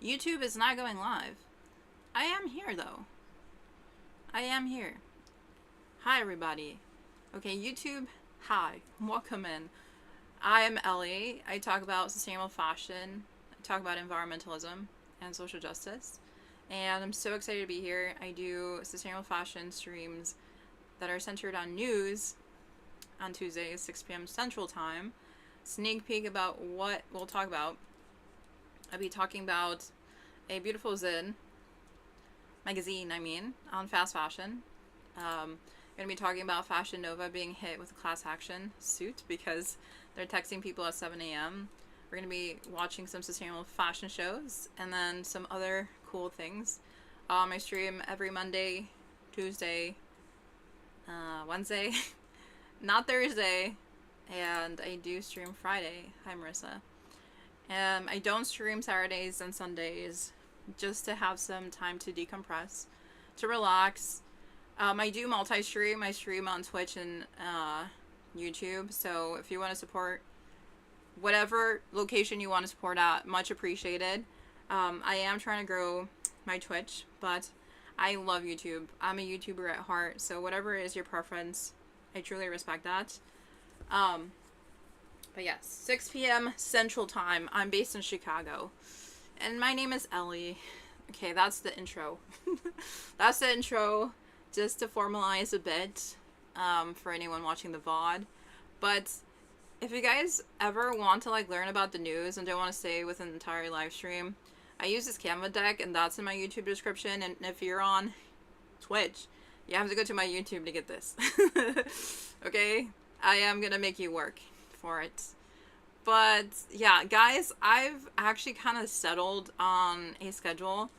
YouTube is not going live. I am here though. I am here. Hi everybody. Okay, YouTube, hi. Welcome in. I am Ellie. I talk about sustainable fashion, I talk about environmentalism and social justice. And I'm so excited to be here. I do sustainable fashion streams that are centered on news on Tuesdays, 6 p.m. Central Time. Sneak peek about what we'll talk about. I'll be talking about a beautiful magazine, on fast fashion. Gonna be talking about Fashion Nova being hit with a class action suit because they're texting people at 7 a.m. We're gonna be watching some sustainable fashion shows and then some other cool things. I stream every Monday, Tuesday, Wednesday, not Thursday, and I do stream Friday. Hi, Marissa. I don't stream Saturdays and Sundays just to have some time to decompress, to relax. I do multi-stream. I stream on Twitch and YouTube, so if you want to support whatever location you want to support at, much appreciated. I am trying to grow my Twitch, but I love YouTube. I'm a YouTuber at heart, so whatever is your preference, I truly respect that. But yes, 6 p.m. Central Time. I'm based in Chicago. And my name is Ellie. Okay, that's the intro. That's the intro, just to formalize a bit for anyone watching the VOD. But if you guys ever want to learn about the news and don't want to stay with an entire live stream, I use this Canva deck, and that's in my YouTube description. And if you're on Twitch, you have to go to my YouTube to get this. Okay? I am gonna make you work for it. But yeah, guys, I've actually kind of settled on a schedule.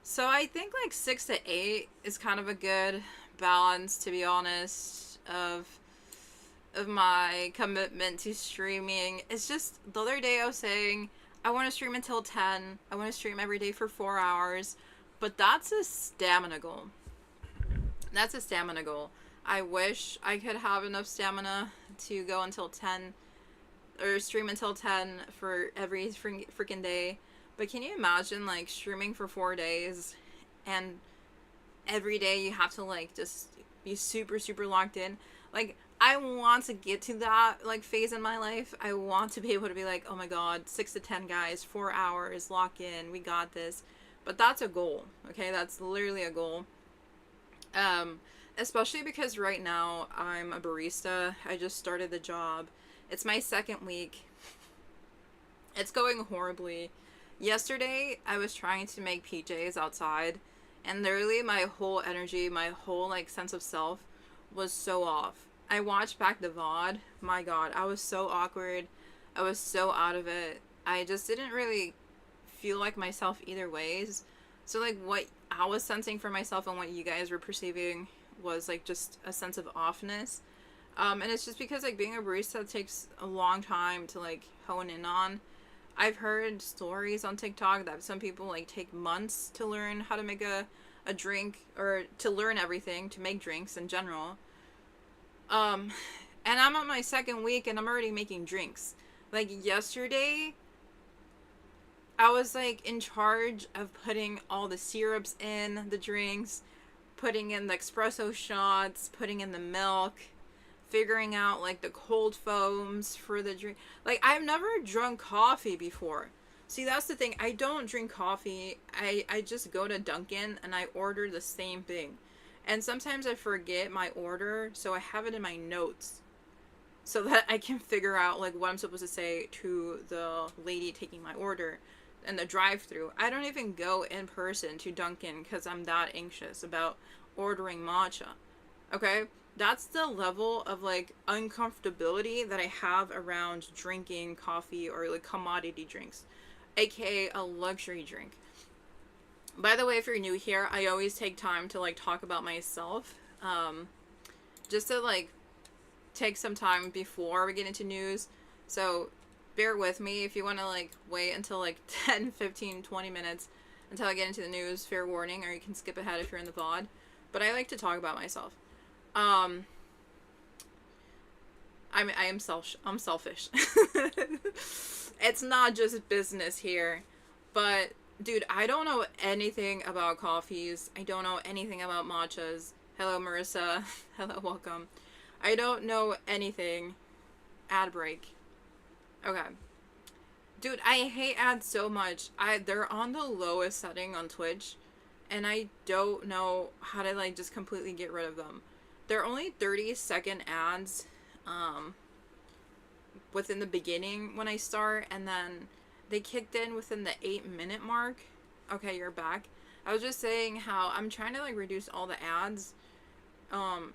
So I think 6 to 8 is kind of a good balance, to be honest, of my commitment to streaming. It's just the other day I was saying I want to stream until 10. I want to stream every day for 4 hours. But that's a stamina goal. That's a stamina goal. I wish I could have enough stamina to go until 10 or stream until 10 for every freaking day. But can you imagine streaming for 4 days and every day you have to just be super locked in? I want to get to that phase in my life. I want to be able to be oh my god, 6 to 10 guys, 4 hours, lock in, we got this. But that's a goal, okay? That's literally a goal. Especially because right now I'm a barista. I just started the job. It's my second week. It's going horribly. Yesterday, I was trying to make PJs outside, and literally my whole energy, my whole sense of self was so off. I watched back the VOD. My god, I was so awkward. I was so out of it. I just didn't really feel like myself either ways. So what I was sensing for myself and what you guys were perceiving was just a sense of offness. And it's just because being a barista takes a long time to hone in on. I've heard stories on TikTok that some people take months to learn how to make a drink, or to learn everything, to make drinks in general. And I'm on my second week and I'm already making drinks. Yesterday, I was in charge of putting all the syrups in the drinks, putting in the espresso shots, putting in the milk, figuring out the cold foams for the drink. I've never drunk coffee before. See, that's the thing. I don't drink coffee. I just go to Dunkin' and I order the same thing. And sometimes I forget my order, so I have it in my notes so that I can figure out what I'm supposed to say to the lady taking my order in the drive-thru. I don't even go in person to Dunkin' because I'm that anxious about ordering matcha. Okay? That's the level of uncomfortability that I have around drinking coffee or commodity drinks, aka a luxury drink. By the way, if you're new here, I always take time to talk about myself, just to take some time before we get into news. So bear with me. If you want to wait until 10, 15, 20 minutes until I get into the news, fair warning, or you can skip ahead if you're in the VOD. But I like to talk about myself. I'm selfish. It's not just business here, but Dude, I don't know anything about coffees. I don't know anything about matchas. Hello, Marissa. Hello, welcome. I don't know anything. Ad break. Okay. Dude, I hate ads so much. They're on the lowest setting on Twitch, and I don't know how to like just completely get rid of them. They're only 30-second ads within the beginning when I start, and then they kicked in within the 8-minute mark. Okay, you're back. I was just saying how I'm trying to like reduce all the ads.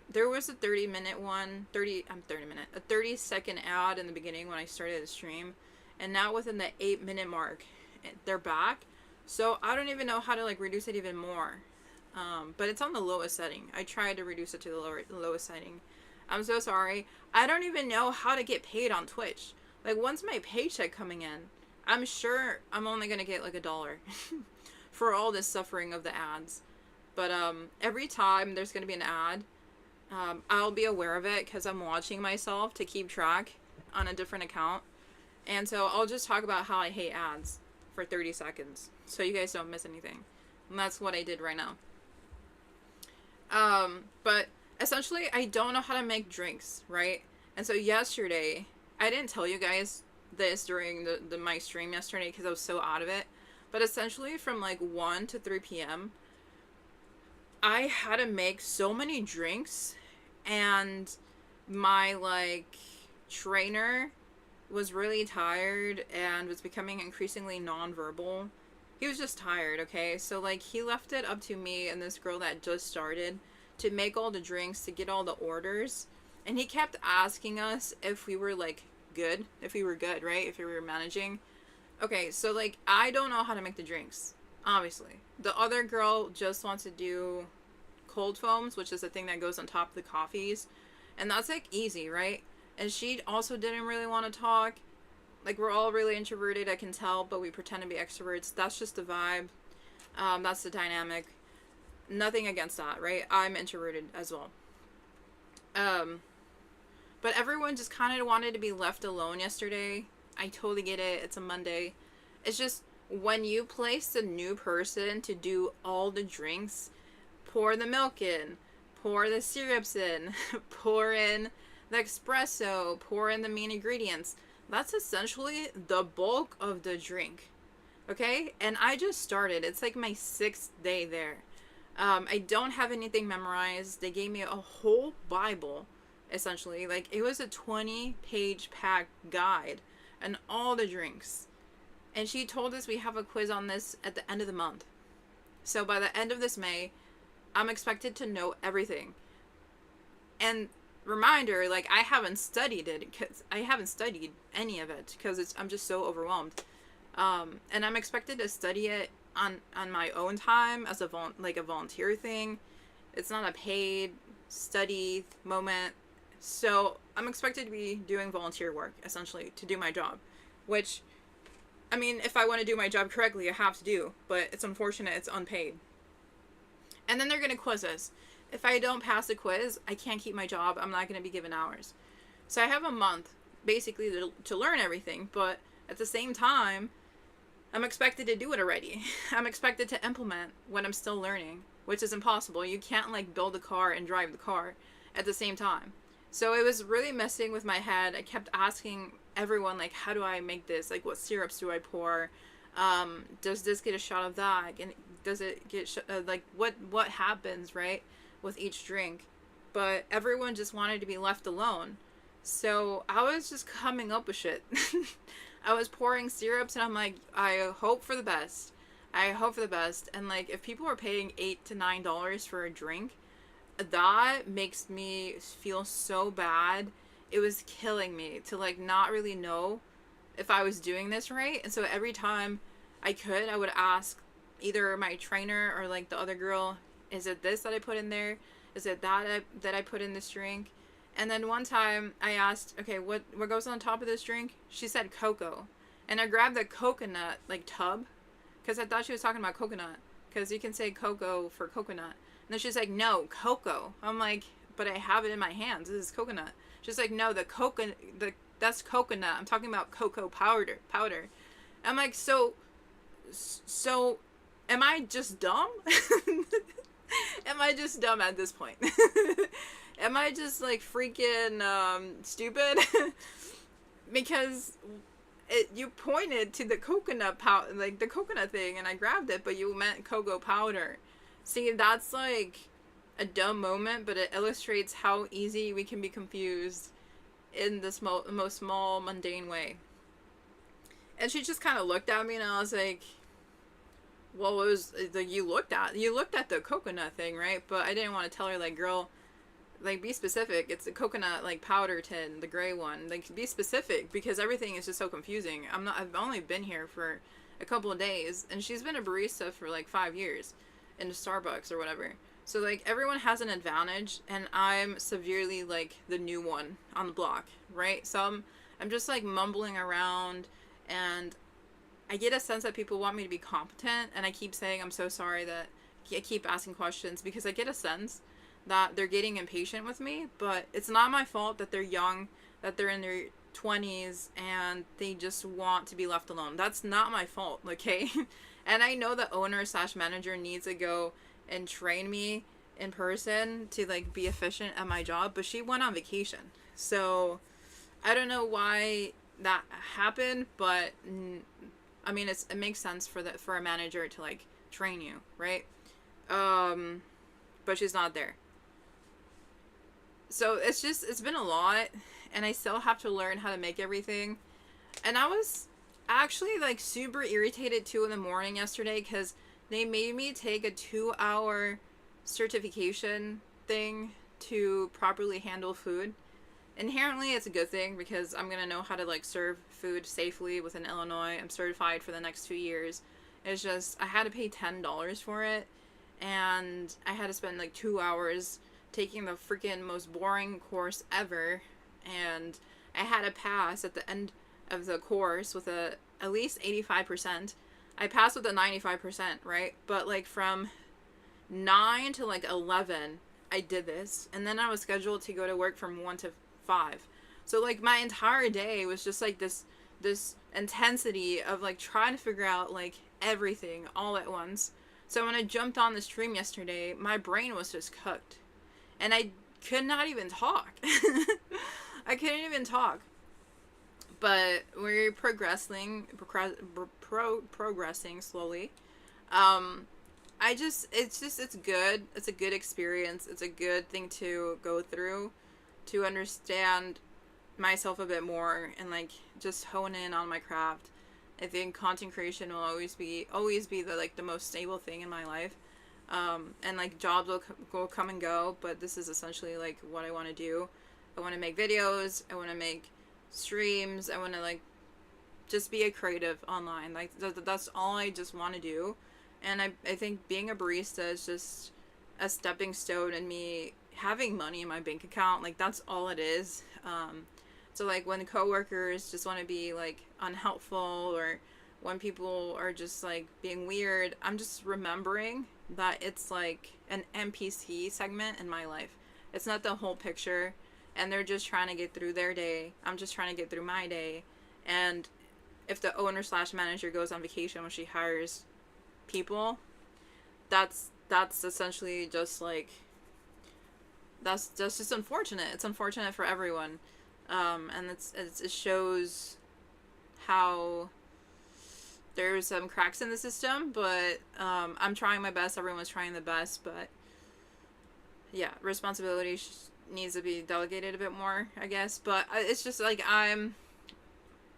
There was a 30-minute one, a 30-second ad in the beginning when I started the stream, and now within the 8-minute mark, they're back. So I don't even know how to like reduce it even more. But it's on the lowest setting. I tried to reduce it to the lowest setting. I'm so sorry. I don't even know how to get paid on Twitch. Like, once my paycheck coming in, I'm sure I'm only gonna get like $1 for all this suffering of the ads. But every time there's gonna be an ad, I'll be aware of it because I'm watching myself to keep track on a different account. And so I'll just talk about how I hate ads for 30 seconds so you guys don't miss anything. And that's what I did right now. But essentially, I don't know how to make drinks, right? And so yesterday, I didn't tell you guys this during my stream yesterday because I was so out of it. But essentially, from like 1 to 3 p.m., I had to make so many drinks, and my like trainer was really tired and was becoming increasingly nonverbal. He was just tired, okay? So like he left it up to me and this girl that just started to make all the drinks, to get all the orders. And he kept asking us if we were like good, right? If we were managing. Okay, so like I don't know how to make the drinks, obviously. The other girl just wants to do cold foams, which is the thing that goes on top of the coffees. And that's like easy, right? And she also didn't really want to talk. Like, we're all really introverted, I can tell, but we pretend to be extroverts. That's just the vibe. That's the dynamic. Nothing against that, right? I'm introverted as well. But everyone just kind of wanted to be left alone yesterday. I totally get it. It's a Monday. It's just when you place a new person to do all the drinks, pour the milk in, pour the syrups in, pour in the espresso, pour in the main ingredients. That's essentially the bulk of the drink. Okay? And I just started. It's like my 6th day there. I don't have anything memorized. They gave me a whole Bible, essentially. Like, it was a 20-page pack guide and all the drinks. And she told us we have a quiz on this at the end of the month. So by the end of this May, I'm expected to know everything. And reminder, like, I haven't studied it because I haven't studied any of it because I'm just so overwhelmed. And I'm expected to study it on my own time as a volunteer thing. It's not a paid study moment. So I'm expected to be doing volunteer work, essentially, to do my job. Which, I mean, if I want to do my job correctly, I have to do. But it's unfortunate it's unpaid. And then they're going to quiz us. If I don't pass the quiz, I can't keep my job. I'm not going to be given hours. So I have a month, basically, to learn everything. But at the same time, I'm expected to do it already. I'm expected to implement when I'm still learning, which is impossible. You can't, like, build a car and drive the car at the same time. So it was really messing with my head. I kept asking everyone, like, how do I make this? Like, what syrups do I pour? Does this get a shot of that? And does it get, like, what happens, right, with each drink? But everyone just wanted to be left alone. So I was just coming up with shit. I was pouring syrups, and I'm like, I hope for the best. I hope for the best. And, like, if people are paying $8 to $9 for a drink, that makes me feel so bad. It was killing me to, like, not really know if I was doing this right. And so every time I would ask either my trainer or, like, the other girl, is it this that I put in there? Is it that I put in this drink? And then one time I asked, okay, what goes on top of this drink? She said cocoa. And I grabbed the coconut, like, tub, because I thought she was talking about coconut, because you can say cocoa for coconut. And then she's like, no, cocoa. I'm like, but I have it in my hands. This is coconut. She's like, no, that's coconut. I'm talking about cocoa powder. I'm like, so So, am I just dumb? Am I just dumb at this point? Am I just like freaking stupid? Because you pointed to the coconut powder, like the coconut thing, and I grabbed it, but you meant cocoa powder. See, that's like a dumb moment, but it illustrates how easy we can be confused in this most small, mundane way. And she just kind of looked at me, and I was like, well, what was like you looked at the coconut thing, right? But I didn't want to tell her, like, girl, like, be specific. It's a coconut, like, powder tin, the gray one. Like, be specific, because everything is just so confusing. I've only been here for a couple of days, and she's been a barista for like 5 years in a Starbucks or whatever. So, like, everyone has an advantage, and I'm severely, like, the new one on the block, right? So I'm just, like, mumbling around, and I get a sense that people want me to be competent, and I keep saying I'm so sorry that I keep asking questions, because I get a sense that they're getting impatient with me, but it's not my fault that they're young, that they're in their 20s, and they just want to be left alone. That's not my fault, okay? And I know the owner/manager needs to go and train me in person to, like, be efficient at my job, but she went on vacation. So I don't know why that happened, but I mean, it makes sense for a manager to, like, train you, right? But she's not there. So it's been a lot, and I still have to learn how to make everything. And I was actually, like, super irritated too in the morning yesterday, because they made me take a 2-hour certification thing to properly handle food. Inherently, it's a good thing, because I'm gonna know how to, like, serve food safely within Illinois. I'm certified for the next 2 years. It's just, I had to pay $10 for it, and I had to spend, like, 2 hours taking the freaking most boring course ever, and I had to pass at the end of the course with at least 85%. I passed with a 95%, right? But, like, from 9 to, like, 11, I did this, and then I was scheduled to go to work from 1 to 5. So, like, my entire day was just, like, this intensity of, like, trying to figure out, like, everything all at once. So when I jumped on the stream yesterday, my brain was just cooked, and I could not even talk. I couldn't even talk. But we're progressing slowly. It's good. It's a good experience. It's a good thing to go through, to understand myself a bit more, and, like, just hone in on my craft. I think content creation will always be the, like, the most stable thing in my life. And, like, jobs will come and go, but this is essentially, like, what I want to do. I want to make videos. I want to make streams. I want to, like, just be a creative online. Like, that's all I just want to do. And I think being a barista is just a stepping stone in me having money in my bank account. Like, that's all it is. So, like, when coworkers just want to be, like, unhelpful, or when people are just, like, being weird, I'm just remembering that it's, like, an NPC segment in my life. It's not the whole picture, and they're just trying to get through their day. I'm just trying to get through my day. And if the owner/manager goes on vacation when she hires people, that's essentially just, like, that's just unfortunate. It's unfortunate for everyone. And it shows how there's some cracks in the system, but I'm trying my best. Everyone's trying the best, but yeah, responsibility needs to be delegated a bit more, I guess. But it's just, like, I'm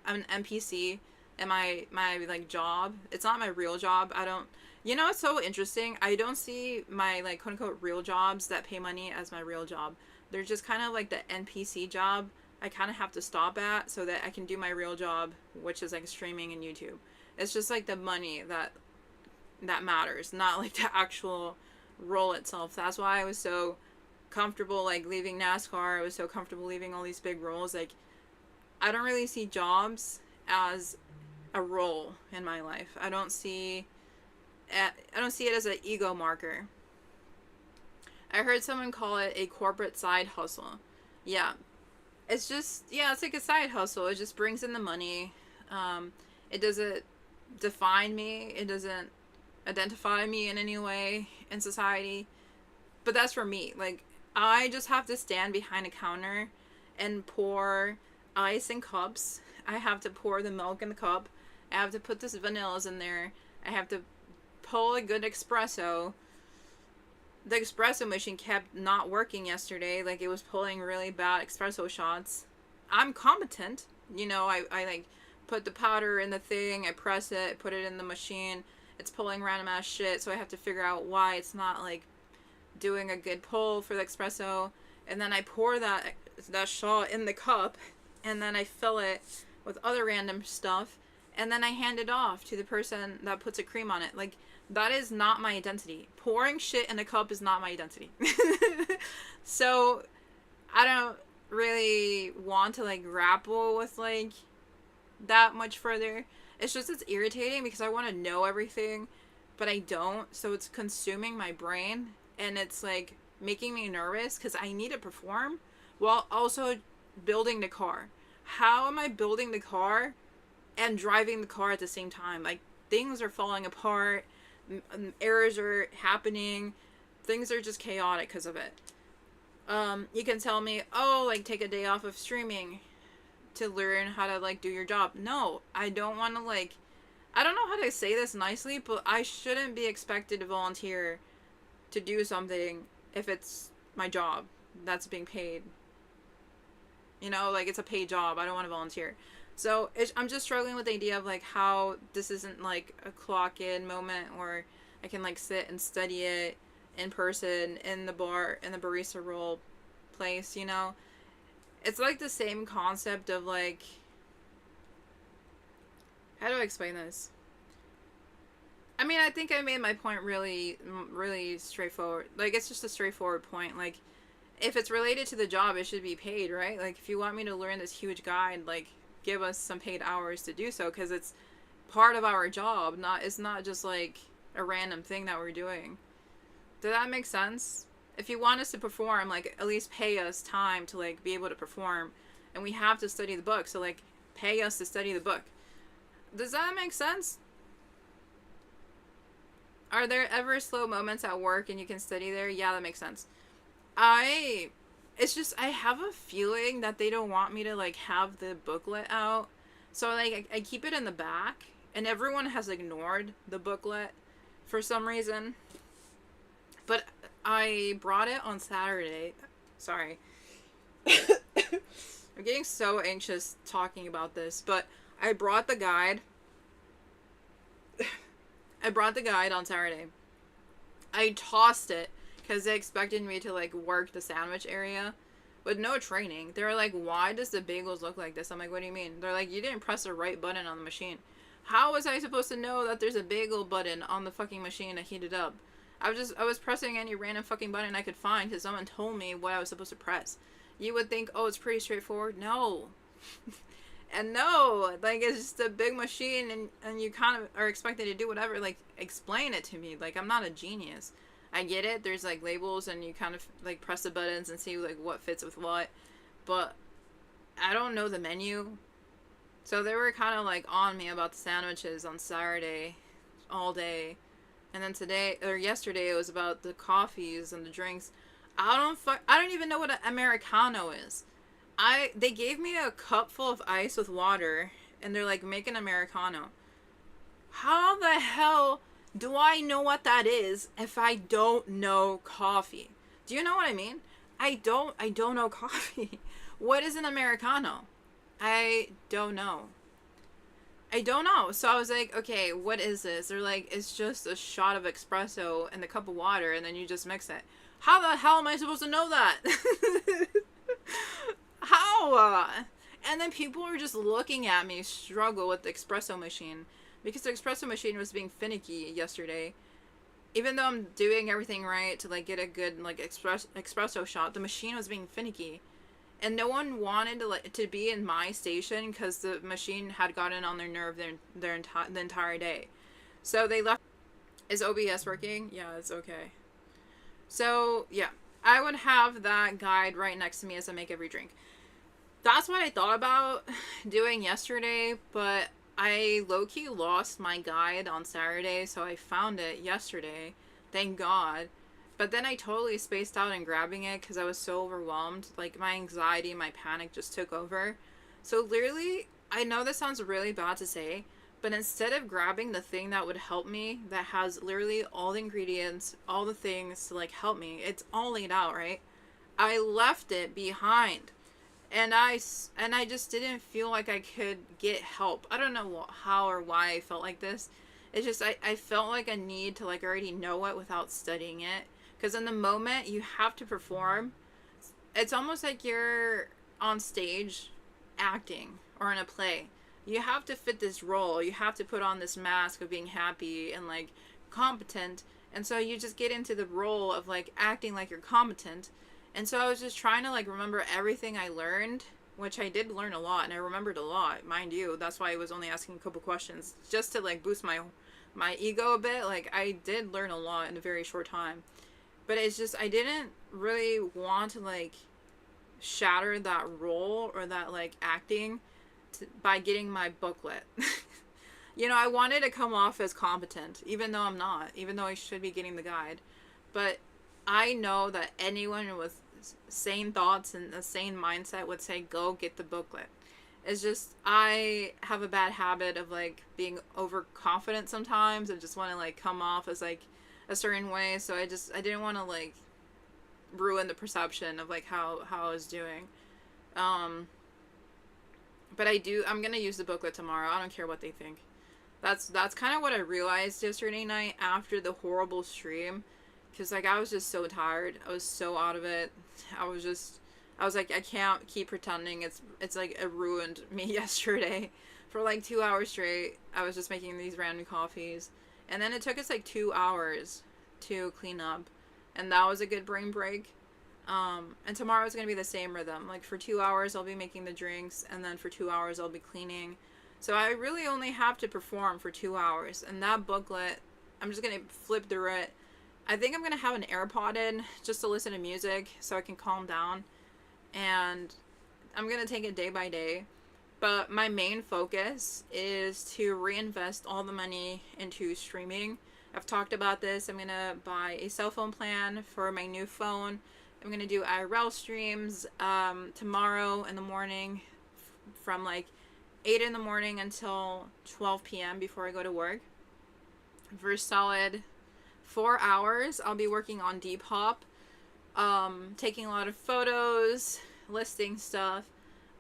an NPC in my like, job. It's not my real job. I don't, you know, it's so interesting. I don't see my, like, quote unquote real jobs that pay money as my real job. They're just kind of like the NPC job I kind of have to stop at so that I can do my real job, which is, like, streaming and YouTube. It's just, like, the money that matters, not, like, the actual role itself. That's why I was so comfortable, like, leaving NASCAR. I was so comfortable leaving all these big roles. Like, I don't really see jobs as a role in my life. I don't see it as an ego marker. I heard someone call it a corporate side hustle. Yeah. It's just, yeah, it's like a side hustle. It just brings in the money. It doesn't define me. It doesn't identify me in any way in society. But that's for me. Like, I just have to stand behind a counter and pour ice in cups. I have to pour the milk in the cup. I have to put this vanillas in there. I have to pull a good espresso. The espresso machine kept not working yesterday. Like, it was pulling really bad espresso shots. I'm competent. You know, I like put the powder in the thing, I press it, put it in the machine. It's pulling random ass shit, so I have to figure out why it's not like doing a good pull for the espresso. And then I pour that shot in the cup, and then I fill it with other random stuff, and then I hand it off to the person that puts a cream on it. Like, that is not my identity. Pouring shit in a cup is not my identity. So I don't really want to like grapple with like that much further. It's just, it's irritating because I want to know everything, but I don't. So it's consuming my brain, and it's like making me nervous because I need to perform while also building the car. How am I building the car and driving the car at the same time? Like, things are falling apart, errors are happening, things are just chaotic because of it. You can tell me, oh, like, take a day off of streaming to learn how to, like, do your job. No, I don't want to, like, I don't know how to say this nicely, but I shouldn't be expected to volunteer to do something if it's my job that's being paid. You know, like, it's a paid job. I don't want to volunteer. So I'm just struggling with the idea of like how this isn't like a clock in moment, or I can like sit and study it in person in the bar, in the barista role place, you know? It's like the same concept of like, how do I explain this? I mean, I think I made my point really, really straightforward. Like, it's just a straightforward point. Like, if it's related to the job, it should be paid, right? Like, if you want me to learn this huge guide, like, give us some paid hours to do so, because it's part of our job. It's not just like a random thing that we're doing. Does that make sense? If you want us to perform, like, at least pay us time to like be able to perform, and we have to study the book, so like pay us to study the book. Does that make sense? Are there ever slow moments at work and you can study there? Yeah, that makes sense. It's just, I have a feeling that they don't want me to, like, have the booklet out. So, like, I keep it in the back, and everyone has ignored the booklet for some reason. But I brought it on Saturday. Sorry. I'm getting so anxious talking about this, but I brought the guide. I brought the guide on Saturday. I tossed it because they expected me to like work the sandwich area with no training. They were like, why does the bagels look like this? I'm like, what do you mean? They're like, you didn't press the right button on the machine. How was I supposed to know that there's a bagel button on the fucking machine to heat it up? I was pressing any random fucking button I could find because someone told me what I was supposed to press. You would think, oh, it's pretty straightforward. No. And no, like, it's just a big machine, and you kind of are expected to do whatever. Like, explain it to me. Like, I'm not a genius. I get it, there's like labels, and you kind of like press the buttons and see like what fits with what, but I don't know the menu. So they were kind of like on me about the sandwiches on Saturday all day, and then yesterday it was about the coffees and the drinks. I don't even know what an Americano is. They gave me a cup full of ice with water, and they're like, make an Americano. How the hell do I know what that is if I don't know coffee? Do you know what I mean? I don't know coffee. What is an Americano? I don't know. So I was like, okay, what is this? They're like, it's just a shot of espresso and a cup of water, and then you just mix it. How the hell am I supposed to know that? How? And then people were just looking at me struggle with the espresso machine, because the espresso machine was being finicky yesterday. Even though I'm doing everything right to like get a good like espresso shot, the machine was being finicky, and no one wanted to be in my station because the machine had gotten on their nerve the entire day. So they left. Is OBS working? Yeah, it's okay. So yeah, I would have that guide right next to me as I make every drink. That's what I thought about doing yesterday, but I low-key lost my guide on Saturday, so I found it yesterday. Thank God. But then I totally spaced out in grabbing it because I was so overwhelmed. Like, my anxiety, my panic just took over. So literally, I know this sounds really bad to say, but instead of grabbing the thing that would help me, that has literally all the ingredients, all the things to, like, help me, it's all laid out, right? I left it behind. And I just didn't feel like I could get help. I don't know how or why I felt like this. It's just, I felt like a need to, like, already know it without studying it. Because in the moment you have to perform, it's almost like you're on stage acting or in a play. You have to fit this role. You have to put on this mask of being happy and, like, competent. And so you just get into the role of, like, acting like you're competent. And so I was just trying to, like, remember everything I learned, which I did learn a lot, and I remembered a lot, mind you. That's why I was only asking a couple questions, just to, like, boost my ego a bit. Like, I did learn a lot in a very short time. But it's just, I didn't really want to, like, shatter that role or that, like, acting by getting my booklet. You know, I wanted to come off as competent, even though I'm not, even though I should be getting the guide. But I know that anyone with sane thoughts and a sane mindset would say, go get the booklet. It's just, I have a bad habit of, like, being overconfident sometimes and just want to, like, come off as, like, a certain way. So I didn't want to, like, ruin the perception of, like, how I was doing. But I'm gonna use the booklet tomorrow. I don't care what they think. That's kind of what I realized yesterday night after the horrible stream. Because, like, I was just so tired. I was so out of it. I was like, I can't keep pretending it's like, it ruined me yesterday. For, like, 2 hours straight, I was just making these random coffees. And then it took us, like, 2 hours to clean up. And that was a good brain break. And tomorrow's going to be the same rhythm. Like, for 2 hours, I'll be making the drinks. And then for 2 hours, I'll be cleaning. So I really only have to perform for 2 hours. And that booklet, I'm just going to flip through it. I think I'm going to have an AirPod in just to listen to music so I can calm down. And I'm going to take it day by day. But my main focus is to reinvest all the money into streaming. I've talked about this. I'm going to buy a cell phone plan for my new phone. I'm going to do IRL streams tomorrow in the morning from, like, 8 in the morning until 12 p.m. before I go to work. For a solid 4 hours, I'll be working on Depop, taking a lot of photos, listing stuff.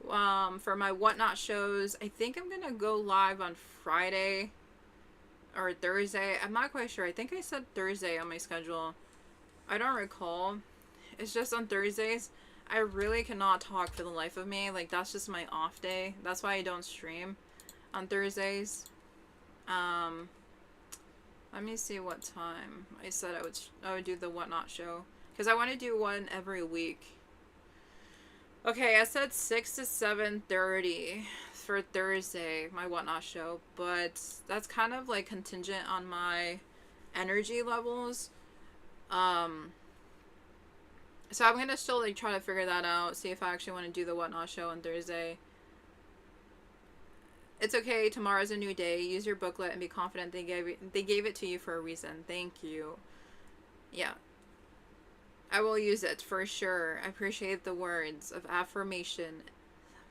For my Whatnot shows, I think I'm gonna go live on Friday or Thursday. I'm not quite sure. I think I said Thursday on my schedule. I don't recall. It's just on Thursdays, I really cannot talk for the life of me. Like, that's just my off day. That's why I don't stream on Thursdays. Let me see what time I said I would do the Whatnot show. Because I want to do one every week. Okay, I said 6 to 7:30 for Thursday, my Whatnot show. But that's kind of, like, contingent on my energy levels. So I'm going to still, like, try to figure that out. See if I actually want to do the Whatnot show on Thursday. It's okay. Tomorrow's a new day. Use your booklet and be confident they gave it to you for a reason. Thank you. Yeah. I will use it for sure. I appreciate the words of affirmation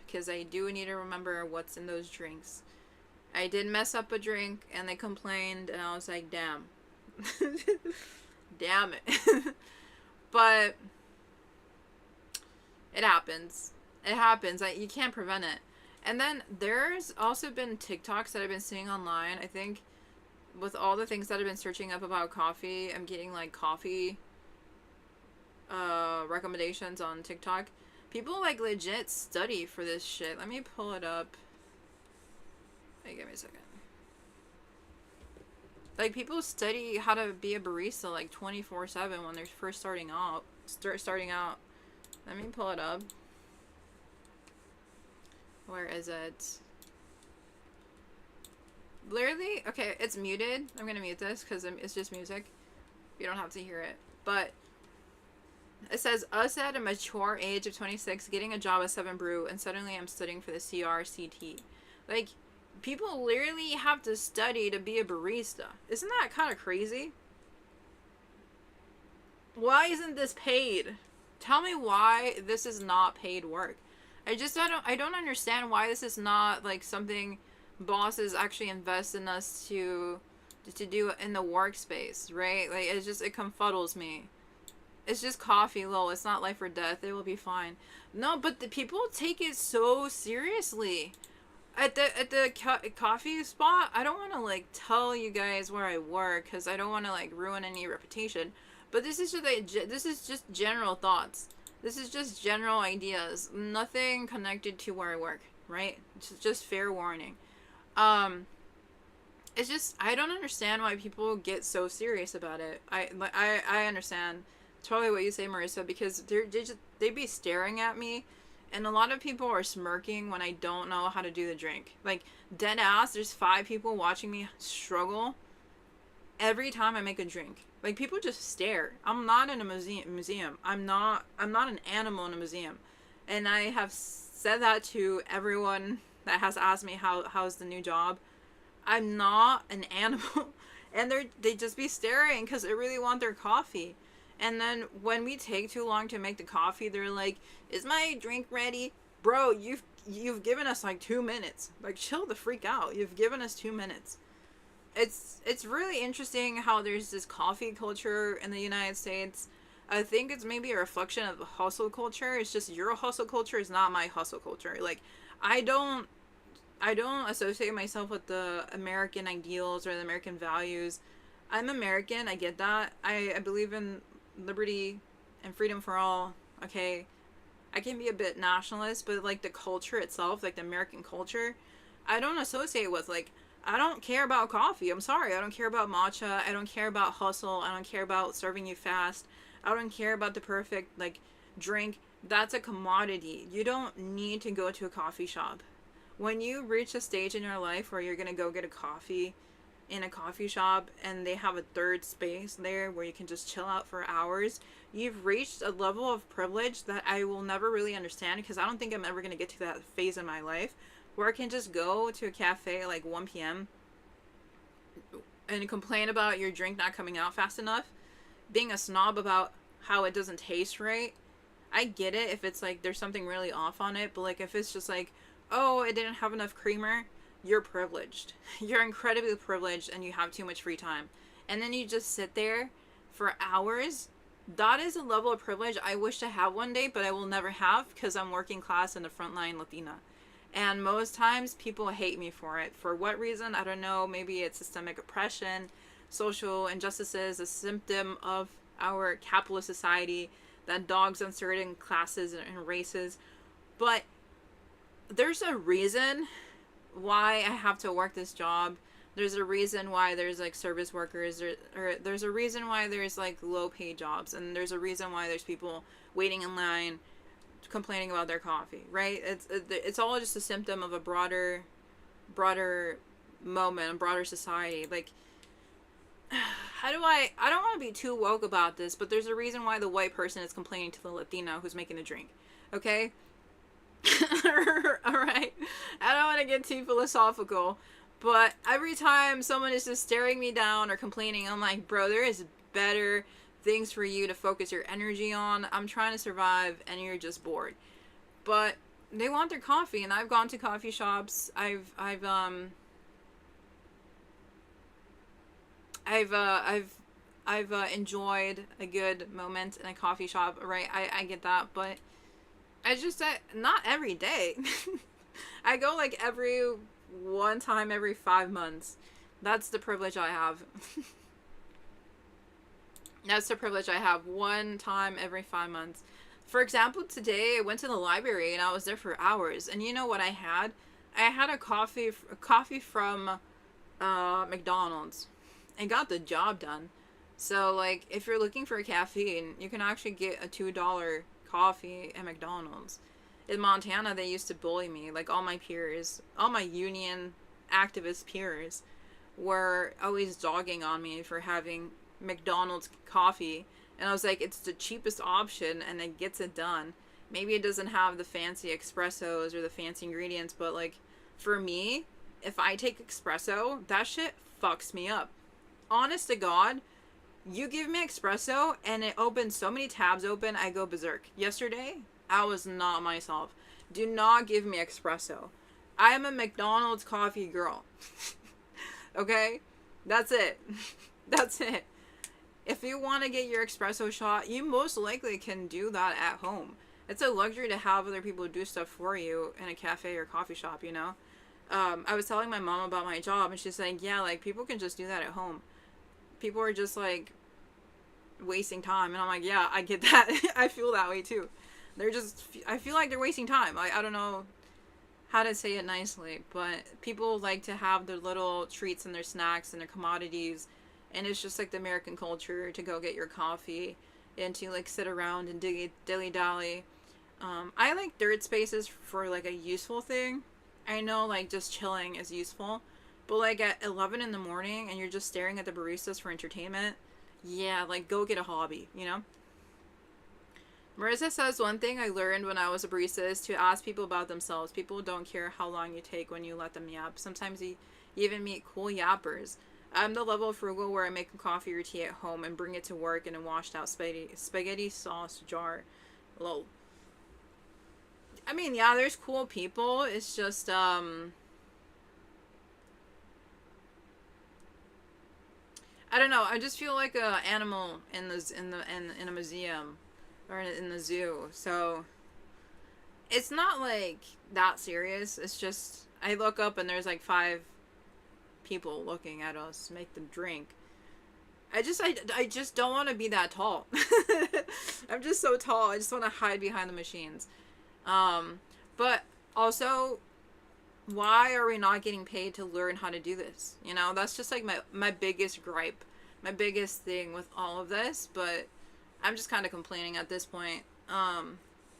because I do need to remember what's in those drinks. I did mess up a drink and they complained and I was like, damn. Damn it. But it happens. It happens. You can't prevent it. And then there's also been TikToks that I've been seeing online. I think with all the things that I've been searching up about coffee, I'm getting, like, coffee recommendations on TikTok. People, like, legit study for this shit. Let me pull it up. Hey, give me a second. Like, people study how to be a barista, like, 24/7 when they're first starting out. Let me pull it up. Where is it? Literally, okay, it's muted. I'm gonna mute this because it's just music. You don't have to hear it. But it says, us at a mature age of 26, getting a job at 7 Brew, and suddenly I'm studying for the CRCT. Like, People literally have to study to be a barista. Isn't that kind of crazy? Why isn't this paid? Tell me why this is not paid work. I don't understand why this is not like something bosses actually invest in us to do in the workspace, right? Like it confuddles me. It's just coffee, lol. It's not life or death. It will be fine. No, but the people take it so seriously. At the coffee spot, I don't want to like tell you guys where I work because I don't want to like ruin any reputation. But this is just general thoughts. This is just general ideas. Nothing connected to where I work, right? It's just fair warning. It's just I don't understand why people get so serious about it. I understand. It's probably what you say, Marissa, because they be staring at me, and a lot of people are smirking when I don't know how to do the drink. Like dead ass, there's 5 people watching me struggle every time I make a drink. Like people just stare. I'm not in a museum. I'm not an animal in a museum. And I have said that to everyone that has asked me how's the new job. I'm not an animal. And they just be staring because they really want their coffee. And then when we take too long to make the coffee, they're like, "Is my drink ready?" Bro, you've given us like 2 minutes. Like chill the freak out. You've given us 2 minutes. It's really interesting how there's this coffee culture in the United States. I think it's maybe a reflection of the hustle culture. It's just your hustle culture is not my hustle culture. Like I don't associate myself with the American ideals or the American values. I'm American, I get that. I believe in liberty and freedom for all. Okay. I can be a bit nationalist, but like the culture itself, like the American culture, I don't associate with. Like I don't care about coffee. I'm sorry. I don't care about matcha. I don't care about hustle. I don't care about serving you fast. I don't care about the perfect like drink. That's a commodity. You don't need to go to a coffee shop. When you reach a stage in your life where you're going to go get a coffee in a coffee shop and they have a third space there where you can just chill out for hours, you've reached a level of privilege that I will never really understand because I don't think I'm ever going to get to that phase in my life where I can just go to a cafe at like 1 p.m. and complain about your drink not coming out fast enough, being a snob about how it doesn't taste right. I get it if it's like there's something really off on it, but like if it's just like, oh, it didn't have enough creamer, you're privileged. You're incredibly privileged and you have too much free time. And then you just sit there for hours. That is a level of privilege I wish to have one day, but I will never have because I'm working class and a frontline Latina. And most times people hate me for it. For what reason? I don't know. Maybe it's systemic oppression, social injustices, a symptom of our capitalist society that dogs on certain classes and races. But there's a reason why I have to work this job. There's a reason why there's like service workers or there's a reason why there's like low paid jobs, and there's a reason why there's people waiting in line complaining about their coffee, right? It's all just a symptom of a broader moment, a broader society. Like I don't want to be too woke about this, but there's a reason why the white person is complaining to the Latino who's making the drink. Okay? Alright. I don't want to get too philosophical, but every time someone is just staring me down or complaining, I'm like, bro, there is better things for you to focus your energy on. I'm trying to survive and you're just bored. But they want their coffee, and I've gone to coffee shops. I've enjoyed a good moment in a coffee shop, right? I get that, but I just not every day. I go like one time every 5 months. That's the privilege I have. That's the privilege I have. One time every 5 months. For example, today I went to the library and I was there for hours. And you know what I had? I had a coffee from McDonald's. And got the job done. So like, if you're looking for a caffeine, you can actually get a $2 coffee at McDonald's. In Montana, they used to bully me. Like all my peers, all my union activist peers were always dogging on me for having McDonald's coffee. And I was like, it's the cheapest option and it gets it done. Maybe it doesn't have the fancy espressos or the fancy ingredients, but like for me, if I take espresso, that shit fucks me up. Honest to God, you give me espresso and it opens so many tabs open, I go berserk. Yesterday, I was not myself. Do not give me espresso. I am a McDonald's coffee girl. Okay? That's it. That's it. If you want to get your espresso shot, you most likely can do that at home. It's a luxury to have other people do stuff for you in a cafe or coffee shop, you know? I was telling my mom about my job, and she's like, yeah, like, people can just do that at home. People are just, like, wasting time. And I'm like, yeah, I get that. I feel that way, too. They're just, I feel like they're wasting time. I don't know how to say it nicely, but people like to have their little treats and their snacks and their commodities, and it's just like the American culture to go get your coffee and to like sit around and dilly-dally. I like dirt spaces for like a useful thing. I know like just chilling is useful, but like at 11 in the morning and you're just staring at the baristas for entertainment, yeah, like go get a hobby, you know? Marissa says, one thing I learned when I was a barista is to ask people about themselves. People don't care how long you take when you let them yap. Sometimes you even meet cool yappers. I'm the level of frugal where I make a coffee or tea at home and bring it to work in a washed out spaghetti sauce jar. Lol. I mean, yeah, there's cool people. It's just, I don't know. I just feel like a animal in a museum or in the zoo. So it's not like that serious. It's just I look up and there's like 5 people looking at us make them drink. I just don't want to be that tall. I'm just so tall. I just want to hide behind the machines. But also, why are we not getting paid to learn how to do this? You know, that's just like my biggest gripe, my biggest thing with all of this, but I'm just kind of complaining at this point.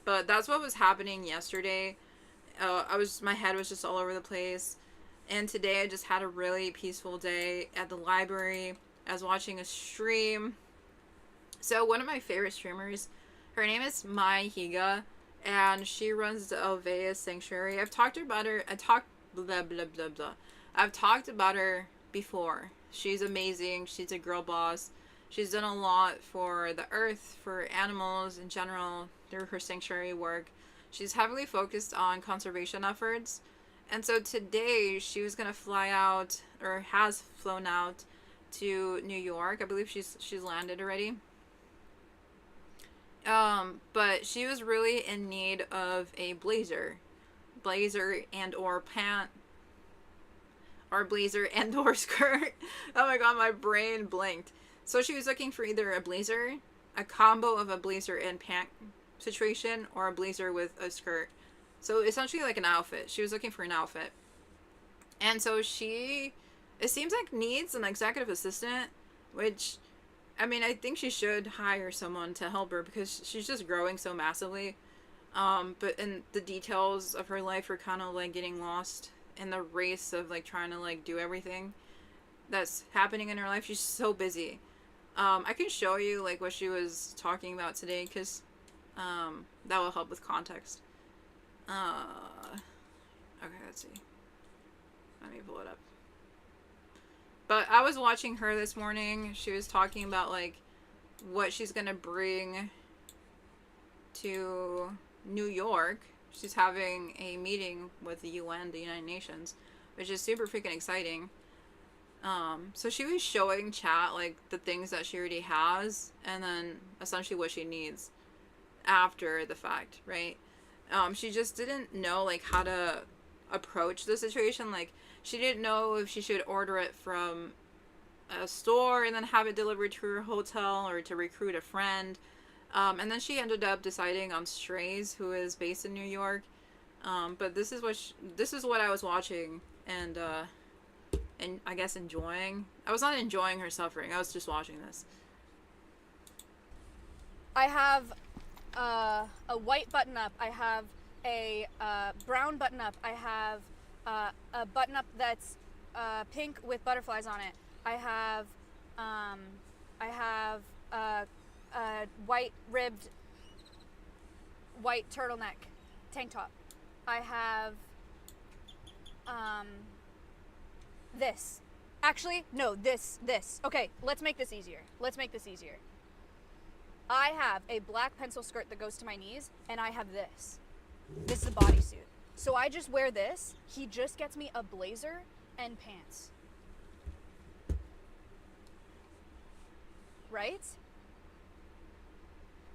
But that's what was happening yesterday. My head was just all over the place. And today I just had a really peaceful day at the library. I was watching a stream. So one of my favorite streamers, her name is Mai Higa, and she runs the Alveus Sanctuary. I've talked about her. Blah, blah, blah, blah. I've talked about her before. She's amazing. She's a girl boss. She's done a lot for the earth, for animals in general, through her sanctuary work. She's heavily focused on conservation efforts. And so today she was going to fly out, or has flown out, to New York. I believe she's landed already. But she was really in need of a blazer and or pant, or blazer and or skirt. Oh my god, my brain blinked. So she was looking for either a blazer, a combo of a blazer and pant situation, or a blazer with a skirt. So essentially like an outfit. She was looking for an outfit. And so it seems like needs an executive assistant, which, I mean, I think she should hire someone to help her because she's just growing so massively. But in the details of her life are kind of like getting lost in the race of like trying to like do everything that's happening in her life. She's so busy. I can show you like what she was talking about today because that will help with context. Okay, let's see. Let me pull it up. But I was watching her this morning. She was talking about like what she's gonna bring to New York. She's having a meeting with the UN, the United Nations, which is super freaking exciting. So she was showing chat like the things that she already has and then essentially what she needs after the fact, right? She just didn't know like how to approach the situation. Like she didn't know if she should order it from a store and then have it delivered to her hotel or to recruit a friend. And then she ended up deciding on Strays, who is based in New York. But this is what I was watching and I guess enjoying. I was not enjoying her suffering. I was just watching this. I have a white button up. I have a brown button up. I have a button up that's pink with butterflies on it. I have a white ribbed white turtleneck tank top. I have this. Actually, no, this. Okay, let's make this easier. I have a black pencil skirt that goes to my knees, and I have this. This is a bodysuit. So I just wear this. He just gets me a blazer and pants. Right?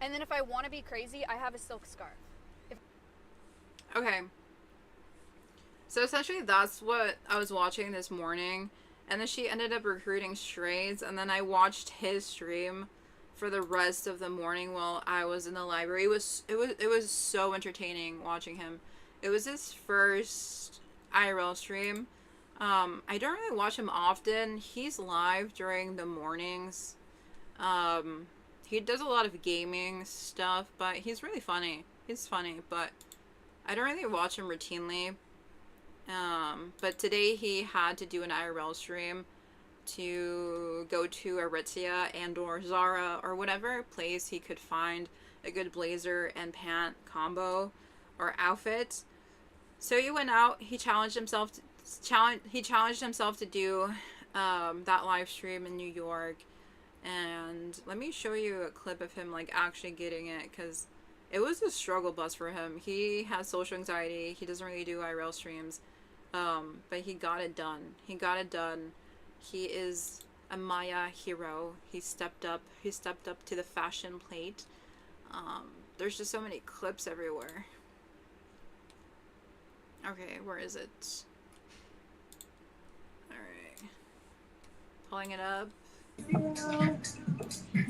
And then if I want to be crazy, I have a silk scarf. Okay. So essentially that's what I was watching this morning. And then she ended up recruiting strays. And then I watched his stream for the rest of the morning while I was in the library. It was so entertaining watching him. It was his first IRL stream. I don't really watch him often. He's live during the mornings. He does a lot of gaming stuff, but he's really funny. He's funny, but I don't really watch him routinely. But today he had to do an IRL stream to go to Aritzia and or Zara or whatever place he could find a good blazer and pant combo or outfit. So he went out, he challenged himself to do that live stream in New York. And let me show you a clip of him like actually getting it, because it was a struggle bus for him. He has social anxiety. He doesn't really do IRL streams. But he got it done. He is a Maya hero. He stepped up to the fashion plate. There's just so many clips everywhere. Okay, where is it? Alright. Pulling it up.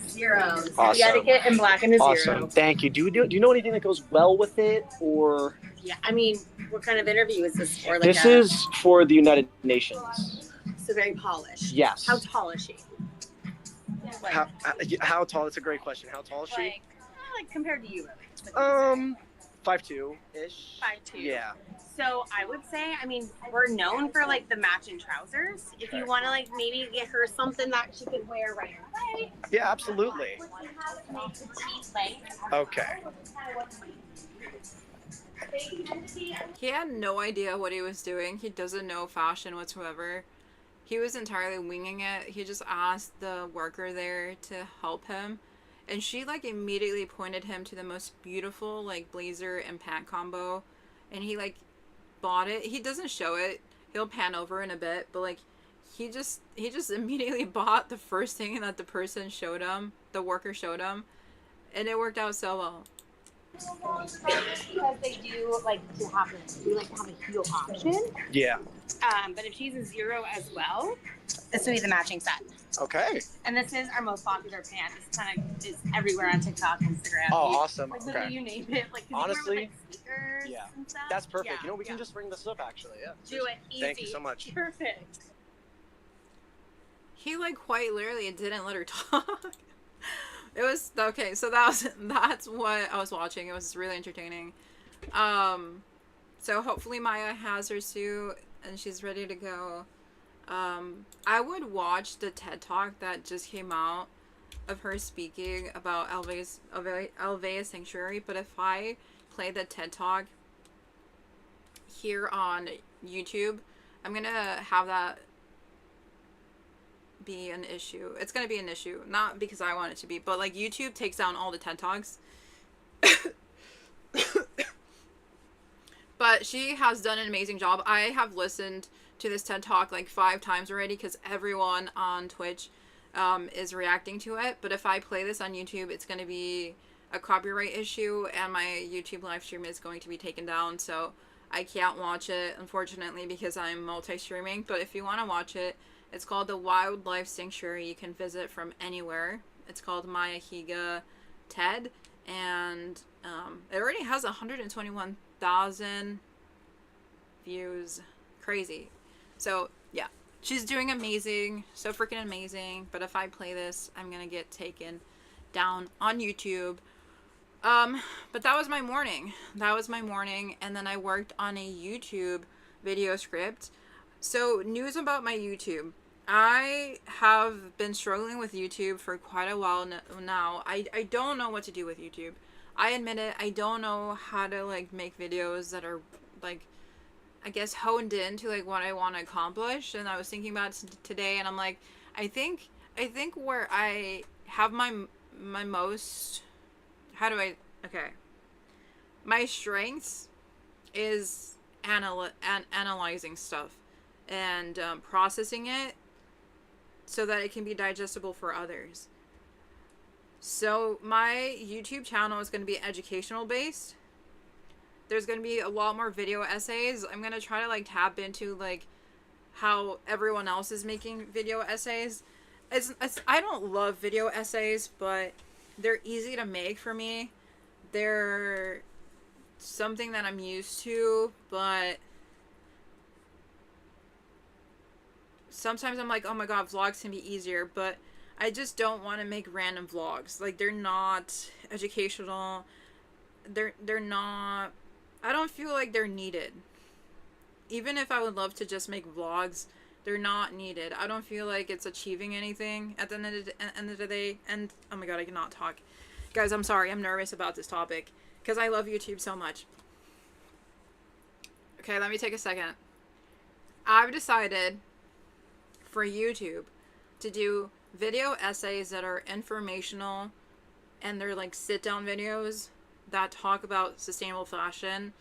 Zero. Awesome. The etiquette and black and a Awesome. zero. Thank you. Do you know anything that goes well with it, or? Yeah, I mean, what kind of interview is this for? Like This is for the United Nations. so very polished. Yes. How tall is she? Like, How tall? That's a great question. How tall is she? like compared to you, really. 5'2" ish. 5'2". Yeah. So I would say, I mean, we're known for like the matching trousers. If you want to like maybe get her something that she could wear right away. Yeah, absolutely. Okay. He had no idea what he was doing. He doesn't know fashion whatsoever. He was entirely winging it. He just asked the worker there to help him. And she like immediately pointed him to the most beautiful like blazer and pant combo. And he like bought it. He doesn't show it. He'll pan over in a bit, but like he just immediately bought the first thing that the person showed him, the worker showed him, and it worked out so well. Because they do like to have a heel option. Yeah. But if she's a zero as well, this would be the matching set. Okay. And this is our most popular pant. This kind of is everywhere on TikTok, Instagram. Oh, awesome. Like literally, Okay. you name it. Like Honestly, you wear, like, sneakers yeah. and stuff. That's perfect. Yeah, You know, we can just bring this up actually. Yeah. do it. Easy. Thank you so much. Perfect. He like quite literally didn't let her talk. It was okay, so that's what I was watching. It was really entertaining. So hopefully Maya has her suit and she's ready to go. I would watch the TED Talk that just came out of her speaking about Alvea Sanctuary, but if I play the TED Talk here on YouTube, I'm gonna have that be an issue. It's gonna be an issue, not because I want it to be, but like YouTube takes down all the TED Talks. But she has done an amazing job. I have listened to this TED Talk like 5 times already because everyone on Twitch is reacting to it. But if I play this on YouTube, it's going to be a copyright issue and my YouTube live stream is going to be taken down. So I can't watch it, unfortunately, because I'm multi-streaming. But if you want to watch it, it's called the Wildlife Sanctuary. You can visit from anywhere. It's called Mayahiga TED. And it already has 121,000 views. Crazy. So yeah, she's doing amazing, so freaking amazing. But if I play this, I'm gonna get taken down on YouTube. But that was my morning. And then I worked on a YouTube video script. So news about my YouTube. I have been struggling with YouTube for quite a while now. I don't know what to do with YouTube. I admit it. I don't know how to like make videos that are like I guess, honed in to like what I want to accomplish. And I was thinking about it today, and I'm like, I think where I have my most, how do I, okay, my strengths is analyzing stuff and processing it so that it can be digestible for others. So my YouTube channel is going to be educational based. There's going to be a lot more video essays. I'm going to try to like tap into like how everyone else is making video essays. I don't love video essays, but they're easy to make for me. They're something that I'm used to, but sometimes I'm like, oh my god, vlogs can be easier, but I just don't want to make random vlogs. Like, they're not educational. They're not, I don't feel like they're needed. Even if I would love to just make vlogs, they're not needed. I don't feel like it's achieving anything at the end of the day. And, oh my god, I cannot talk. Guys, I'm sorry. I'm nervous about this topic because I love YouTube so much. Okay, let me take a second. I've decided for YouTube to do video essays that are informational, and they're like sit-down videos that talk about sustainable fashion.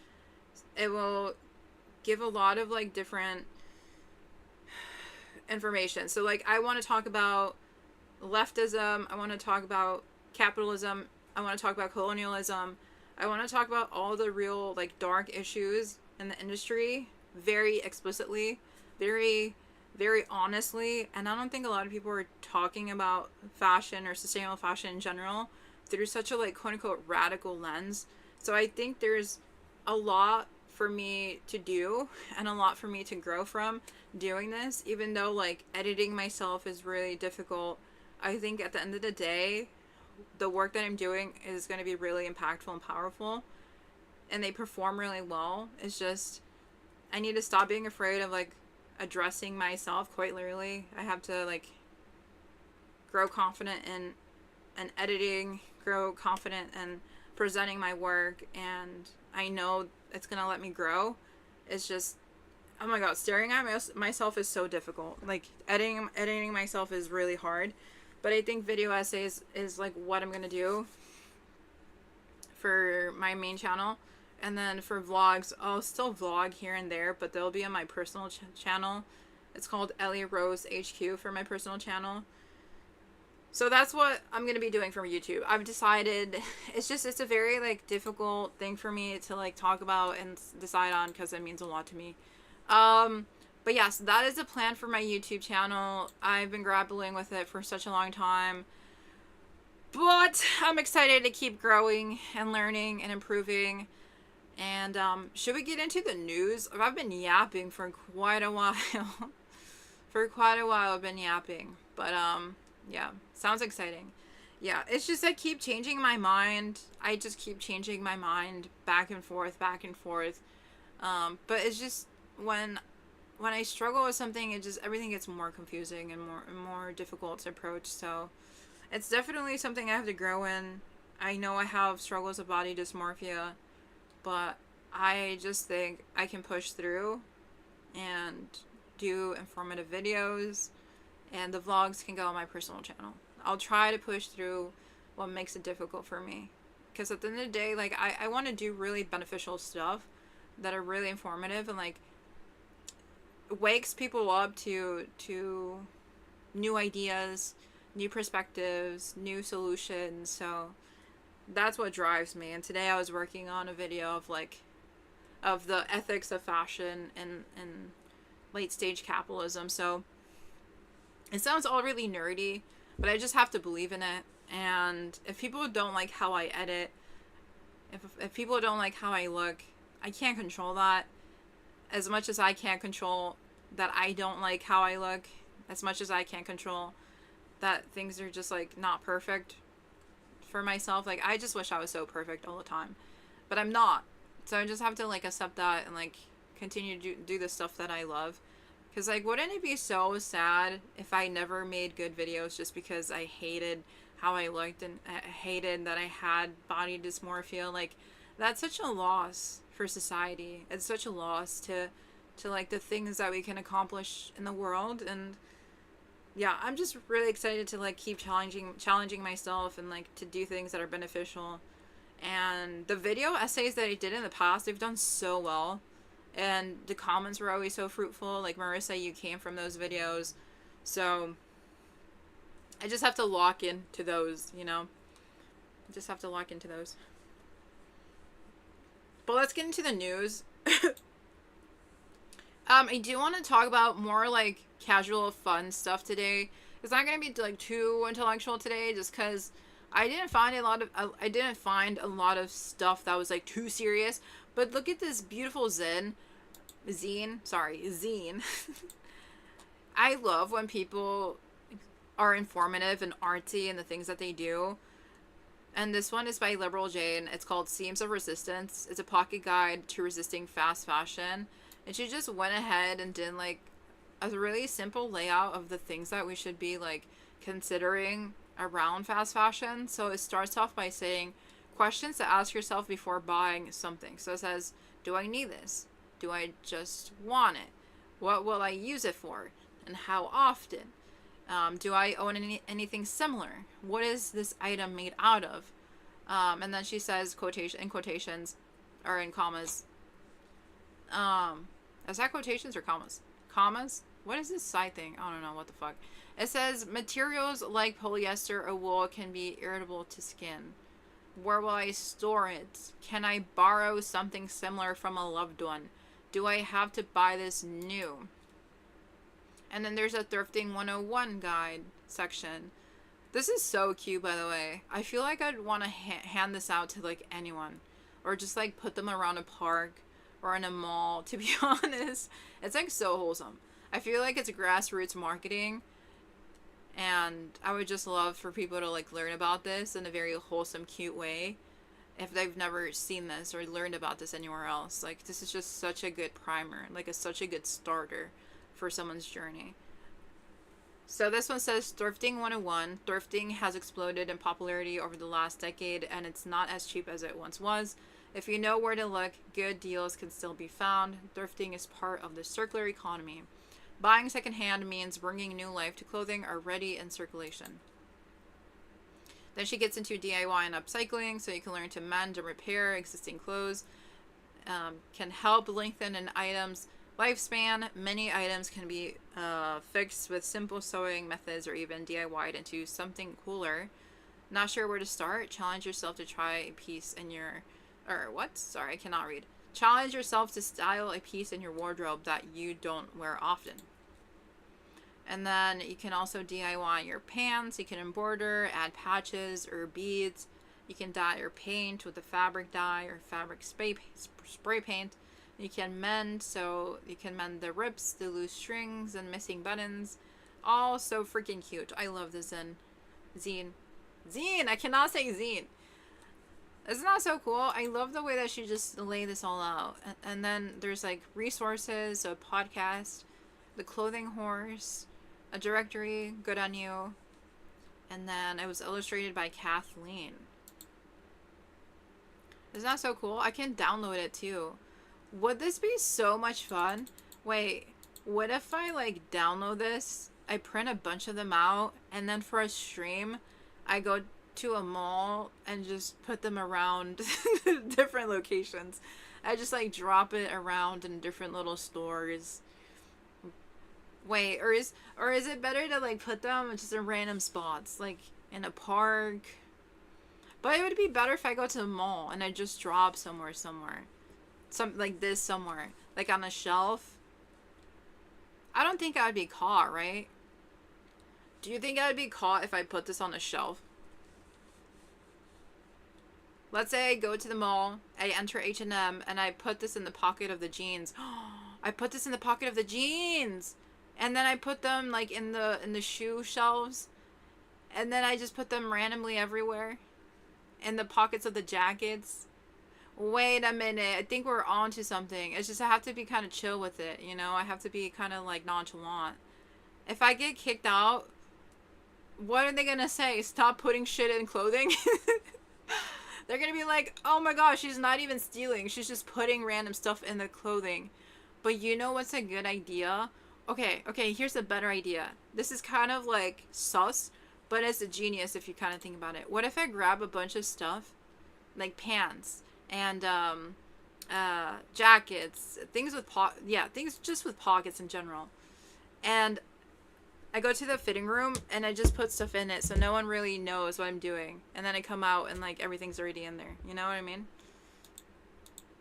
It will give a lot of like different information. So like, I want to talk about leftism, I want to talk about capitalism, I want to talk about colonialism, I want to talk about all the real like dark issues in the industry very explicitly, very honestly. And I don't think a lot of people are talking about fashion or sustainable fashion in general through such a like quote unquote radical lens. So I think there's a lot for me to do and a lot for me to grow from doing this, even though like editing myself is really difficult. I think at the end of the day, the work that I'm doing is going to be really impactful and powerful, and they perform really well. It's just, I need to stop being afraid of like addressing myself. Quite literally, I have to like grow confident in editing, grow confident in presenting my work, and I know it's gonna let me grow. It's just, oh my god, staring at myself is so difficult. Like editing myself is really hard. But I think video essays is like what I'm gonna do for my main channel. And then for vlogs, I'll still vlog here and there, but they'll be on my personal channel. It's called Ellie Rose HQ for my personal channel. So that's what I'm going to be doing for YouTube. I've decided, it's a very like difficult thing for me to like talk about and decide on because it means a lot to me. But yes, that is the plan for my YouTube channel. I've been grappling with it for such a long time. But I'm excited to keep growing and learning and improving. And should we get into the news? I've been yapping for quite a while. For quite a while I've been yapping. But yeah, sounds exciting. Yeah, it's just I keep changing my mind. I just keep changing my mind back and forth, back and forth. But it's just when I struggle with something, it just, everything gets more confusing and more difficult to approach. So it's definitely something I have to grow in. I know I have struggles with body dysmorphia, but I just think I can push through and do informative videos, and the vlogs can go on my personal channel. I'll try to push through what makes it difficult for me, because at the end of the day, like, I want to do really beneficial stuff that are really informative and like wakes people up to new ideas, new perspectives, new solutions. So that's what drives me. And today I was working on a video of the ethics of fashion and late stage capitalism. So it sounds all really nerdy, but I just have to believe in it. And if people don't like how I edit, if people don't like how I look, I can't control that. As much as I can't control that I don't like how I look, as much as I can't control that things are just like not perfect for myself. Like, I just wish I was so perfect all the time, but I'm not. So I just have to like accept that and like continue to do the stuff that I love. Because like, wouldn't it be so sad if I never made good videos just because I hated how I looked and I hated that I had body dysmorphia? Like, that's such a loss for society. It's such a loss to to like the things that we can accomplish in the world. And yeah, I'm just really excited to like keep challenging myself and like to do things that are beneficial. And the video essays that I did in the past, they've done so well, and the comments were always so fruitful. Like, Marissa, you came from those videos, so I just have to lock into those, you know? I just have to lock into those. But let's get into the news. I do want to talk about more like casual fun stuff today. It's not going to be like too intellectual today, just because I didn't find a lot of stuff that was like too serious. But look at this beautiful zine. I love when people are informative and artsy in the things that they do. And this one is by LIBERALJANE. It's called Seams of Resistance. It's a pocket guide to resisting fast fashion. And she just went ahead and did like a really simple layout of the things that we should be like considering around fast fashion. So it starts off by saying questions to ask yourself before buying something. So it says, do I need this? Do I just want it? What will I use it for? And how often? Do I own anything similar? What is this item made out of? And then she says, quotations, or in commas. Is that quotations or commas? Commas? What is this side thing? I don't know, what the fuck. It says, materials like polyester or wool can be irritable to skin. Where will I store it? Can I borrow something similar from a loved one? Do I have to buy this new? And then there's a Thrifting 101 guide section. This is so cute, by the way. I feel like I'd want to hand this out to like anyone. Or just like put them around a park or in a mall, to be honest. It's like so wholesome. I feel like it's grassroots marketing. And I would just love for people to like learn about this in a very wholesome, cute way. If they've never seen this or learned about this anywhere else. Like, this is just such a good primer. Like, such a good starter for someone's journey. So this one says, Thrifting 101. Thrifting has exploded in popularity over the last decade, and it's not as cheap as it once was. If you know where to look, good deals can still be found. Thrifting is part of the circular economy. Buying secondhand means bringing new life to clothing already in circulation. Then she gets into DIY and upcycling, so you can learn to mend and repair existing clothes. Can help lengthen an item's lifespan. Many items can be fixed with simple sewing methods or even DIY'd into something cooler. Not sure where to start? Challenge yourself to try a piece in your... Sorry, I cannot read. Challenge yourself to style a piece in your wardrobe that you don't wear often. And then you can also DIY your pants. You can embroider, add patches or beads. You can dye your paint with a fabric dye or fabric spray paint. You can mend, so you can mend the rips, the loose strings, and missing buttons. All so freaking cute. I love this zine. I cannot say zine. Isn't that so cool? I love the way that she just laid this all out. And then there's like resources, so a podcast, the clothing horse, a directory, good on you. And then it was illustrated by Kathleen. Isn't that so cool? I can download it too. Would this be so much fun? Wait, what if I like download this, I print a bunch of them out, and then for a stream, I go to a mall and just put them around different locations. I just like drop it around in different little stores. Wait, or is it better to like put them just in random spots, like in a park? But it would be better if I go to the mall and I just drop somewhere. Some like this somewhere, like on a shelf. I don't think I would be caught, right? Do you think I would be caught if I put this on a shelf? Let's say I go to the mall, I enter H&M, and I put this in the pocket of the jeans. I put this in the pocket of the jeans! And then I put them like in the shoe shelves. And then I just put them randomly everywhere. In the pockets of the jackets. Wait a minute, I think we're on to something. It's just I have to be kind of chill with it, you know? I have to be kind of like nonchalant. If I get kicked out, what are they gonna say? Stop putting shit in clothing? They're gonna be like, oh my gosh, she's not even stealing. She's just putting random stuff in the clothing. But you know what's a good idea? Okay, here's a better idea. This is kind of like sus, but it's a genius if you kind of think about it. What if I grab a bunch of stuff, like pants and jackets, things with things just with pockets in general, and I go to the fitting room and I just put stuff in it so no one really knows what I'm doing, and then I come out and like everything's already in there. You know what I mean?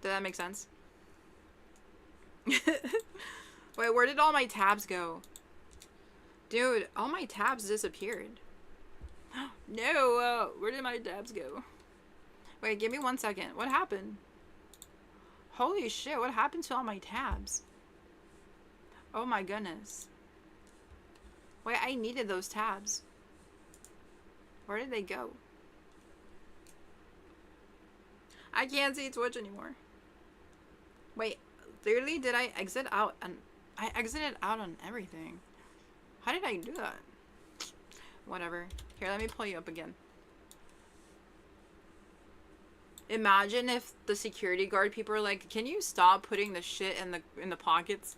Does that make sense? Wait, where did all my tabs go? Dude, all my tabs disappeared. No, where did my tabs go? Wait, give me 1 second. What happened? Holy shit, what happened to all my tabs? Oh my goodness. Wait, I needed those tabs. Where did they go? I can't see Twitch anymore. Wait, literally did I exit out? And I exited out on everything. How did I do that? Whatever. Here, let me pull you up again. Imagine if the security guard people are like, "Can you stop putting the shit in the pockets?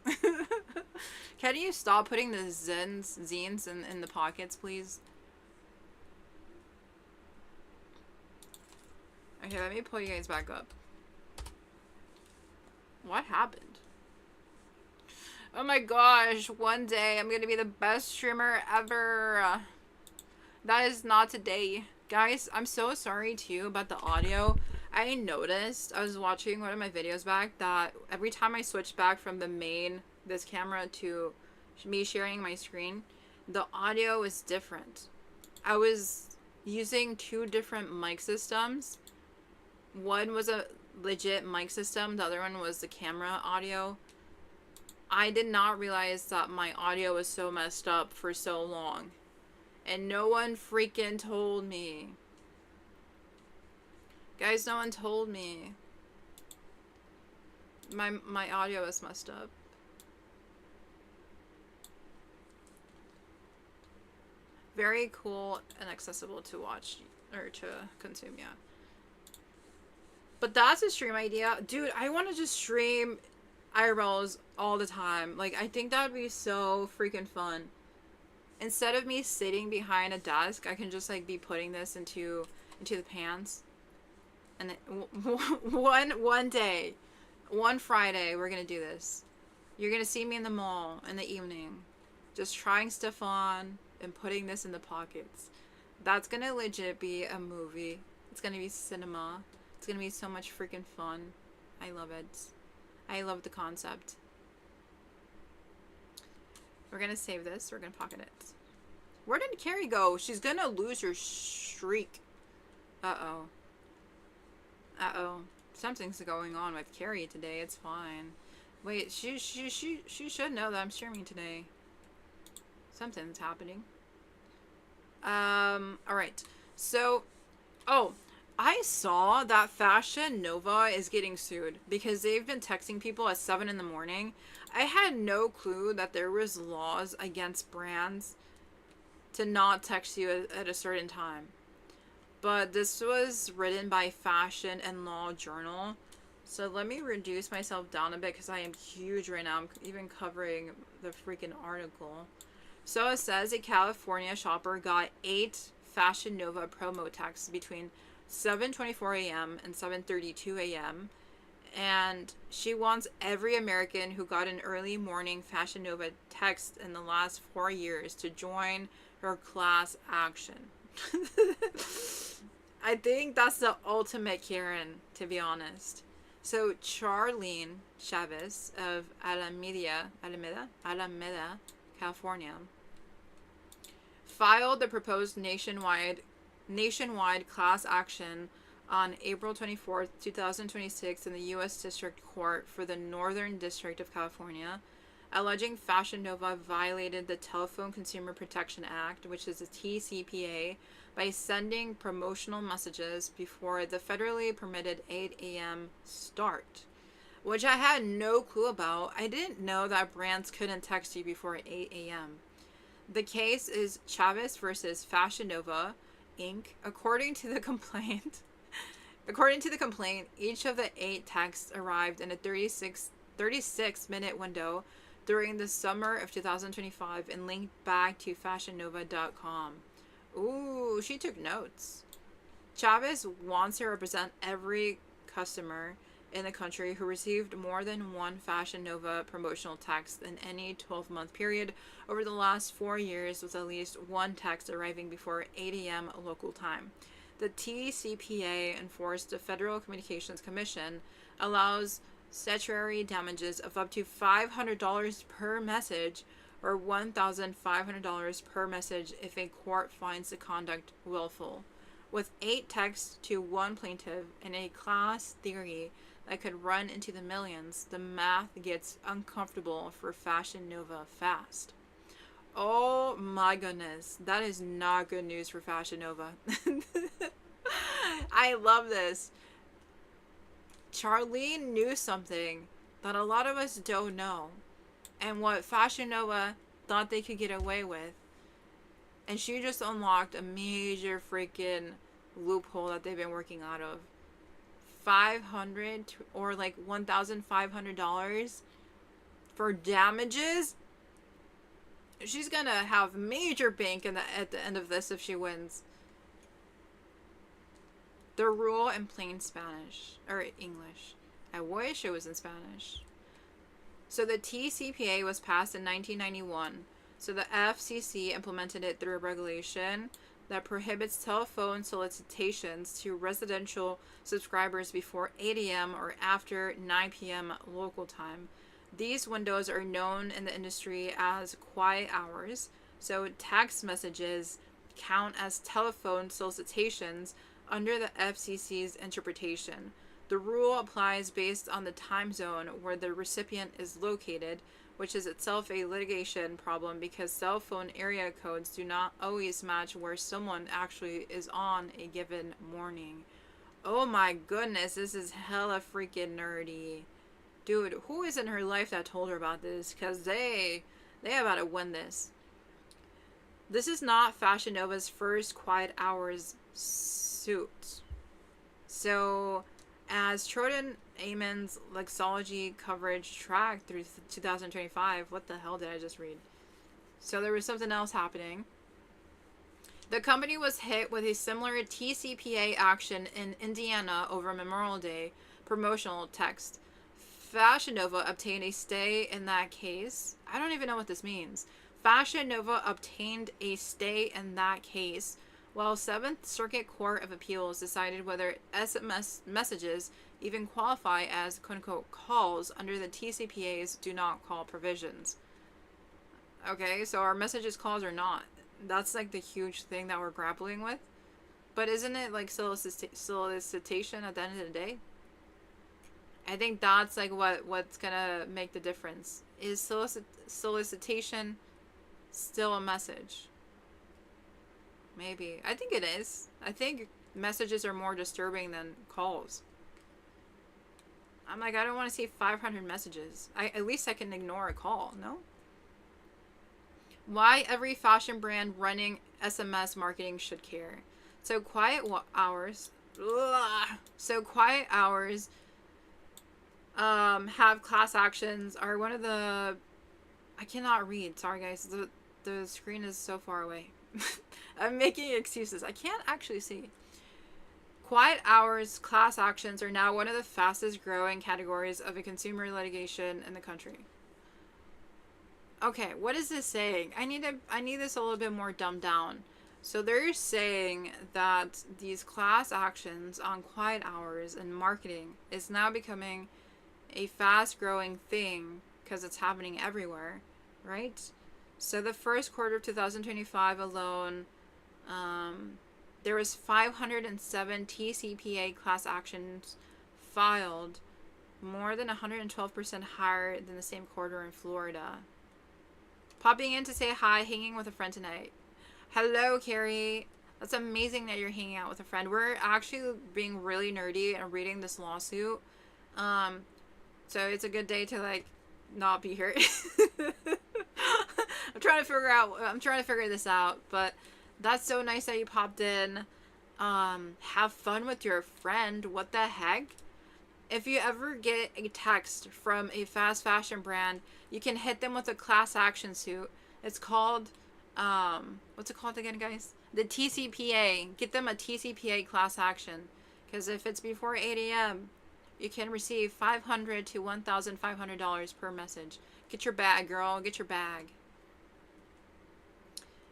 Can you stop putting the zines in the pockets, please?" Okay, let me pull you guys back up. What happened? Oh my gosh, one day I'm gonna be the best streamer ever. That is not today. Guys, I'm so sorry too about the audio. I noticed, I was watching one of my videos back, that every time I switched back from the main, this camera, to me sharing my screen, the audio was different. I was using 2 different mic systems. One was a legit mic system, the other one was the camera audio. I did not realize that my audio was so messed up for so long. And no one freaking told me. Guys, no one told me. My audio is messed up. Very cool and accessible to watch or to consume, yeah. But that's a stream idea. Dude, I want to just stream IRLs all the time. Like, I think that would be so freaking fun. Instead of me sitting behind a desk, I can just like be putting this into the pants. And one day, one Friday, we're gonna do this. You're gonna see me in the mall in the evening, just trying stuff on and putting this in the pockets. That's gonna legit be a movie. It's gonna be cinema. It's gonna be so much freaking fun. I love it. I love the concept. We're gonna save this. We're gonna pocket it. Where did Carrie go? She's gonna lose her streak. Uh-oh. Uh-oh. Something's going on with Carrie today. It's fine. Wait, she should know that I'm streaming today. Something's happening. Alright. So, oh, I saw that Fashion Nova is getting sued because they've been texting people at 7 in the morning. I had no clue that there was laws against brands to not text you at a certain time. But this was written by Fashion and Law Journal. So let me reduce myself down a bit because I am huge right now. I'm even covering the freaking article. So it says a California shopper got 8 Fashion Nova promo texts between 7:24 a.m. and 7:32 a.m. And she wants every American who got an early morning Fashion Nova text in the last 4 years to join her class action. I think that's the ultimate Karen, to be honest. So Charlene Chavez of Alameda, California, filed the proposed nationwide class action on April 24th, 2026 in the U.S. District Court for the Northern District of California, alleging Fashion Nova violated the Telephone Consumer Protection Act, which is a TCPA, by sending promotional messages before the federally permitted 8 a.m. start, which I had no clue about. I didn't know that brands couldn't text you before 8 a.m. The case is Chavez versus Fashion Nova, Inc. According to the complaint, each of the 8 texts arrived in a 36 36-minute window during the summer of 2025 and linked back to fashionnova.com. Ooh, she took notes. Chavez wants to represent every customer in the country who received more than one Fashion Nova promotional text in any 12-month period over the last 4 years, with at least one text arriving before 8 a.m. local time. The TCPA, enforced the Federal Communications Commission, allows statutory damages of up to $500 per message or $1,500 per message if a court finds the conduct willful. With 8 texts to one plaintiff in a class theory that could run into the millions, the math gets uncomfortable for Fashion Nova fast. Oh my goodness, that is not good news for Fashion Nova. I love this. Charlene knew something that a lot of us don't know, and what Fashion Nova thought they could get away with. And she just unlocked a major freaking loophole that they've been working out of. $500 or like $1,500 for damages. She's gonna have major bank at the end of this if she wins. The rule in plain Spanish or English. I wish it was in Spanish. So the TCPA was passed in 1991. So the FCC implemented it through a regulation that prohibits telephone solicitations to residential subscribers before 8 a.m. or after 9 p.m. local time. These windows are known in the industry as quiet hours. So text messages count as telephone solicitations under the FCC's interpretation. The rule applies based on the time zone where the recipient is located, which is itself a litigation problem because cell phone area codes do not always match where someone actually is on a given morning. Oh my goodness, this is hella freaking nerdy. Dude, who is in her life that told her about this? Because they about to win this. This is not Fashion Nova's first quiet hours suit. So, as Trojan Amon's Lexology coverage tracked through 2025, what the hell did I just read? So there was something else happening. The company was hit with a similar TCPA action in Indiana over Memorial Day promotional text. Fashion Nova obtained a stay in that case. I don't even know what this means. Fashion Nova obtained a stay in that case, while 7th Circuit Court of Appeals decided whether SMS messages even qualify as quote-unquote calls under the TCPA's do not call provisions. Okay, so are messages calls or not? That's like the huge thing that we're grappling with. But isn't it like solicitation at the end of the day? I think that's like what's gonna make the difference. Is solicitation still a message? Maybe. I think it is. I think messages are more disturbing than calls. I'm like, I don't want to see 500 messages. At least I can ignore a call, no? Why every fashion brand running SMS marketing should care. So quiet hours. So quiet hours have class actions are one of the... I cannot read. Sorry, guys. The screen is so far away. I'm making excuses. I can't actually see. Quiet hours class actions are now one of the fastest growing categories of a consumer litigation in the country. Okay, what is this saying? I need this a little bit more dumbed down. So they're saying that these class actions on quiet hours and marketing is now becoming a fast growing thing because it's happening everywhere, right? So the first quarter of 2025 alone, there was 507 TCPA class actions filed, more than 112% higher than the same quarter in Florida. Popping in to say hi, hanging with a friend tonight. Hello, Carrie. That's amazing that you're hanging out with a friend. We're actually being really nerdy and reading this lawsuit. So it's a good day to like not be here. I'm trying to figure this out, but that's so nice that you popped in. Have fun with your friend. What the heck? If you ever get a text from a fast fashion brand, you can hit them with a class action suit. It's called, what's it called again, guys? The TCPA. Get them a TCPA class action. Because if it's before 8 a.m., you can receive $500 to $1,500 per message. Get your bag, girl. Get your bag.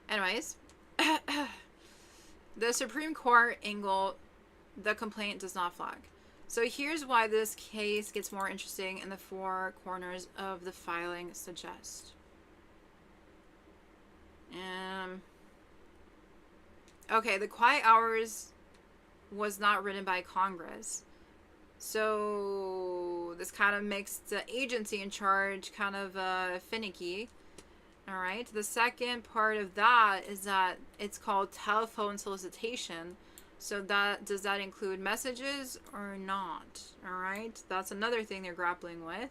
Anyways, the Supreme Court angle, the complaint does not flag. So here's why this case gets more interesting and the four corners of the filing suggest. Okay, the quiet hours was not written by Congress. So this kind of makes the agency in charge kind of finicky. All right. The second part of that is that it's called telephone solicitation. So does that include messages or not? All right. That's another thing they're grappling with.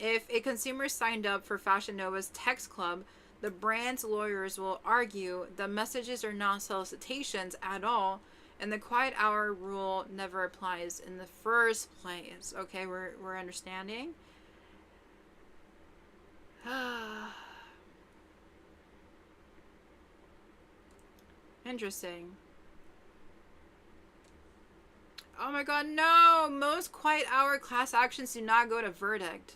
If a consumer signed up for Fashion Nova's text club, the brand's lawyers will argue the messages are not solicitations at all, and the quiet hour rule never applies in the first place. Okay, we're understanding. Interesting. Oh my god, no! Most quiet hour class actions do not go to verdict.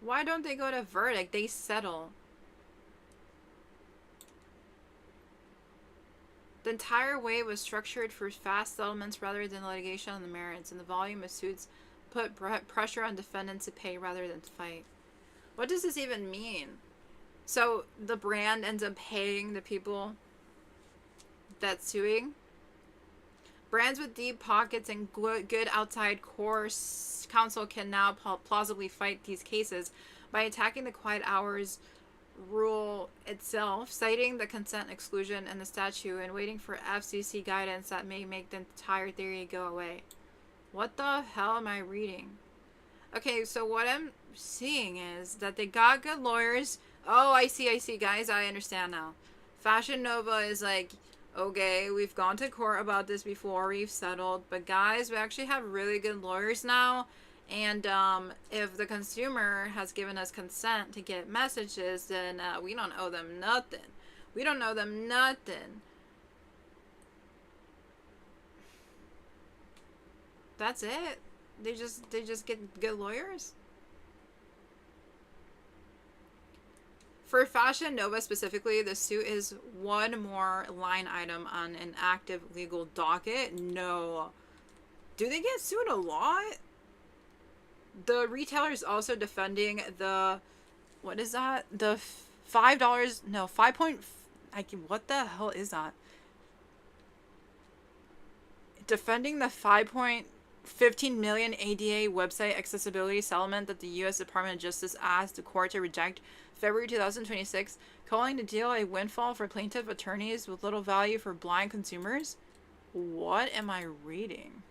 Why don't they go to verdict? They settle. The entire way was structured for fast settlements rather than litigation on the merits, and the volume of suits put pressure on defendants to pay rather than fight. What does this even mean? So the brand ends up paying the people that's suing? Brands with deep pockets and good outside counsel can now plausibly fight these cases by attacking the quiet hours rule itself, citing the consent exclusion in the statute, and waiting for FCC guidance that may make the entire theory go away. What the hell am I reading? Okay, so what I'm seeing is that they got good lawyers. Oh, I see, guys. I understand now. Fashion Nova is like, okay, we've gone to court about this before, we've settled, but guys, we actually have really good lawyers now. And if the consumer has given us consent to get messages, then we don't owe them nothing. We don't owe them nothing. That's it. They just get good lawyers. For Fashion Nova specifically, the suit is one more line item on an active legal docket. No. Do they get sued a lot? The retailer is also defending the, what is that? The $5, no, 5 point, what the hell is that? Defending the 5.15 million ADA website accessibility settlement that the U.S. Department of Justice asked the court to reject February 2026, calling the deal a windfall for plaintiff attorneys with little value for blind consumers. What am I reading?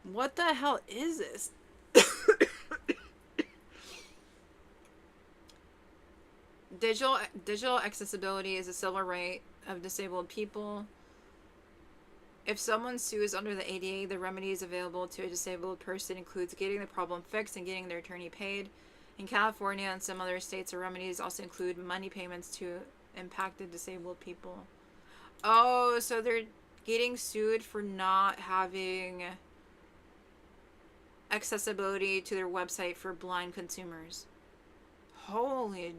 What the hell is this? Digital accessibility is a civil right of disabled people. If someone sues under the ADA, the remedies available to a disabled person includes getting the problem fixed and getting their attorney paid. In California and some other states, the remedies also include money payments to impacted disabled people. Oh, so they're getting sued for not having accessibility to their website for blind consumers. Holy...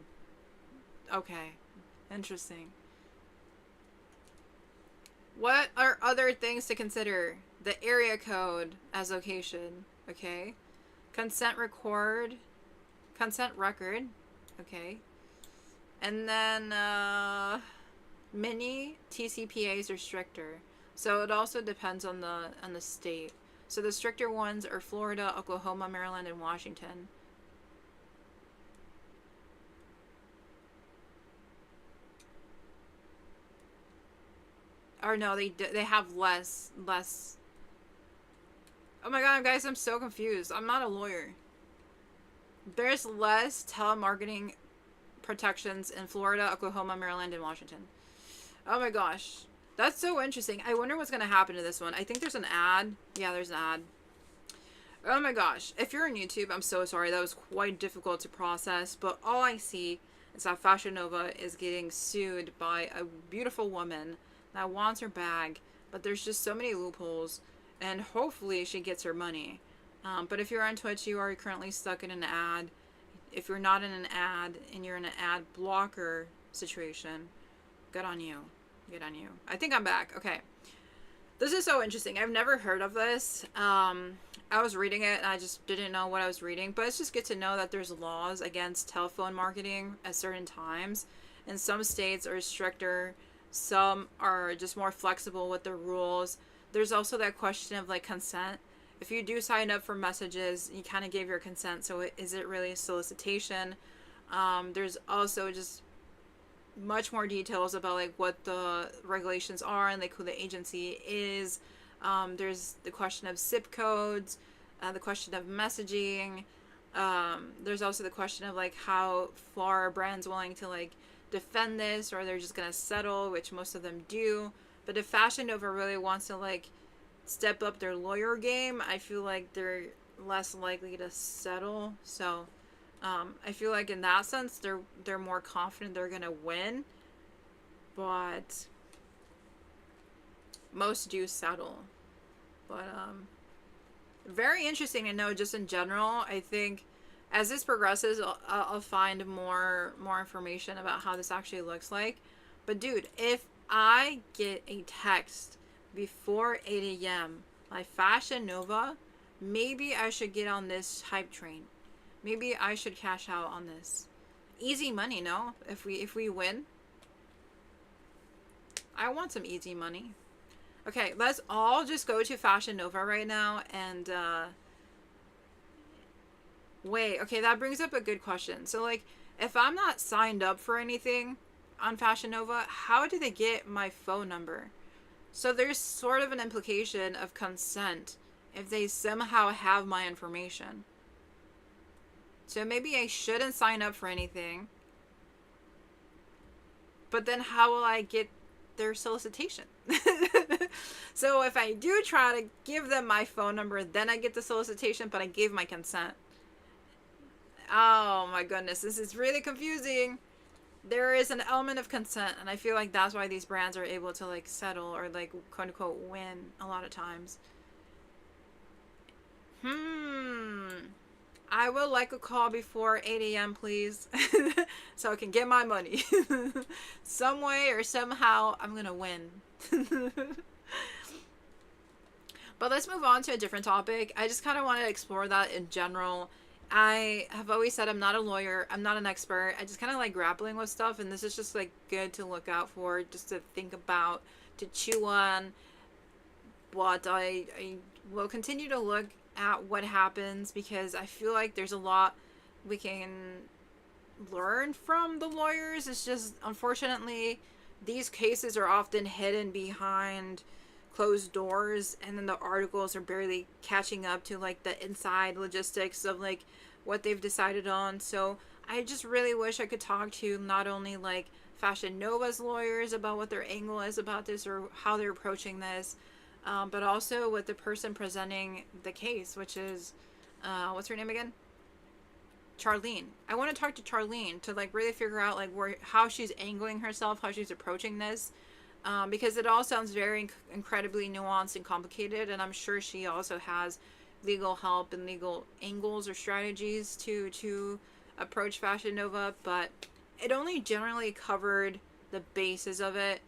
Okay. Interesting. What are other things to consider? The area code as location. Okay. Consent record. Consent record. Okay. And then, many TCPAs are stricter. So it also depends on the state. So the stricter ones are Florida, Oklahoma, Maryland, and Washington. Or no, they have less. Oh my god, guys, I'm so confused. I'm not a lawyer. There's less telemarketing protections in Florida, Oklahoma, Maryland, and Washington. Oh my gosh. That's so interesting. I wonder what's going to happen to this one. I think there's an ad. Yeah, there's an ad. Oh my gosh. If you're on YouTube, I'm so sorry. That was quite difficult to process. But all I see is that Fashion Nova is getting sued by a beautiful woman that wants her bag. But there's just so many loopholes. And hopefully she gets her money. But if you're on Twitch, you are currently stuck in an ad. If you're not in an ad and you're in an ad blocker situation, good on you. Good on you. I think I'm back. Okay. This is so interesting. I've never heard of this. I was reading it and I just didn't know what I was reading. But it's just good to know that there's laws against telephone marketing at certain times. And some states are stricter. Some are just more flexible with the rules. There's also that question of like consent. If you do sign up for messages, you kind of gave your consent. So is it really a solicitation? There's also just much more details about like what the regulations are and like who the agency is. There's the question of zip codes, the question of messaging. There's also the question of like how far are brands willing to like defend this, or they're just gonna settle, which most of them do. But if Fashion Nova really wants to like step up their lawyer game, I feel like they're less likely to settle. So I feel like in that sense they're more confident they're gonna win, but most do settle. But very interesting to know just in general. I think as this progresses, I'll find more information about how this actually looks like. But dude, if I get a text before 8 a.m. by Fashion Nova, maybe I should get on this hype train. Maybe I should cash out on this. Easy money, no? If we win. I want some easy money. Okay, let's all just go to Fashion Nova right now and wait, okay, that brings up a good question. So like if I'm not signed up for anything on Fashion Nova, how do they get my phone number? So there's sort of an implication of consent if they somehow have my information. So maybe I shouldn't sign up for anything. But then how will I get their solicitation? So if I do try to give them my phone number, then I get the solicitation, but I gave my consent. Oh my goodness, this is really confusing. There is an element of consent, and I feel like that's why these brands are able to like settle or like quote unquote win a lot of times. I would like a call before 8 a.m. please. So I can get my money. Some way or somehow I'm gonna win. But let's move on to a different topic. I just kind of want to explore that in general. I have always said I'm not a lawyer. I'm not an expert. I just kind of like grappling with stuff, and this is just like good to look out for, just to think about, to chew on. But I will continue to look at what happens, because I feel like there's a lot we can learn from the lawyers. It's just, unfortunately, these cases are often hidden behind closed doors, and then the articles are barely catching up to like the inside logistics of like what they've decided on. So I just really wish I could talk to not only like Fashion Nova's lawyers about what their angle is about this or how they're approaching this, but also with the person presenting the case, which is what's her name again? Charlene. I want to talk to Charlene to like really figure out like how she's angling herself, how she's approaching this. Because it all sounds very incredibly nuanced and complicated, and I'm sure she also has legal help and legal angles or strategies to approach Fashion Nova, but it only generally covered the basis of it.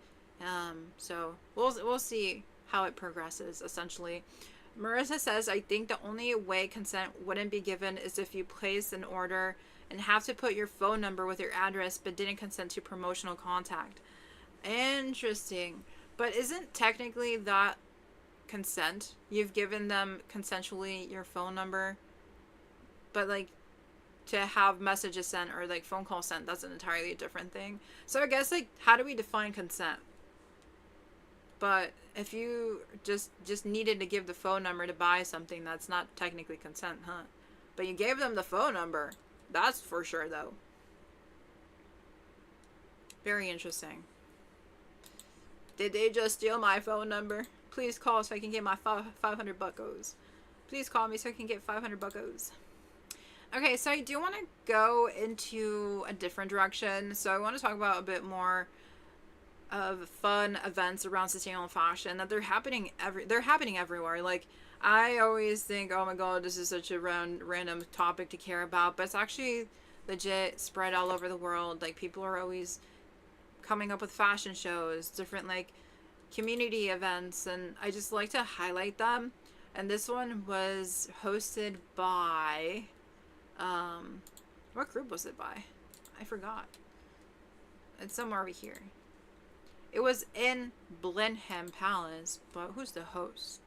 So we'll see how it progresses, essentially. Marissa says, I think the only way consent wouldn't be given is if you place an order and have to put your phone number with your address but didn't consent to promotional contact. Interesting. But isn't technically that consent? You've given them consensually your phone number, but like to have messages sent or like phone calls sent, that's an entirely different thing. So I guess like how do we define consent? But if you just needed to give the phone number to buy something, that's not technically consent, huh? But you gave them the phone number. That's for sure though. Very interesting. Did they just steal my phone number? Please call so I can get my 500 buckos. Please call me so I can get 500 buckos. Okay, so I do want to go into a different direction. So I want to talk about a bit more of fun events around sustainable fashion that they're happening everywhere. Like, I always think, oh my god, this is such a random topic to care about, but it's actually legit spread all over the world. Like, people are always coming up with fashion shows, different like community events, and I just like to highlight them. And this one was hosted by what group was it by? I forgot. It's somewhere over here. It was in Blenheim Palace, but who's the host?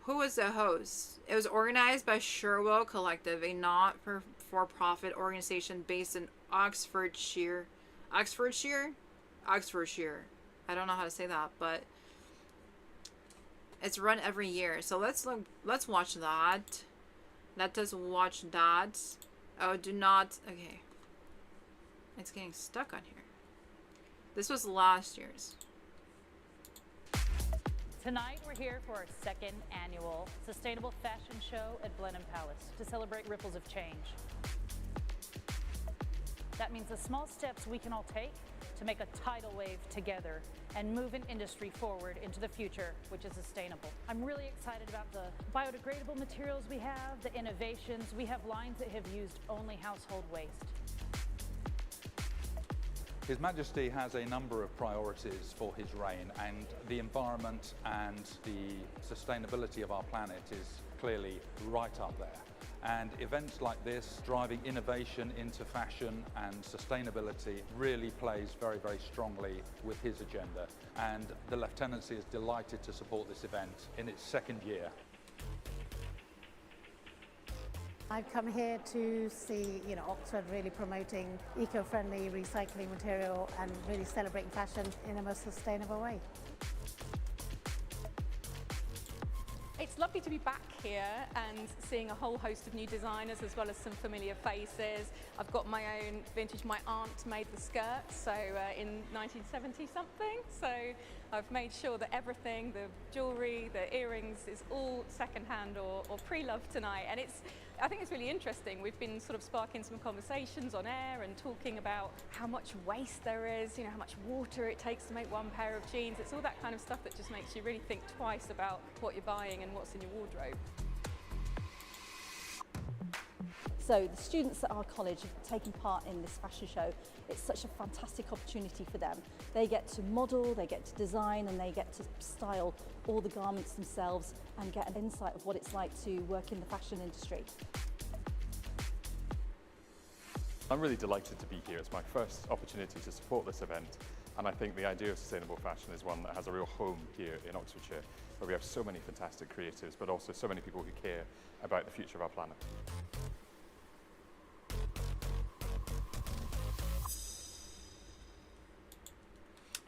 Who was the host? It was organized by Sherwell Collective, a not-for-profit organization based in Oxfordshire. Oxfordshire? Oxfordshire. I don't know how to say that, but it's run every year. So let's watch that. Let us watch that. Oh, do not. Okay. It's getting stuck on here. This was last year's. Tonight we're here for our second annual Sustainable Fashion Show at Blenheim Palace to celebrate ripples of change. That means the small steps we can all take to make a tidal wave together and move an industry forward into the future, which is sustainable. I'm really excited about the biodegradable materials we have, the innovations. We have lines that have used only household waste. His Majesty has a number of priorities for his reign, and the environment and the sustainability of our planet is clearly right up there. And events like this, driving innovation into fashion and sustainability, really plays very, very strongly with his agenda. And the Lieutenancy is delighted to support this event in its second year. I've come here to see, Oxford really promoting eco-friendly recycling material and really celebrating fashion in a most sustainable way. It's lovely to be back here and seeing a whole host of new designers as well as some familiar faces. I've got my own vintage. My aunt made the skirt, so in 1970 something. So I've made sure that everything, the jewellery, the earrings, is all second-hand or pre-loved tonight. And I think it's really interesting. We've been sort of sparking some conversations on air and talking about how much waste there is, how much water it takes to make one pair of jeans. It's all that kind of stuff that just makes you really think twice about what you're buying and what's in your wardrobe. So the students at our college have taken part in this fashion show. It's such a fantastic opportunity for them. They get to model, they get to design, and they get to style all the garments themselves and get an insight of what it's like to work in the fashion industry. I'm really delighted to be here. It's my first opportunity to support this event, and I think the idea of sustainable fashion is one that has a real home here in Oxfordshire, where we have so many fantastic creatives, but also so many people who care about the future of our planet.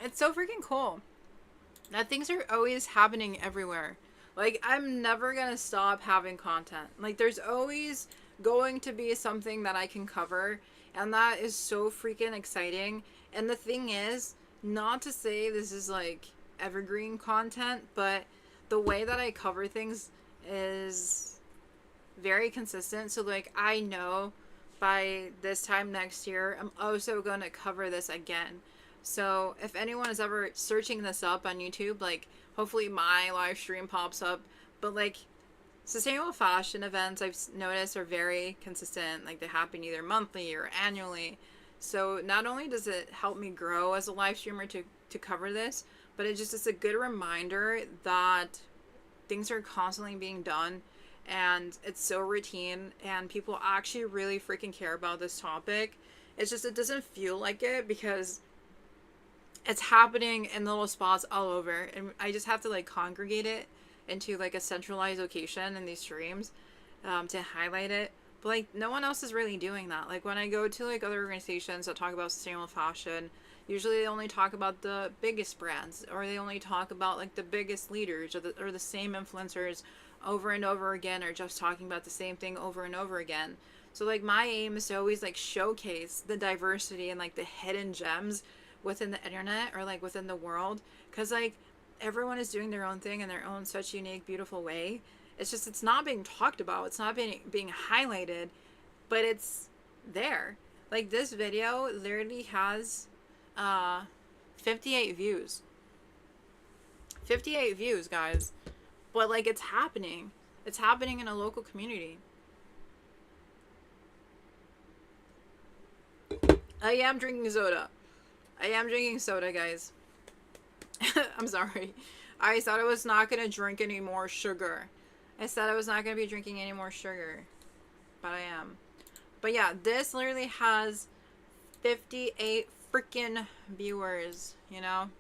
It's so freaking cool that things are always happening everywhere. Like, I'm never gonna stop having content. Like, there's always going to be something that I can cover, and that is so freaking exciting. And the thing is, not to say this is like evergreen content, but the way that I cover things is very consistent. So like, I know by this time next year I'm also gonna cover this again. So if anyone is ever searching this up on YouTube, like, hopefully my live stream pops up. But like, sustainable fashion events, I've noticed, are very consistent. Like, they happen either monthly or annually. So not only does it help me grow as a live streamer to cover this, but it's a good reminder that things are constantly being done, and it's so routine, and people actually really freaking care about this topic. It's just, it doesn't feel like it because it's happening in little spots all over, and I just have to like congregate it into like a centralized location in these streams to highlight it. But like, no one else is really doing that. Like, when I go to like other organizations that talk about sustainable fashion, usually they only talk about the biggest brands, or they only talk about like the biggest leaders, or the same influencers over and over again, or just talking about the same thing over and over again. So like, my aim is to always like showcase the diversity and like the hidden gems within the internet or like within the world, because like everyone is doing their own thing in their own such unique, beautiful way. It's just, it's not being talked about, it's not being highlighted, but it's there. Like this video literally has 58 views. 58 views, guys. But like it's happening. It's happening in a local community. I am drinking soda. I am drinking soda, guys. I'm sorry. I said I was not going to drink any more sugar. I said I was not going to be drinking any more sugar. But I am. But yeah, this literally has 58 freaking viewers, you know?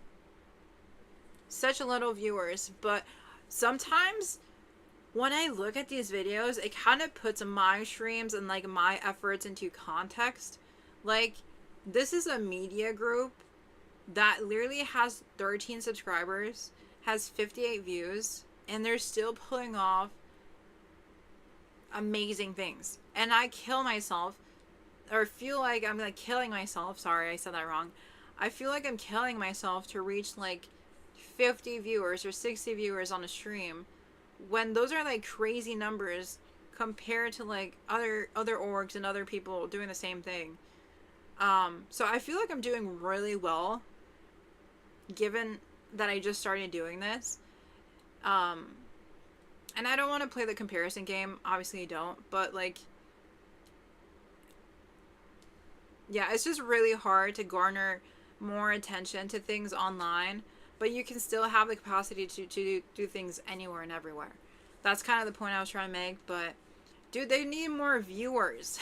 Such a little viewers. But sometimes when I look at these videos, it kind of puts my streams and like my efforts into context. Like, this is a media group that literally has 13 subscribers, has 58 views, and they're still pulling off amazing things. And I kill myself, or feel like I'm like killing myself. Sorry, I said that wrong. I feel like I'm killing myself to reach like 50 viewers or 60 viewers on a stream, when those are like crazy numbers compared to like other orgs and other people doing the same thing. So I feel like I'm doing really well, given that I just started doing this. And I don't want to play the comparison game. Obviously, I don't. But, like, yeah, it's just really hard to garner more attention to things online. But you can still have the capacity to do things anywhere and everywhere. That's kind of the point I was trying to make. But, dude, they need more viewers.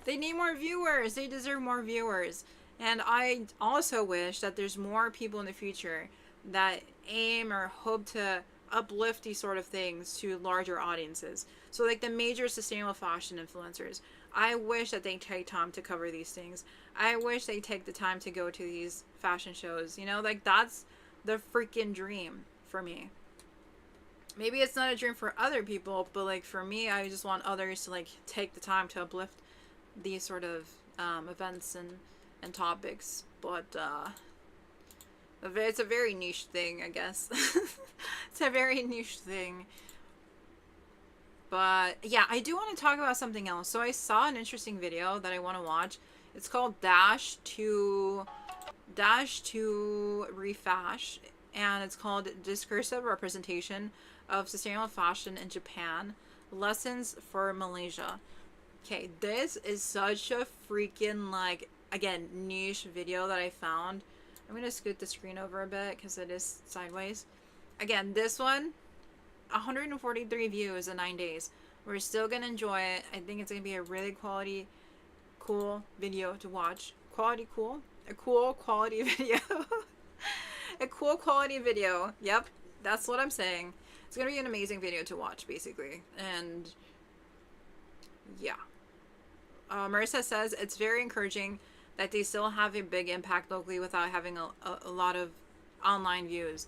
They need more viewers. They deserve more viewers. And I also wish that there's more people in the future that aim or hope to uplift these sort of things to larger audiences. So like the major sustainable fashion influencers, I wish that they take time to cover these things. I wish they take the time to go to these fashion shows. You know, like that's the freaking dream for me. Maybe it's not a dream for other people, but like for me, I just want others to like take the time to uplift these sort of events and topics. But it's a very niche thing, I guess. It's a very niche thing. But yeah, I do want to talk about something else. So I saw an interesting video that I want to watch. It's called Dash to Refash, and it's called Discursive Representation of Sustainable Fashion in Japan, Lessons for Malaysia. Okay, this is such a freaking, like, again, niche video that I found. I'm going to scoot the screen over a bit because it is sideways. Again, this one, 143 views in 9 days. We're still going to enjoy it. I think it's going to be a really cool video to watch. A cool quality video. A cool quality video. Yep, that's what I'm saying. It's going to be an amazing video to watch, basically. And yeah. Marissa says it's very encouraging that they still have a big impact locally without having a lot of online views.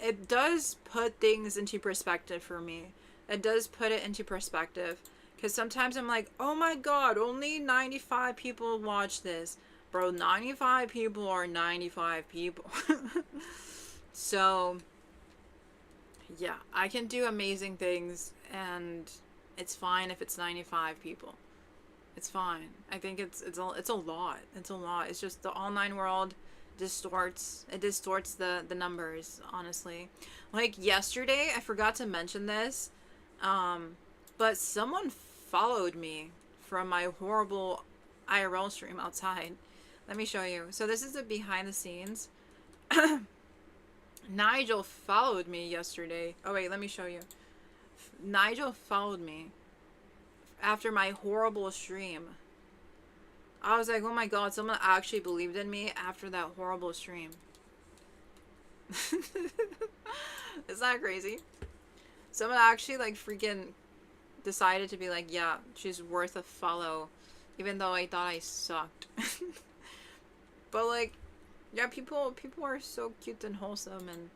It does put things into perspective for me. It does put it into perspective. Because sometimes I'm like, oh my god, only 95 people watch this. Bro, 95 people are 95 people. So, yeah, I can do amazing things, and it's fine if it's 95 people. It's fine. I think it's a lot. It's a lot. It's just the online world distorts the numbers, honestly. Like yesterday, I forgot to mention this, but someone followed me from my horrible IRL stream outside. Let me show you. So this is the behind the scenes. Nigel followed me yesterday. Oh wait, let me show you. Nigel followed me after my horrible stream. I was like, oh my god, someone actually believed in me after that horrible stream. Isn't that crazy? Someone actually like freaking decided to be like, yeah, she's worth a follow, even though I thought I sucked. But like, yeah, people are so cute and wholesome, and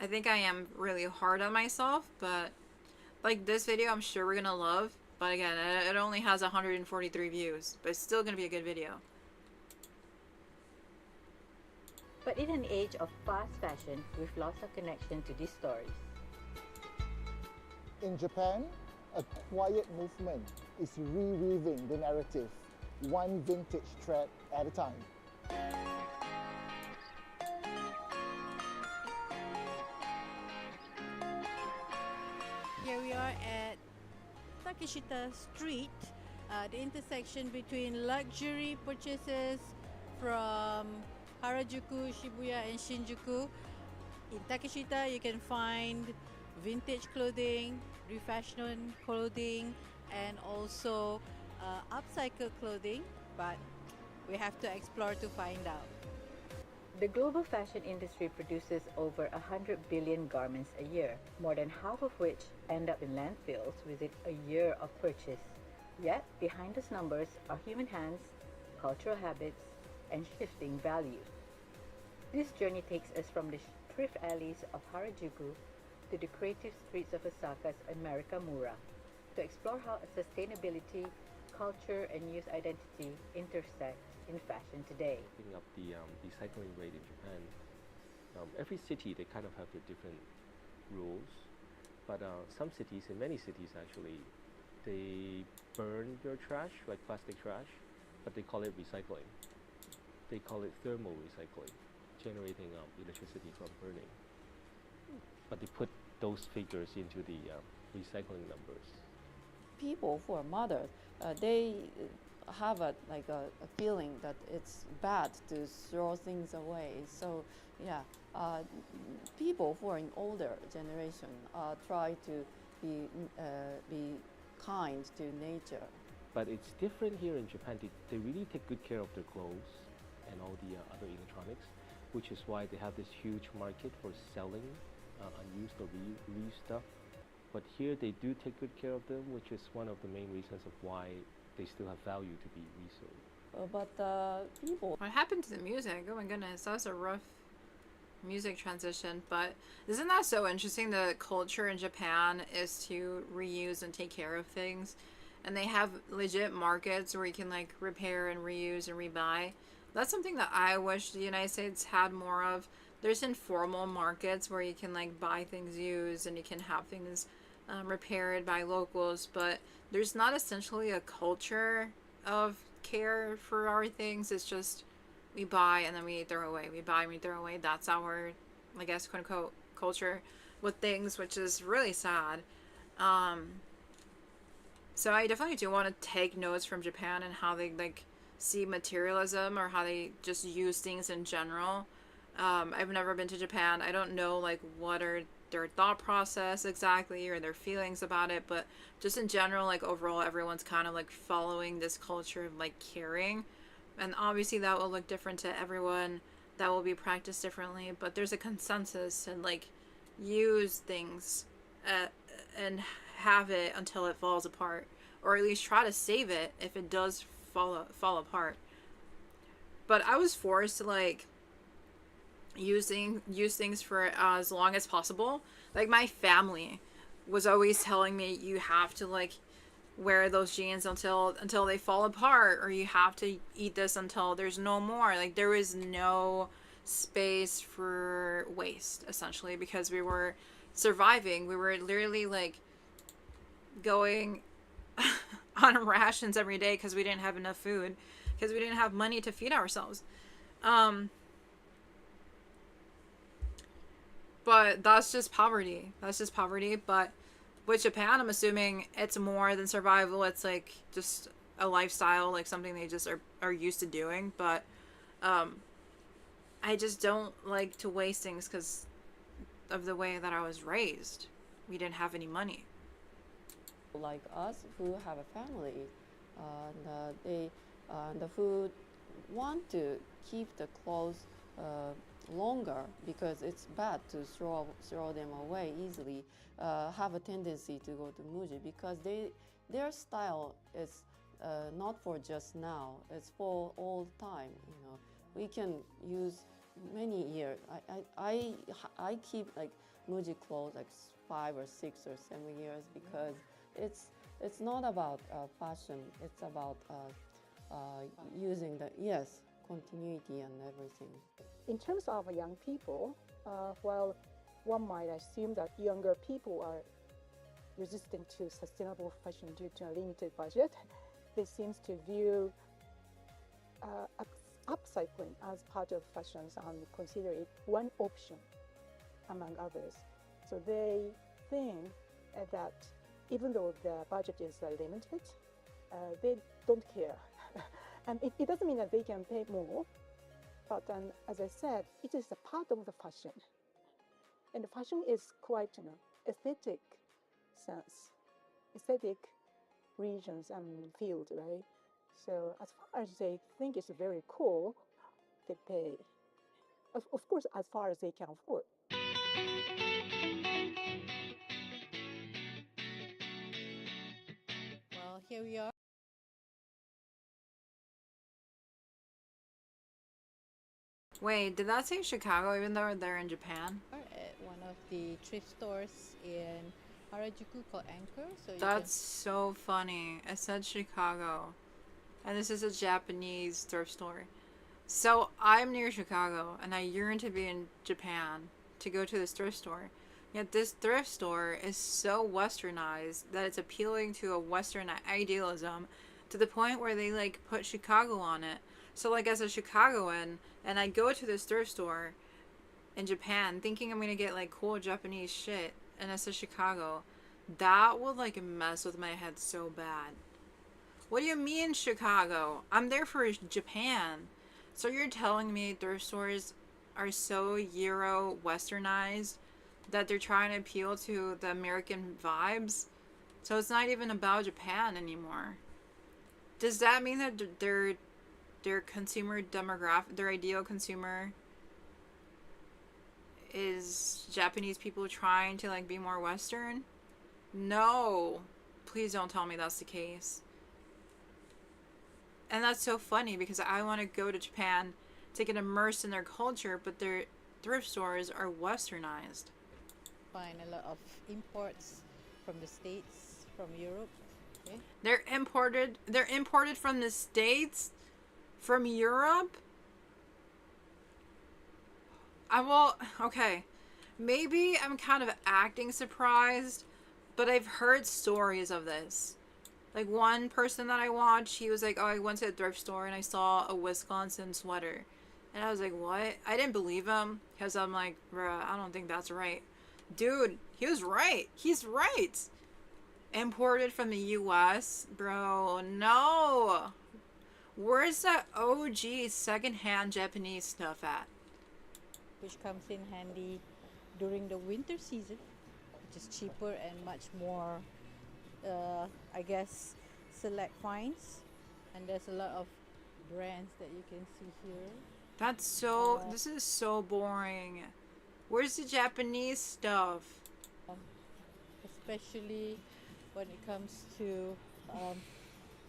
I think I am really hard on myself, but like this video I'm sure we're gonna love. But again, it only has 143 views, but it's still gonna be a good video. But in an age of fast fashion, we've lost our connection to these stories. In Japan, a quiet movement is reweaving the narrative, one vintage thread at a time. Here we are at Takeshita Street, the intersection between luxury purchases from Harajuku, Shibuya and Shinjuku. In Takeshita you can find vintage clothing, refashion clothing and also upcycle clothing, but we have to explore to find out. The global fashion industry produces over 100 billion garments a year, more than half of which end up in landfills within a year of purchase. Yet, behind these numbers are human hands, cultural habits, and shifting values. This journey takes us from the thrift alleys of Harajuku to the creative streets of Osaka's Amerikamura to explore how sustainability, culture, and youth identity intersect in fashion today. Picking up the recycling rate in Japan, every city they kind of have their different rules, but some cities, in many cities actually, they burn your trash, like plastic trash, but they call it recycling. They call it thermal recycling, generating electricity from burning. But they put those figures into the recycling numbers. People who are mothers, they have a feeling that it's bad to throw things away. So yeah, people who are in older generation try to be kind to nature. But it's different here in Japan. They really take good care of their clothes and all the other electronics, which is why they have this huge market for selling unused or reused stuff. But here they do take good care of them, which is one of the main reasons of why they still have value to be resold. But people... What happened to the music? Oh my goodness, that was a rough music transition. But isn't that so interesting? The culture in Japan is to reuse and take care of things. And they have legit markets where you can like repair and reuse and rebuy. That's something that I wish the United States had more of. There's informal markets where you can like buy things used and you can have things repaired by locals, but there's not essentially a culture of care for our things. It's just we buy and then we throw away. We buy and we throw away. That's our, I guess, quote unquote culture with things, which is really sad. So I definitely do want to take notes from Japan and how they like see materialism or how they just use things in general. I've never been to Japan. I don't know like what are their thought process exactly or their feelings about it, but just in general, like overall everyone's kind of like following this culture of like caring, and obviously that will look different to everyone, that will be practiced differently, but there's a consensus and like use things and have it until it falls apart, or at least try to save it if it does fall apart. But I was forced to like use things for as long as possible. Like my family was always telling me you have to like wear those jeans until they fall apart, or you have to eat this until there's no more. Like there was no space for waste essentially, because we were surviving. We were literally like going on rations every day because we didn't have enough food, because we didn't have money to feed ourselves. But that's just poverty. But with Japan, I'm assuming it's more than survival. It's like just a lifestyle, like something they just are used to doing. But I just don't like to waste things because of the way that I was raised. We didn't have any money. Like us who have a family, they who want to keep the clothes longer because it's bad to throw them away easily, have a tendency to go to Muji because their style is not for just now, it's for all time. You know, we can use many years. I keep like Muji clothes like 5 or 6 or 7 years because it's not about fashion, it's about using the continuity and everything. In terms of young people, while one might assume that younger people are resistant to sustainable fashion due to a limited budget, they seem to view upcycling as part of fashions and consider it one option among others. So they think that even though the budget is limited, they don't care. And it doesn't mean that they can pay more, but as I said, it is a part of the fashion. And the fashion is quite, aesthetic sense, aesthetic regions and field, right? So as far as they think it's very cool, they pay. Of course, as far as they can afford. Well, here we are. Wait, did that say Chicago even though they're in Japan? At one of the thrift stores in Harajuku called Anchor. So That's so funny. It said Chicago. And this is a Japanese thrift store. So I'm near Chicago and I yearn to be in Japan to go to this thrift store. Yet this thrift store is so westernized that it's appealing to a Western idealism to the point where they like put Chicago on it. So like as a Chicagoan, and I go to this thrift store in Japan thinking I'm gonna get like cool Japanese shit, and it says Chicago, that would like mess with my head so bad. What do you mean Chicago? I'm there for Japan. So you're telling me thrift stores are so Euro westernized that they're trying to appeal to the American vibes? So it's not even about Japan anymore. Does that mean that their consumer demographic, their ideal consumer is Japanese people trying to like be more Western? No, please don't tell me that's the case. And that's so funny because I want to go to Japan to get immersed in their culture, but their thrift stores are westernized. find a lot of imports from the States, from Europe. Okay. They're imported from the States? From Europe? Okay. Maybe I'm kind of acting surprised, but I've heard stories of this. Like one person that I watched, he was like, oh, I went to a thrift store and I saw a Wisconsin sweater. And I was like, what? I didn't believe him because I'm like, bruh, I don't think that's right. Dude, he was right. He's right. Imported from the US? Bro, no. Where's that OG secondhand Japanese stuff at? Which comes in handy during the winter season, which is cheaper and much more, I guess, select finds. And there's a lot of brands that you can see here. That's so, this is so boring. Where's the Japanese stuff? Especially when it comes to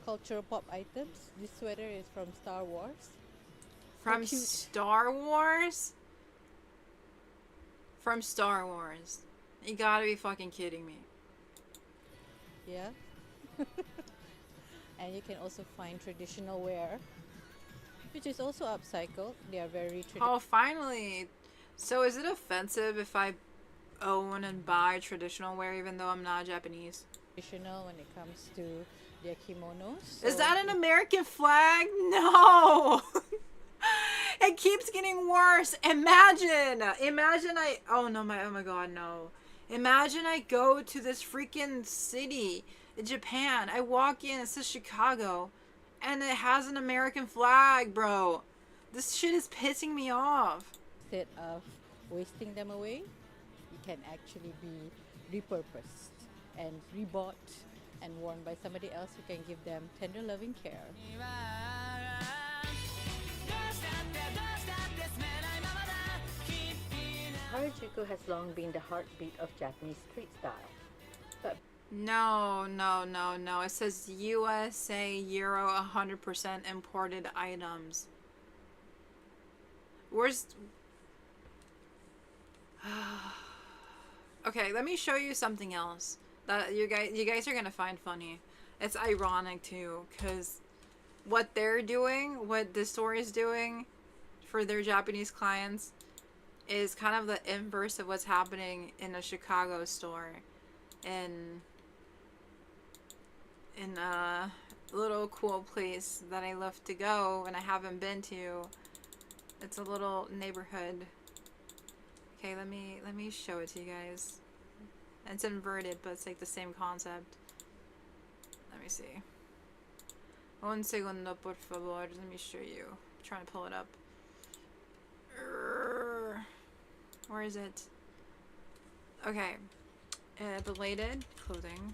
cultural pop items. This sweater is from Star Wars. From Star Wars? From Star Wars. You gotta be fucking kidding me. Yeah. And you can also find traditional wear, which is also upcycled. They are very traditional. Oh, finally. So is it offensive if I own and buy traditional wear even though I'm not Japanese? Traditional when it comes to their kimonos. Is that an American flag? No! It keeps getting worse. Imagine oh my god, no. Imagine I go to this freaking city in Japan. I walk in, it says Chicago, and it has an American flag, bro. This shit is pissing me off. Instead of wasting them away, it can actually be repurposed and rebought and worn by somebody else who can give them tender loving care. Harajuku has long been the heartbeat of Japanese street style. But No. It says USA Euro 100% imported items. Where's... Okay, let me show you something else that you guys are gonna find funny. It's ironic too, because what they're doing, what this store is doing for their Japanese clients is kind of the inverse of what's happening in a Chicago store. In a little cool place that I love to go and I haven't been to. It's a little neighborhood. Okay, let me show it to you guys. It's inverted, but it's like the same concept. Let me see. Un segundo, por favor. Let me show you. I'm trying to pull it up. Where is it? Okay. Belated clothing.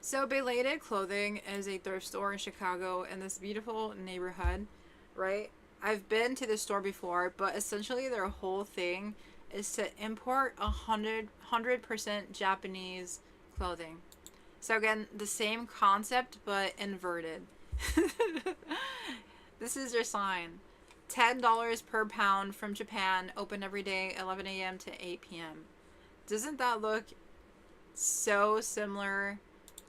So Belated Clothing is a thrift store in Chicago in this beautiful neighborhood, right? I've been to this store before, but essentially their whole thing is to import 100% Japanese clothing. So again, the same concept, but inverted. This is your sign. $10 per pound from Japan, open every day, 11 a.m. to 8 p.m. Doesn't that look so similar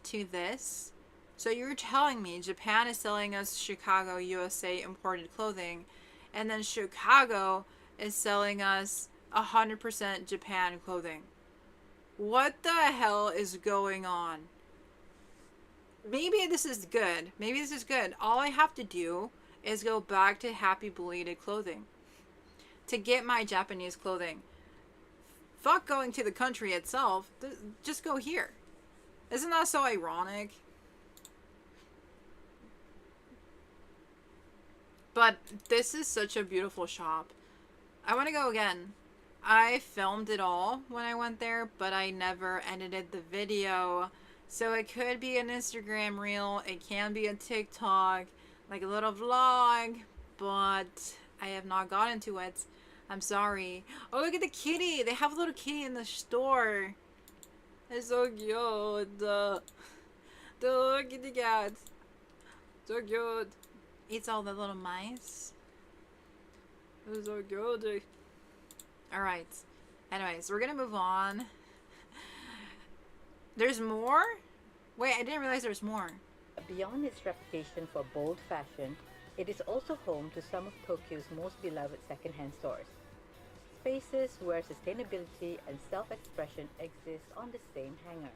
to this? So you're telling me Japan is selling us Chicago, USA imported clothing, and then Chicago is selling us 100% Japan clothing. What the hell is going on? Maybe this is good. Maybe this is good. All I have to do is go back to Happy Belated Clothing to get my Japanese clothing. Fuck going to the country itself. Just go here. Isn't that so ironic? But this is such a beautiful shop. I want to go again. I filmed it all when I went there, but I never edited the video. So it could be an Instagram reel. It can be a TikTok, like a little vlog, but I have not gotten to it. I'm sorry. Oh, look at the kitty. They have a little kitty in the store. It's so cute. Look at the cat. So cute. Eats all the little mice. It's so cute. Alright. Anyways, we're gonna move on. There's more? Wait, I didn't realize there's more. Beyond its reputation for bold fashion, it is also home to some of Tokyo's most beloved second-hand stores. Spaces where sustainability and self-expression exist on the same hanger.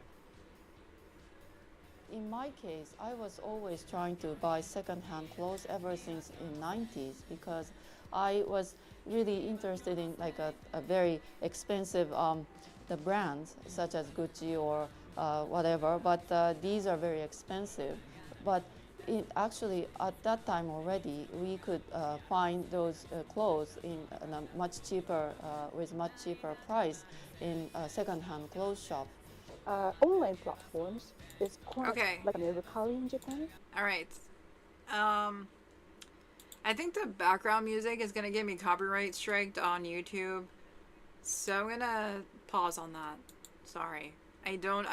In my case, I was always trying to buy second-hand clothes ever since in 90s because I was really interested in like a very expensive the brands such as Gucci or whatever, but these are very expensive. But actually, at that time already, we could find those clothes in a much cheaper, with much cheaper price in a second-hand clothes shop. Online platforms is quite like recurring in Japan. All right. I think the background music is gonna get me copyright striked on YouTube, so I'm gonna pause on that. Sorry. I don't.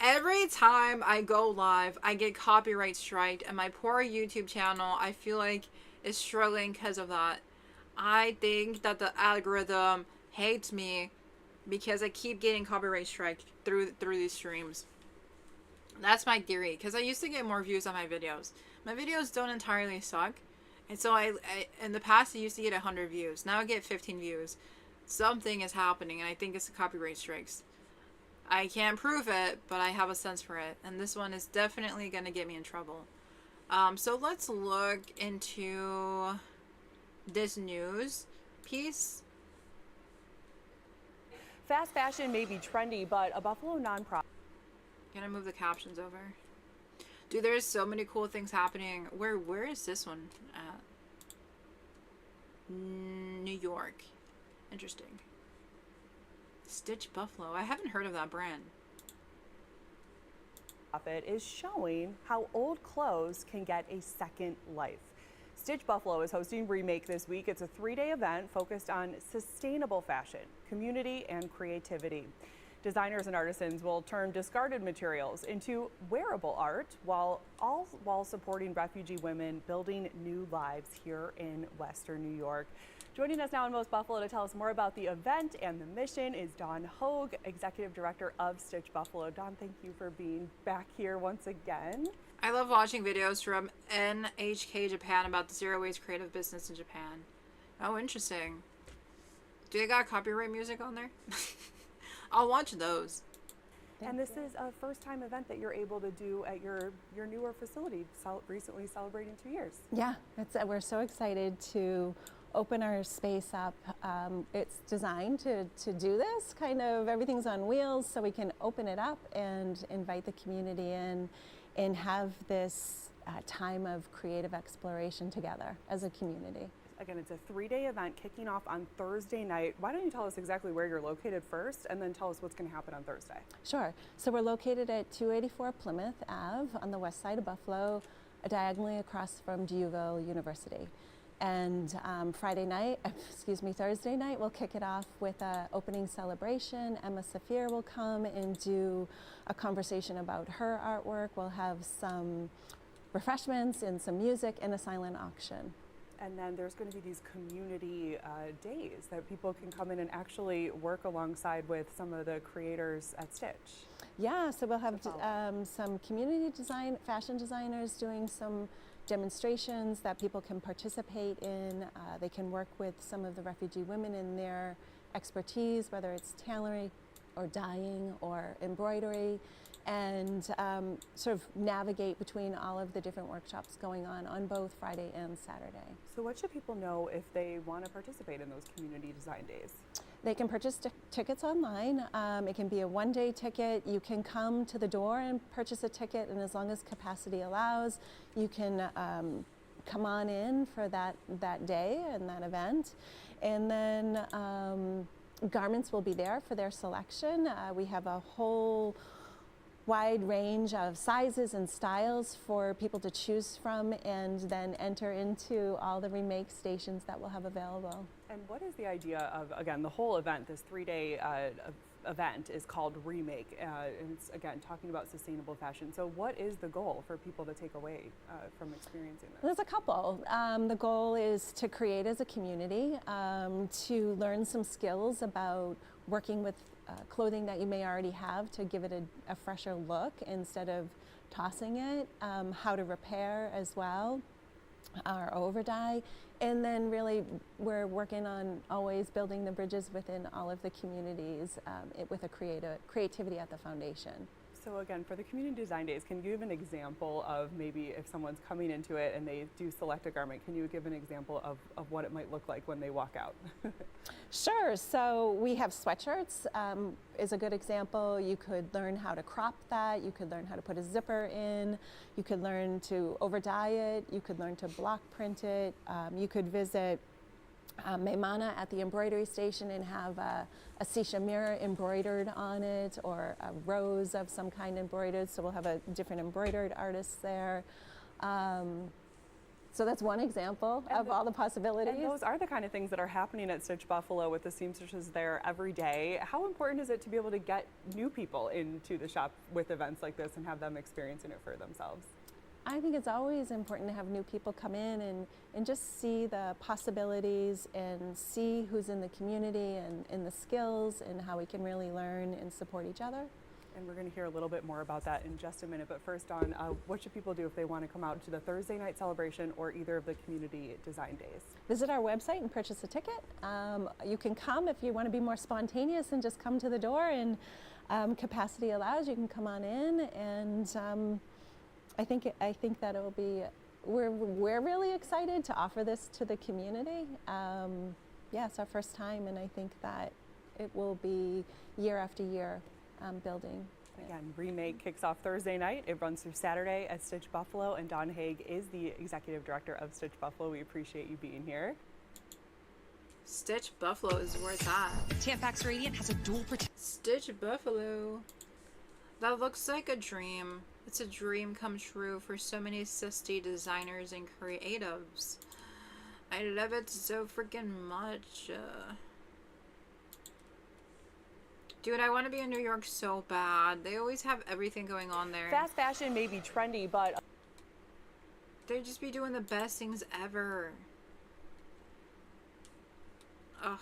Every time I go live, I get copyright striked, and my poor YouTube channel, I feel like, is struggling because of that. I think that the algorithm hates me because I keep getting copyright striked through these streams. That's my theory, because I used to get more views on my videos. My videos don't entirely suck, and so I in the past I used to get 100 views. Now I get 15 views. Something is happening, and I think it's the copyright strikes. I can't prove it, but I have a sense for it, and this one is definitely going to get me in trouble. So let's look into this news piece. Fast fashion may be trendy, but a Buffalo nonprofit. Gonna move the captions over. Dude, there's so many cool things happening. Where is this one at? New York. Interesting. Stitch Buffalo. I haven't heard of that brand. Is showing how old clothes can get a second life. Stitch Buffalo is hosting Remake this week. It's a 3-day event focused on sustainable fashion, community, and creativity. Designers and artisans will turn discarded materials into wearable art while supporting refugee women building new lives here in Western New York. Joining us now in Most Buffalo to tell us more about the event and the mission is Dawn Hogue, Executive Director of Stitch Buffalo. Dawn, thank you for being back here once again. I love watching videos from NHK Japan about the zero waste creative business in Japan. Oh, interesting. Do they got copyright music on there? I'll watch those. And this is a first-time event that you're able to do at your newer facility, recently celebrating 2 years. Yeah, we're so excited to open our space up. It's designed to do this, kind of everything's on wheels, so we can open it up and invite the community in and have this time of creative exploration together as a community. Again, it's a 3-day event kicking off on Thursday night. Why don't you tell us exactly where you're located first, and then tell us what's going to happen on Thursday? Sure. So we're located at 284 Plymouth Ave on the west side of Buffalo, diagonally across from D'Youville University. And Thursday night, we'll kick it off with an opening celebration. Emma Safir will come and do a conversation about her artwork. We'll have some refreshments and some music and a silent auction. And then there's going to be these community days that people can come in and actually work alongside with some of the creators at Stitch. Yeah, so we'll have some community fashion designers doing some demonstrations that people can participate in. They can work with some of the refugee women in their expertise, whether it's tailoring or dyeing or embroidery, and sort of navigate between all of the different workshops going on both Friday and Saturday. So what should people know if they want to participate in those community design days? They can purchase tickets online. It can be a one-day ticket. You can come to the door and purchase a ticket, and as long as capacity allows, you can come on in for that day and that event. And then garments will be there for their selection. We have a whole wide range of sizes and styles for people to choose from, and then enter into all the remake stations that we'll have available. And what is the idea of, again, the whole event, this 3-day event is called Remake, and it's, again, talking about sustainable fashion. So what is the goal for people to take away from experiencing this? There's a couple. The goal is to create as a community, to learn some skills about working with clothing that you may already have to give it a fresher look instead of tossing it, how to repair as well, or overdye. And then really we're working on always building the bridges within all of the communities with a creativity at the foundation. So again, for the community design days, can you give an example of maybe if someone's coming into it and they do select a garment, can you give an example of what it might look like when they walk out? Sure, so we have sweatshirts is a good example. You could learn how to crop that, you could learn how to put a zipper in, you could learn to overdye it, you could learn to block print it, you could visit Maimana at the embroidery station and have a Sisha mirror embroidered on it, or a rose of some kind embroidered, so we'll have a different embroidered artists there. So that's one example of all the possibilities. And those are the kind of things that are happening at Stitch Buffalo with the seamstresses there every day. How important is it to be able to get new people into the shop with events like this and have them experiencing it for themselves? I think it's always important to have new people come in and just see the possibilities and see who's in the community and the skills and how we can really learn and support each other. And we're going to hear a little bit more about that in just a minute. But first, Dawn, what should people do if they want to come out to the Thursday night celebration or either of the community design days? Visit our website and purchase a ticket. You can come if you want to be more spontaneous and just come to the door, and capacity allows, you can come on in. And I think that it will be, we're really excited to offer this to the community. Yeah, it's our first time, and I think that it will be year after year building. Again, Remake kicks off Thursday night. It runs through Saturday at Stitch Buffalo, and Dawn Haig is the executive director of Stitch Buffalo. We appreciate you being here. Stitch Buffalo is where it's at. Tampax Radiant has a dual protection. Stitch Buffalo. That looks like a dream. It's a dream come true for so many sisty designers and creatives. I love it so freaking much. Dude, I want to be in New York so bad. They always have everything going on there. Fast fashion may be trendy, but they just be doing the best things ever. Ugh.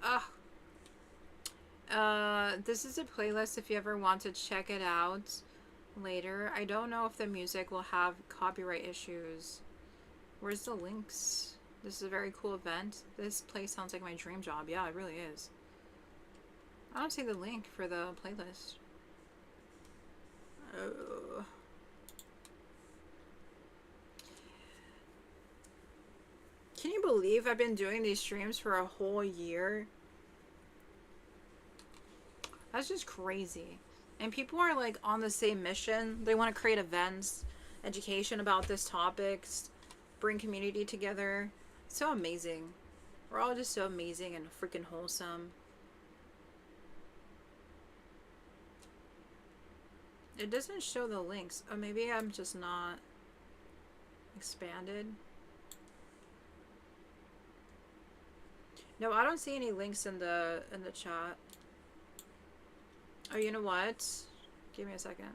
Ugh. This is a playlist if you ever want to check it out. later. I don't know if the music will have copyright issues. Where's the links? This is a very cool event. This place sounds like my dream job. Yeah, it really is. I don't see the link for the playlist. Oh. Can you believe I've been doing these streams for a whole year? That's just crazy. And people are like on the same mission. They want to create events, education about this topics, bring community together. So amazing. We're all just so amazing and freaking wholesome. It doesn't show the links. Oh, maybe I'm just not expanded. No, I don't see any links in the chat. Oh, you know what? Give me a second.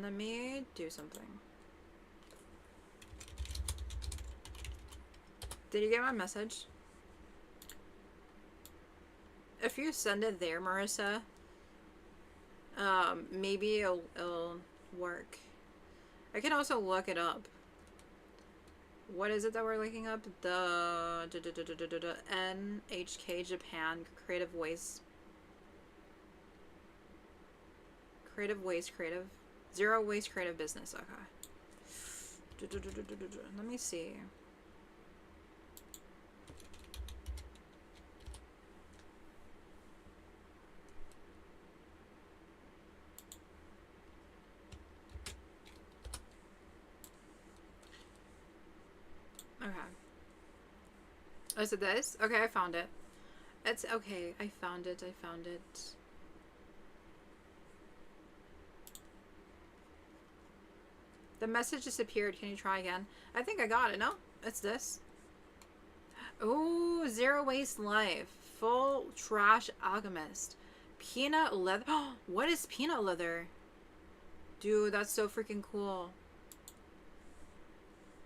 Let me do something. Did you get my message? If you send it there, Marissa, maybe it'll work. I can also look it up. What is it that we're looking up? The NHK Japan Creative Waste. Creative. Zero waste creative business. Okay. Let me see. Okay. Is it this? Okay, I found it. It's okay. I found it. The message disappeared. Can you try again? I think I got it. No? It's this. Oh, Zero Waste Life. Full Trash Alchemist. Peanut leather. Oh, what is peanut leather? Dude, that's so freaking cool.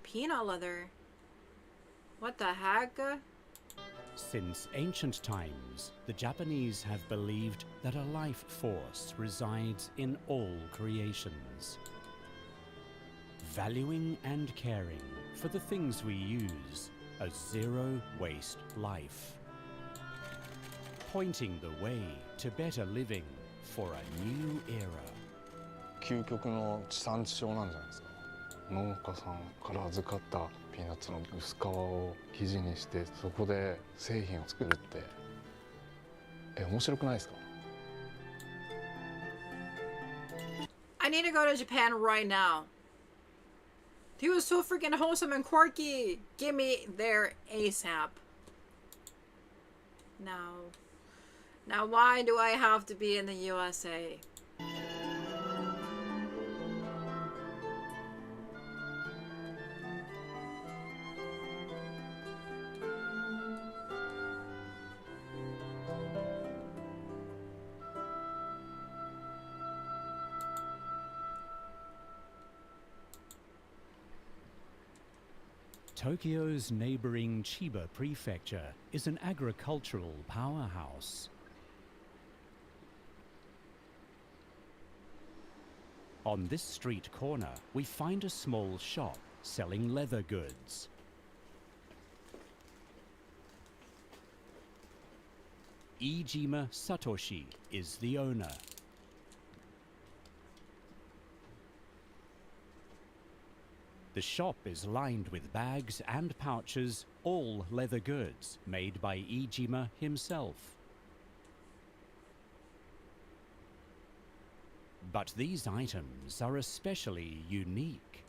Peanut leather. What the heck? Since ancient times, the Japanese have believed that a life force resides in all creations. Valuing and caring for the things we use, a zero-waste life. Pointing the way to better living for a new era. 究極の地産地消なんじゃないですか。農家さんから預かったピーナッツの薄皮を生地にしてそこで製品を作るって面白くないですか? I need to go to Japan right now. He was so freaking wholesome and quirky. Give me there ASAP. Now why do I have to be in the USA? Tokyo's neighboring Chiba prefecture is an agricultural powerhouse. On this street corner, we find a small shop selling leather goods. Iijima Satoshi is the owner. The shop is lined with bags and pouches, all leather goods, made by Iijima himself. But these items are especially unique.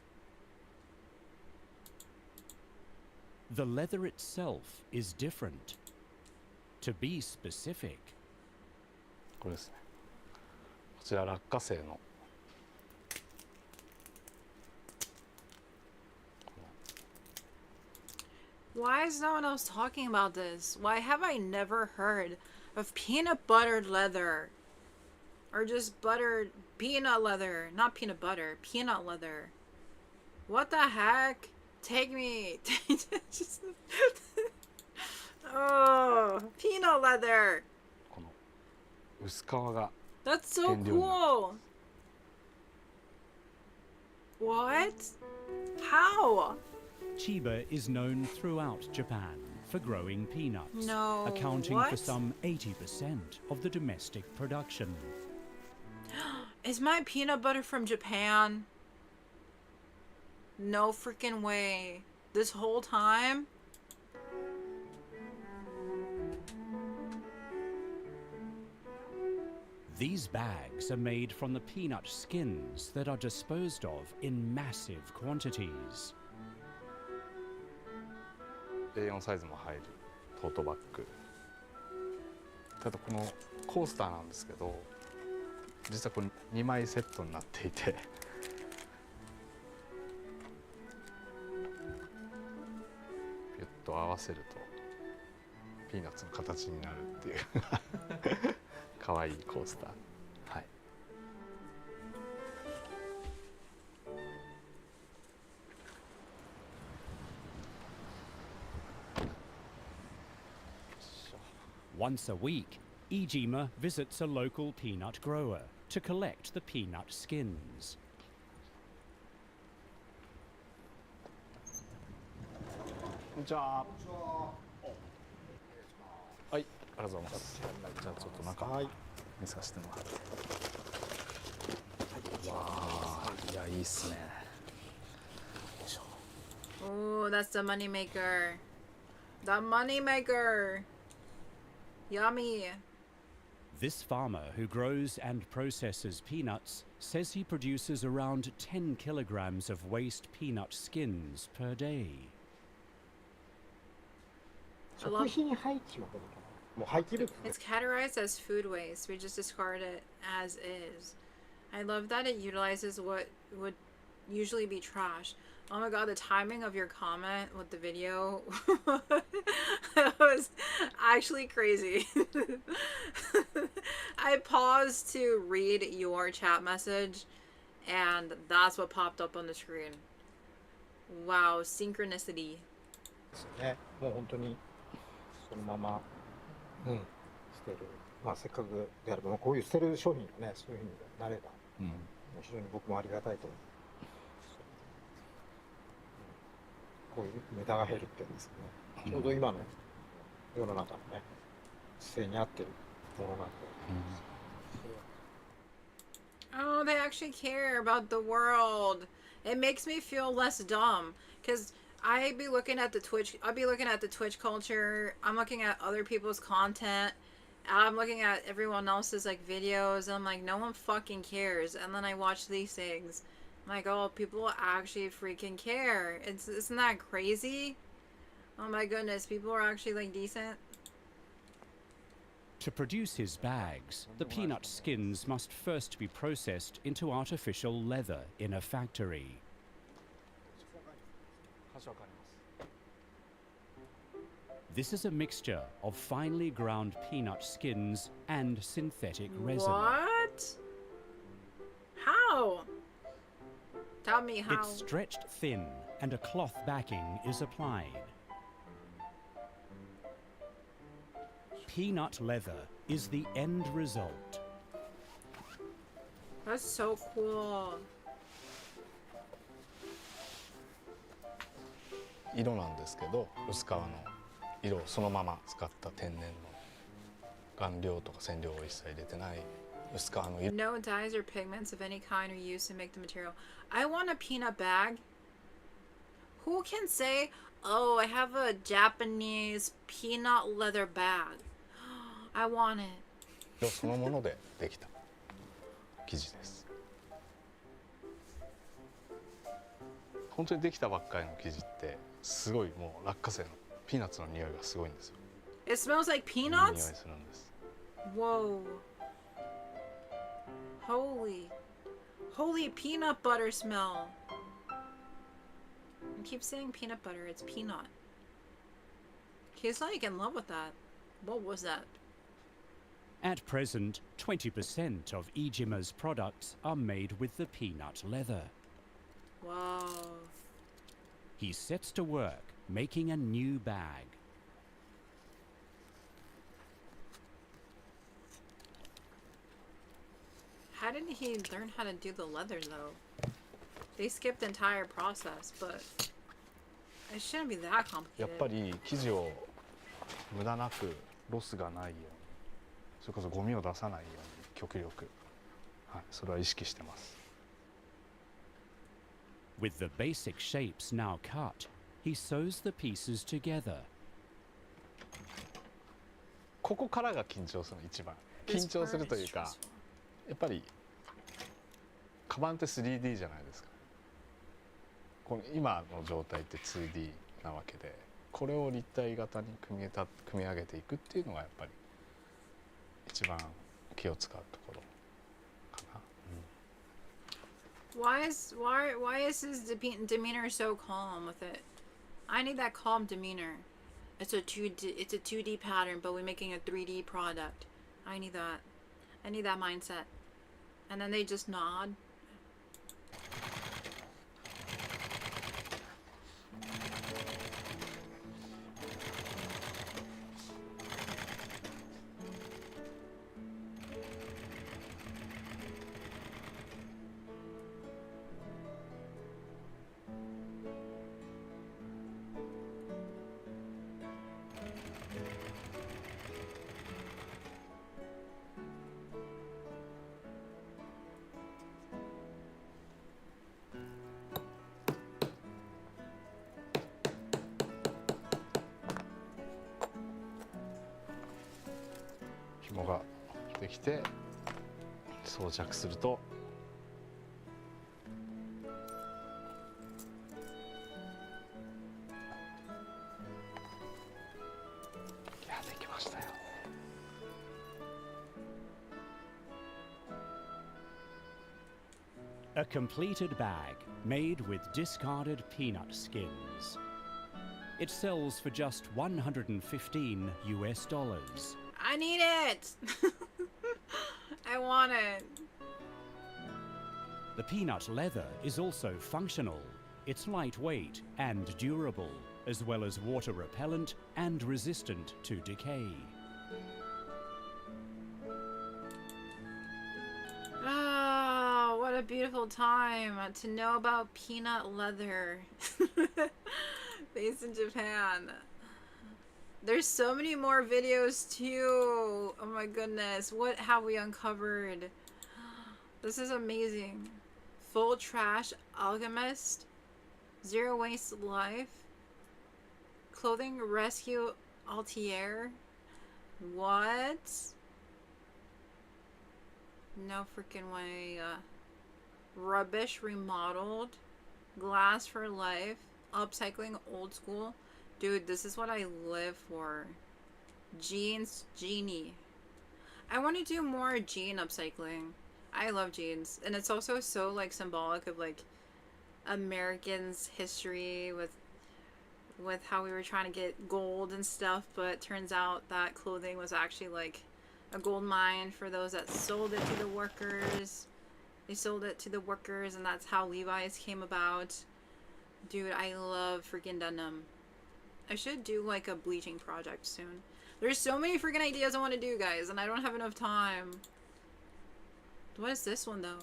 The leather itself is different. To be specific, これですね。こちら落花生の Why is no one else talking about this? Why have I never heard of peanut buttered leather? Or just buttered peanut leather. Not peanut butter, peanut leather. What the heck? Take me. Just oh, peanut leather. この薄皮が That's so cool. What? How? Chiba is known throughout Japan for growing peanuts, No, accounting for what? some 80% of the domestic production. Is my peanut butter from Japan? No freaking way. This whole time? These bags are made from the peanut skins that are disposed of in massive quantities. A4 サイズも入るトートバッグ。ただこのコースターなんですけど、実はこれ2枚セットになっていて、ピュッと合わせるとピーナッツの形になるっていう可愛いコースター。はい。Once a week, Ijima visits a local peanut grower to collect the peanut skins. こんにちは。はい、ありがとうございます。じゃあちょっと中見させてもらって。わあ、いやいいっすね。よいしょ。 Oh, that's the money maker. The money maker. Yummy. This farmer who grows and processes peanuts says he produces around 10 kilograms of waste peanut skins per day. 食品廃棄はどうかな。もう廃棄物。 It's categorized as food waste. We just discard it as is. I love that it utilizes what would usually be trash. Oh my god, the timing of your comment with the video was actually crazy. I paused to read your chat message and that's what popped up on the screen. Wow, synchronicity. ね、もう本当にそのまま、捨てる。まあせっかくであれば、こういう捨てる商品がね、そういうふうになれば、非常に僕もありがたいと思う。こういう無駄が減るっていうんですかね。ちょうど今の世の中のね、姿勢に合ってるものなんで。Oh, they actually care about the world. It makes me feel less dumb because I'll be looking at the Twitch culture. I'm looking at other people's content. I'm looking at everyone else's like videos. I'm like, no one fucking cares. And then I watch these things. I'm like, oh, people actually freaking care. Isn't that crazy? Oh my goodness, people are actually like decent. To produce his bags, the peanut skins must first be processed into artificial leather in a factory. This is a mixture of finely ground peanut skins and synthetic resin. What? How? Tell me how. It's stretched thin and a cloth backing is applied. Peanut leather is the end result. That's so cool. 色なんですけど、薄皮の色をそのまま使った天然の顔料とか染料を一切入れてない薄皮の色。 No dyes or pigments of any kind are used to make the material. I want a peanut bag. Who can say, oh, I have a Japanese peanut leather bag? I want it. 色そのものでできた生地です。本当にできたばっかりの生地ってすごいもう落花生のピーナッツの匂いがすごいんですよ。 It smells like いい匂い peanuts? するんです。 Whoa. Holy peanut butter smell. I keep saying peanut butter, it's peanut. He's like in love with that. What was that? At present, 20% of Ijima's products are made with the peanut leather. Wow. He sets to work making a new bag. he learn how to do the leather though? They skipped the entire process, but it shouldn't be that やっ complicated. ぱり生地を無駄なくロスがないように、それこそゴミを出さないように極力、はい、それは意識してます。With the basic shapes now cut, he sews the pieces together. ここからが緊張するの一番。緊張するというか、やっぱりカバンって 3D じゃないですか。この今の状態って 2D なわけで、これを立体型に組み上げていくっていうのがやっぱり一番気を使うところかな。Why is his demeanor so calm with it? I need that calm demeanor. It's a 2D pattern, but we're making a 3D product. I need that. I need that mindset. And then they just nod.紐ができて装着するといやできましたよ。A completed bag made with discarded peanut skins. It sells for just $115 US. I need it! I want it. The peanut leather is also functional. It's lightweight and durable, as well as water repellent and resistant to decay. Oh, what a beautiful time to know about peanut leather. Based in Japan. There's so many more videos too. Oh my goodness. What have we uncovered? This is amazing. Full trash alchemist. Zero waste life. Clothing rescue Altier. What? No freaking way. Rubbish remodeled. Glass for life. Upcycling old school. Dude, this is what I live for. Jeans genie. I want to do more jean upcycling. I love jeans. And it's also so like symbolic of like Americans' history with how we were trying to get gold and stuff, but turns out that clothing was actually like a gold mine for those that sold it to the workers. They sold it to the workers, and that's how Levi's came about. Dude, I love freaking denim. I should do like a bleaching project soon. There's so many freaking ideas I want to do, guys, and I don't have enough time. What is this one, though?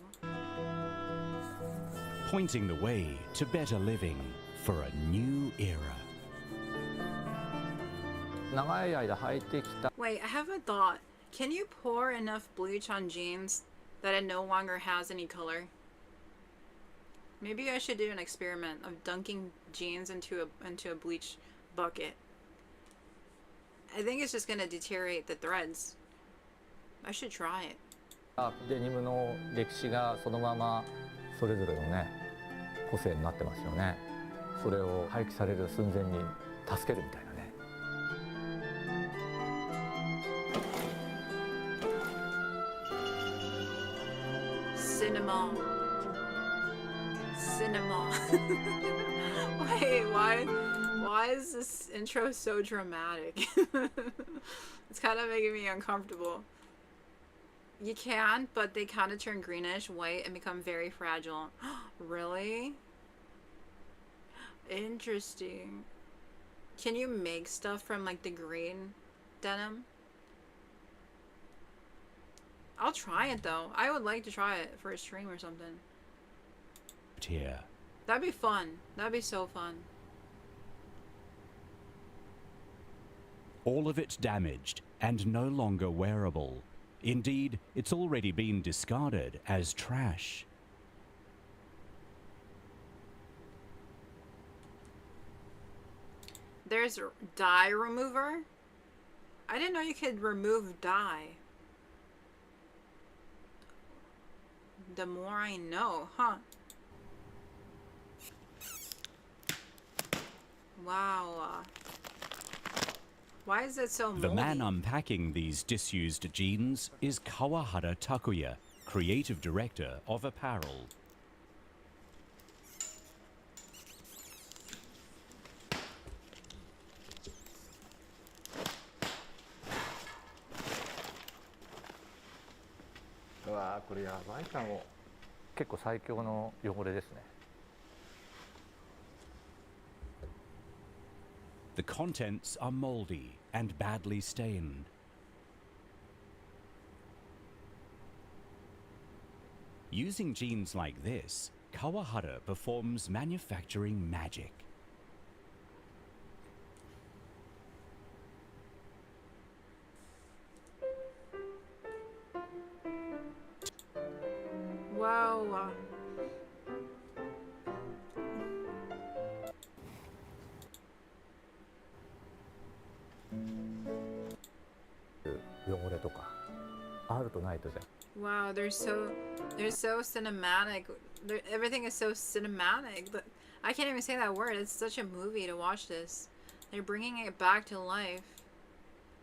Pointing the way to better living for a new era. Wait, I have a thought. Can you pour enough bleach on jeans that it no longer has any color? Maybe I should do an experiment of dunking jeans into a bleach bucket. I think it's just gonna deteriorate the threads. I should try it. デニムの歴史がそのままそれぞれのね個性になってますよね。それを廃棄される寸前に助けるみたいなね。Cinema. Wait, why is this intro so dramatic? It's kind of making me uncomfortable. You can, but they kind of turn greenish, white, and become very fragile. Really? Interesting. Can you make stuff from like the green denim? I'll try it though. I would like to try it for a stream or something. Here. That'd be fun. That'd be so fun. All of it damaged and no longer wearable. Indeed, it's already been discarded as trash. There's dye remover. I didn't know you could remove dye. The more I know, huh? Wow. Why is it so moldy? The man unpacking these disused jeans is Kawahara Takuya, creative director of apparel. Wow, これやばいかも。結構最強の汚れですね。The contents are moldy and badly stained. Using jeans like this, Kawahara performs manufacturing magic. Wow. 汚れとかあるとないとじゃ。Wow, they're so cinematic. Everything is so cinematic. I can't even say that word. It's such a movie to watch this. They're bringing it back to life.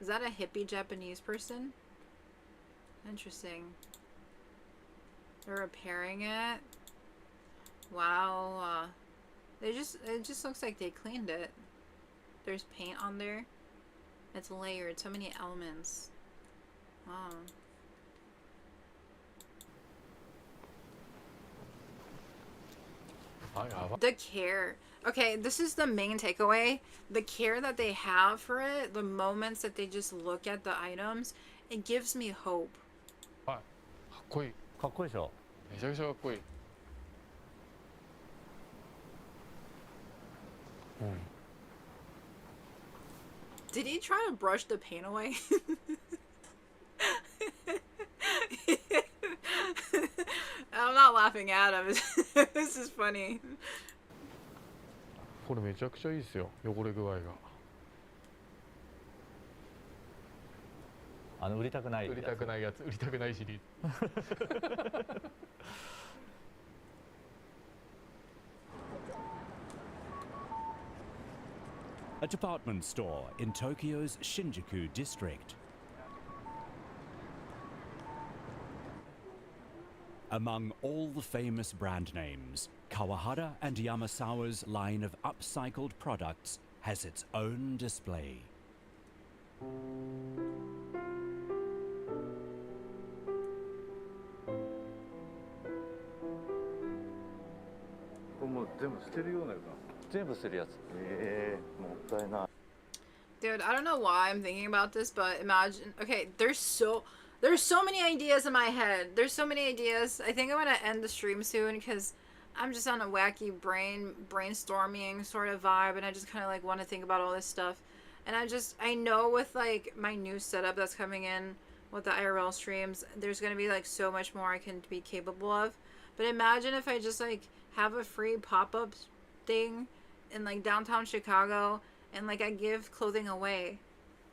Is that a hippie Japanese person? Interesting. They're repairing it. Wow. It just looks like they cleaned it. There's paint on there. It's layered. So many elements. Wow. The care. Okay, this is the main takeaway. The care that they have for it, the moments that they just look at the items, it gives me hope. はい、かっこいい。かっこいいでしょ。めちゃくちゃかっこいい。Did he try to brush the paint away? I'm not laughing at him. This is funny. これめちゃくちゃいいですよ、汚れ具合が。売りたくないやつ。売りたくないやつ、売りたくないシリーズ。A department store in Tokyo's Shinjuku district. Among all the famous brand names, Kawahara and Yamasawa's line of upcycled products has its own display. Dude, I don't know why I'm thinking about this, but imagine, okay, there's so many ideas in my head. There's so many ideas. I think I'm gonna end the stream soon because I'm just on a wacky brainstorming sort of vibe, and I just kind of like want to think about all this stuff. And I know with like my new setup that's coming in with the IRL streams, there's gonna be like so much more I can be capable of. But imagine if I just like have a free pop-up thing in like downtown Chicago, and like I give clothing away.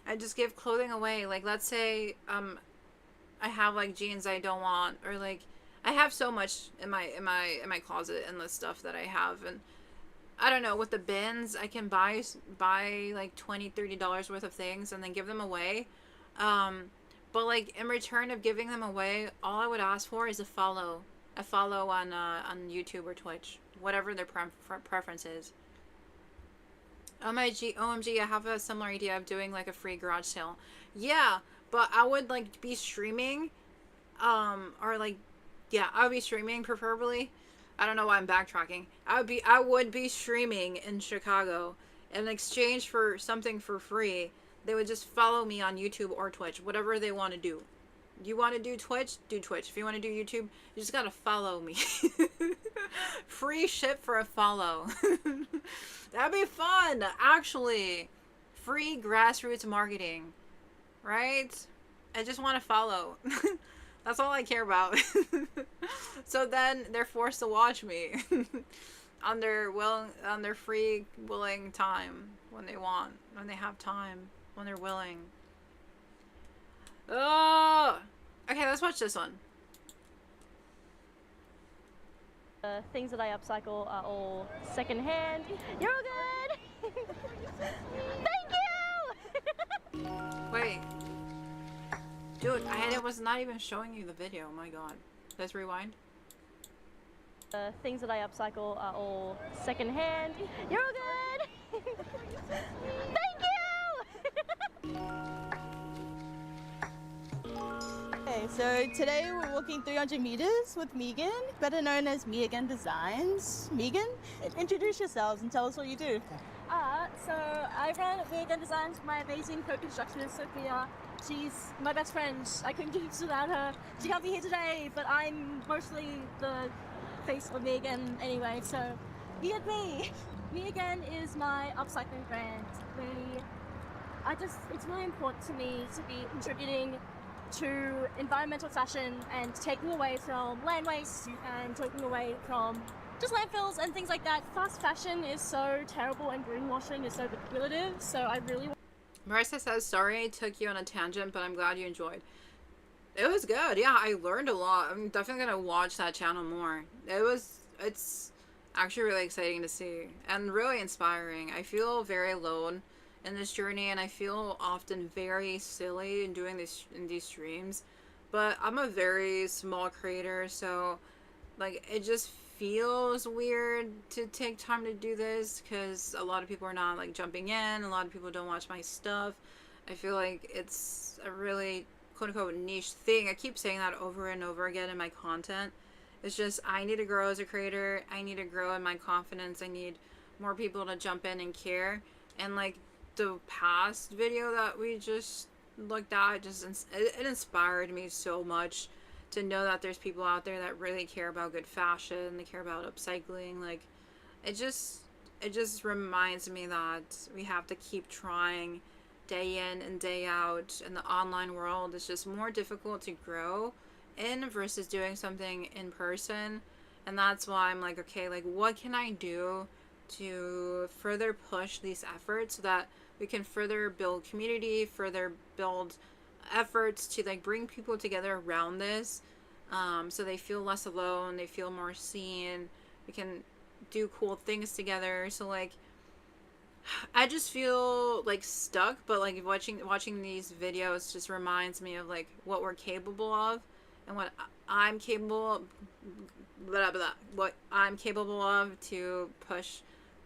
I just give clothing away. Like let's say I have like jeans I don't want, or like I have so much in my closet and the stuff that I have, and I don't know, with the bins I can buy like $20-30 worth of things and then give them away. But like in return of giving them away, all I would ask for is a follow on YouTube or Twitch, whatever their preference is. OMG, I have a similar idea of doing like a free garage sale. Yeah, but I would like be streaming, or like, yeah, I would be streaming preferably. I don't know why I'm backtracking. I would be streaming in Chicago, in exchange for something for free. They would just follow me on YouTube or Twitch, whatever they want to do. You want to do Twitch? Do Twitch. If you want to do YouTube, you just gotta follow me. Free shit for a follow. That'd be fun, actually. Free grassroots marketing, right? I just want to follow. That's all I care about. So then they're forced to watch me on their free willing time when they want, when they have time, when they're willing. Oh, okay, let's watch this one. Things that I upcycle are all secondhand. You're all good. Thank you. Wait, dude, I was not even showing you the video. Oh my god, let's rewind. Things that I upcycle are all secondhand. You're all good. Thank you. Okay, so today we're walking 300 meters with Megan, better known as Me Again Designs. Megan, introduce yourselves and tell us what you do. So I run Me Again Designs with my amazing co-constructionist Sophia. She's my best friend. I couldn't do this without her. She can't be here today, but I'm mostly the face of Me Again anyway, so be at me. Me Again is my upcycling brand. It's really important to me to be contributing to environmental fashion and taking away from land waste and taking away from just landfills and things like that. Fast fashion is so terrible and greenwashing is so manipulative, so I really... Marissa says, sorry I took you on a tangent, but I'm glad you enjoyed. It was good. Yeah, I learned a lot. I'm definitely gonna watch that channel more. It's actually really exciting to see and really inspiring. I feel very alone in this journey, and I feel often very silly in doing these streams, but I'm a very small creator, so like it just feels weird to take time to do this because a lot of people are not like jumping in, a lot of people don't watch my stuff. I feel like it's a really quote-unquote niche thing. I keep saying that over and over again in my content. It's just I need to grow as a creator, I need to grow in my confidence, I need more people to jump in and care. And like the past video that we just looked at, it inspired me so much to know that there's people out there that really care about good fashion, they care about upcycling. Like it just reminds me that we have to keep trying day in and day out. In the online world, it's just more difficult to grow in versus doing something in person. And that's why I'm like, okay, like what can I do to further push these efforts so that we can further build community, further build efforts to like bring people together around this, so they feel less alone, they feel more seen, we can do cool things together. So like I just feel like stuck, but like watching these videos just reminds me of like what we're capable of and what I'm capable of to push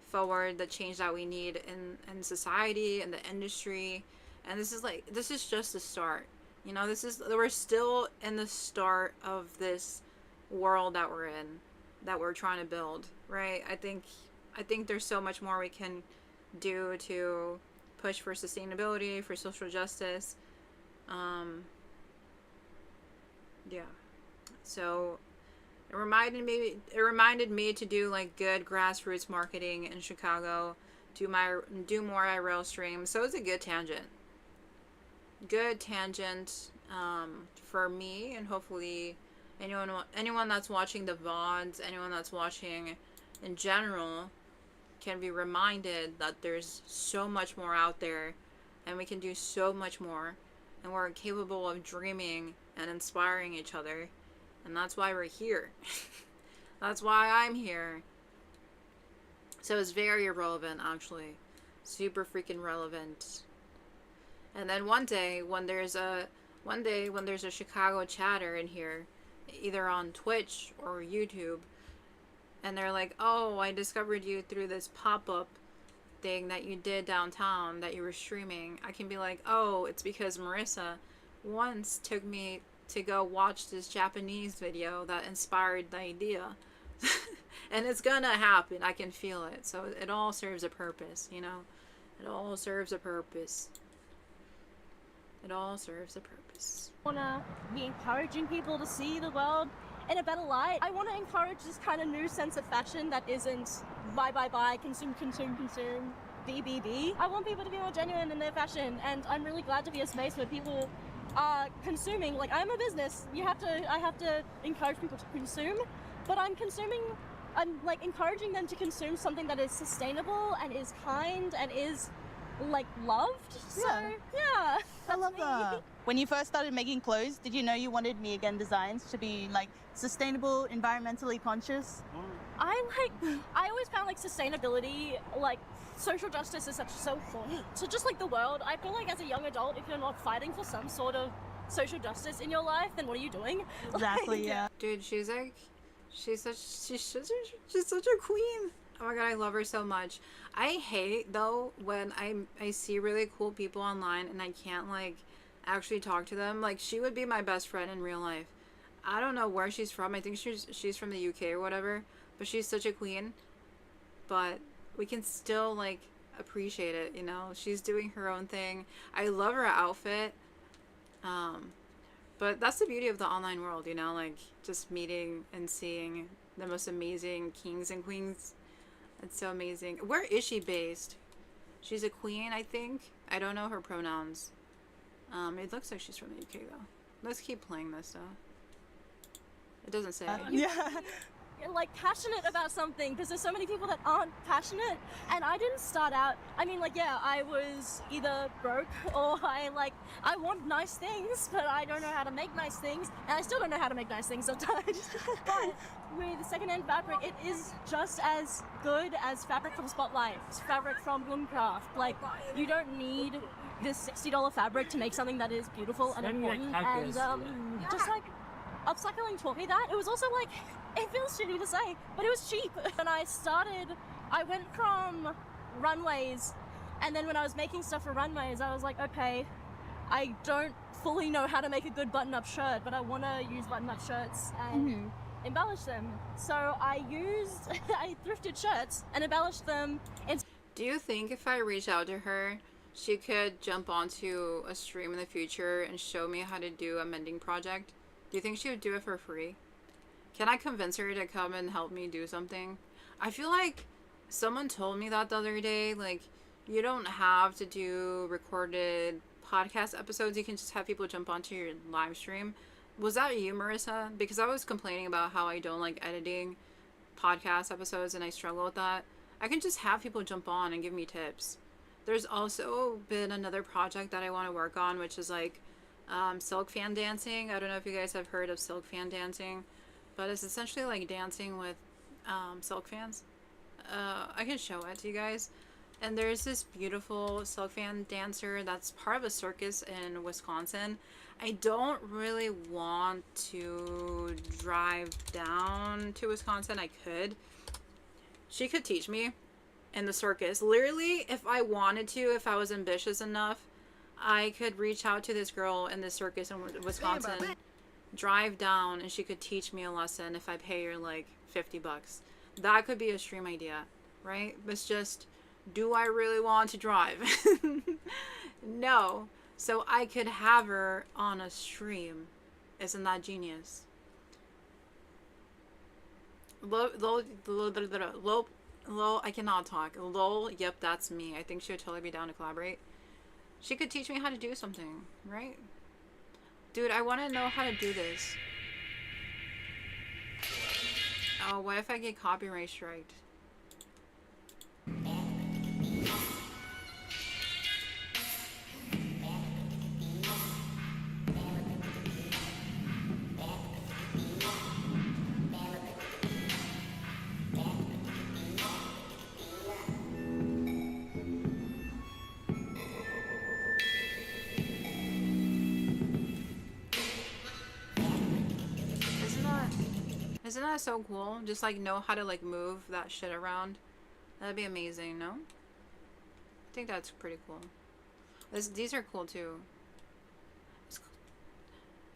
forward the change that we need in society and the industry. And this is just the start, you know. We're still in the start of this world that we're in, that we're trying to build, right? I think there's so much more we can do to push for sustainability, for social justice. Yeah, so it reminded me to do like good grassroots marketing in Chicago, do more IRL streams. So it's a good tangent for me, and hopefully anyone that's watching the VODs, anyone that's watching in general, can be reminded that there's so much more out there and we can do so much more, and we're capable of dreaming and inspiring each other. And that's why we're here. That's why I'm here. So it's very irrelevant, actually. Super freaking relevant. And then one day when there's a Chicago chatter in here, either on Twitch or YouTube, and they're like, oh, I discovered you through this pop-up thing that you did downtown that you were streaming, I can be like, oh, it's because Marissa once took me to go watch this Japanese video that inspired the idea. And it's gonna happen. I can feel it. So it all serves a purpose, you know? It all serves a purpose. It all serves a purpose. Yes. I wanna be encouraging people to see the world in a better light. I want to encourage this kind of new sense of fashion that isn't buy, consume, BBB. I want people to be more genuine in their fashion, and I'm really glad to be a space where people are consuming. Like, I'm a business, I have to encourage people to consume, but I'm like encouraging them to consume something that is sustainable and is kind and is like loved. So yeah, I love that. When you first started making clothes, did you know you wanted Me Again Designs to be like sustainable, environmentally conscious? I always found like sustainability, like social justice is so important to just like the world. I feel like as a young adult, if you're not fighting for some sort of social justice in your life, then what are you doing? Exactly, yeah. Dude, she's such a queen. Oh my god, I love her so much. I hate though when I see really cool people online and I can't like actually talk to them. Like, she would be my best friend in real life. I don't know where she's from. I think she's from the UK or whatever, but she's such a queen. But we can still like appreciate it, you know? She's doing her own thing. I love her outfit. But that's the beauty of the online world, you know, like just meeting and seeing the most amazing kings and queens. It's so amazing. Where is she based? She's a queen, I think. I don't know her pronouns. It looks like she's from the UK though. Let's keep playing this though. It doesn't say. You're like passionate about something, because there's so many people that aren't passionate, and I didn't start out, I mean, like, yeah, I was either broke or I want nice things, but I don't know how to make nice things, and I still don't know how to make nice things sometimes. But with secondhand fabric, it is just as good as fabric from Spotlight, fabric from Bloomcraft. Like, you don't need this $60 fabric to make something that is beautiful and important, and just like upcycling taught me that. It was also like, it feels shitty to say, but it was cheap. When I started, I went from runways, and then when I was making stuff for runways, I was like, okay, I don't fully know how to make a good button-up shirt, but I want to use button-up shirts and embellish them. So I thrifted shirts and embellished them. Do you think if I reach out to her, she could jump onto a stream in the future and show me how to do a mending project? Do you think she would do it for free? Can I convince her to come and help me do something? I feel like someone told me that the other day, like, you don't have to do recorded podcast episodes, you can just have people jump onto your live stream. Was that you, Marissa? Because I was complaining about how I don't like editing podcast episodes and I struggle with that. I can just have people jump on and give me tips. There's also been another project that I want to work on, which is like silk fan dancing. I don't know if you guys have heard of silk fan dancing, but it's essentially like dancing with silk fans. I can show it to you guys. And there's this beautiful silk fan dancer that's part of a circus in Wisconsin. I don't really want to drive down to Wisconsin. I could. She could teach me in the circus. Literally, if I wanted to, if I was ambitious enough, I could reach out to this girl in the circus in Wisconsin, drive down, and she could teach me a lesson if I pay her like $50. That could be a stream idea, right? It's just, do I really want to drive? No. So I could have her on a stream. Isn't that genius? Lol, I cannot talk. Lol, yep, that's me. I think she would totally be down to collaborate. She could teach me how to do something, right? Dude, I want to know how to do this. Oh, what if I get copyright striked? Isn't that so cool? Just like know how to like move that shit around. That'd be amazing, no? I think that's pretty cool. These are cool too.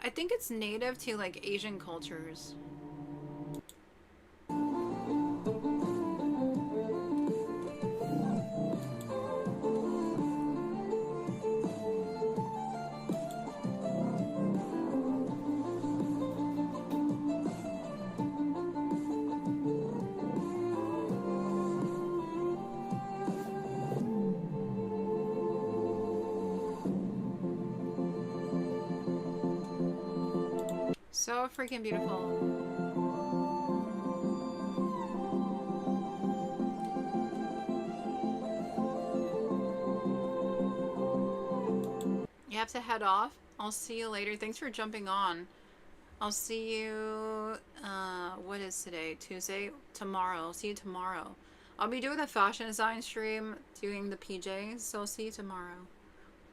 I think it's native to like Asian cultures. So freaking beautiful. You have to head off. I'll see you later. Thanks for jumping on. I'll see you, what is today? Tuesday? Tomorrow. I'll see you tomorrow. I'll be doing a fashion design stream, doing the PJs, so I'll see you tomorrow.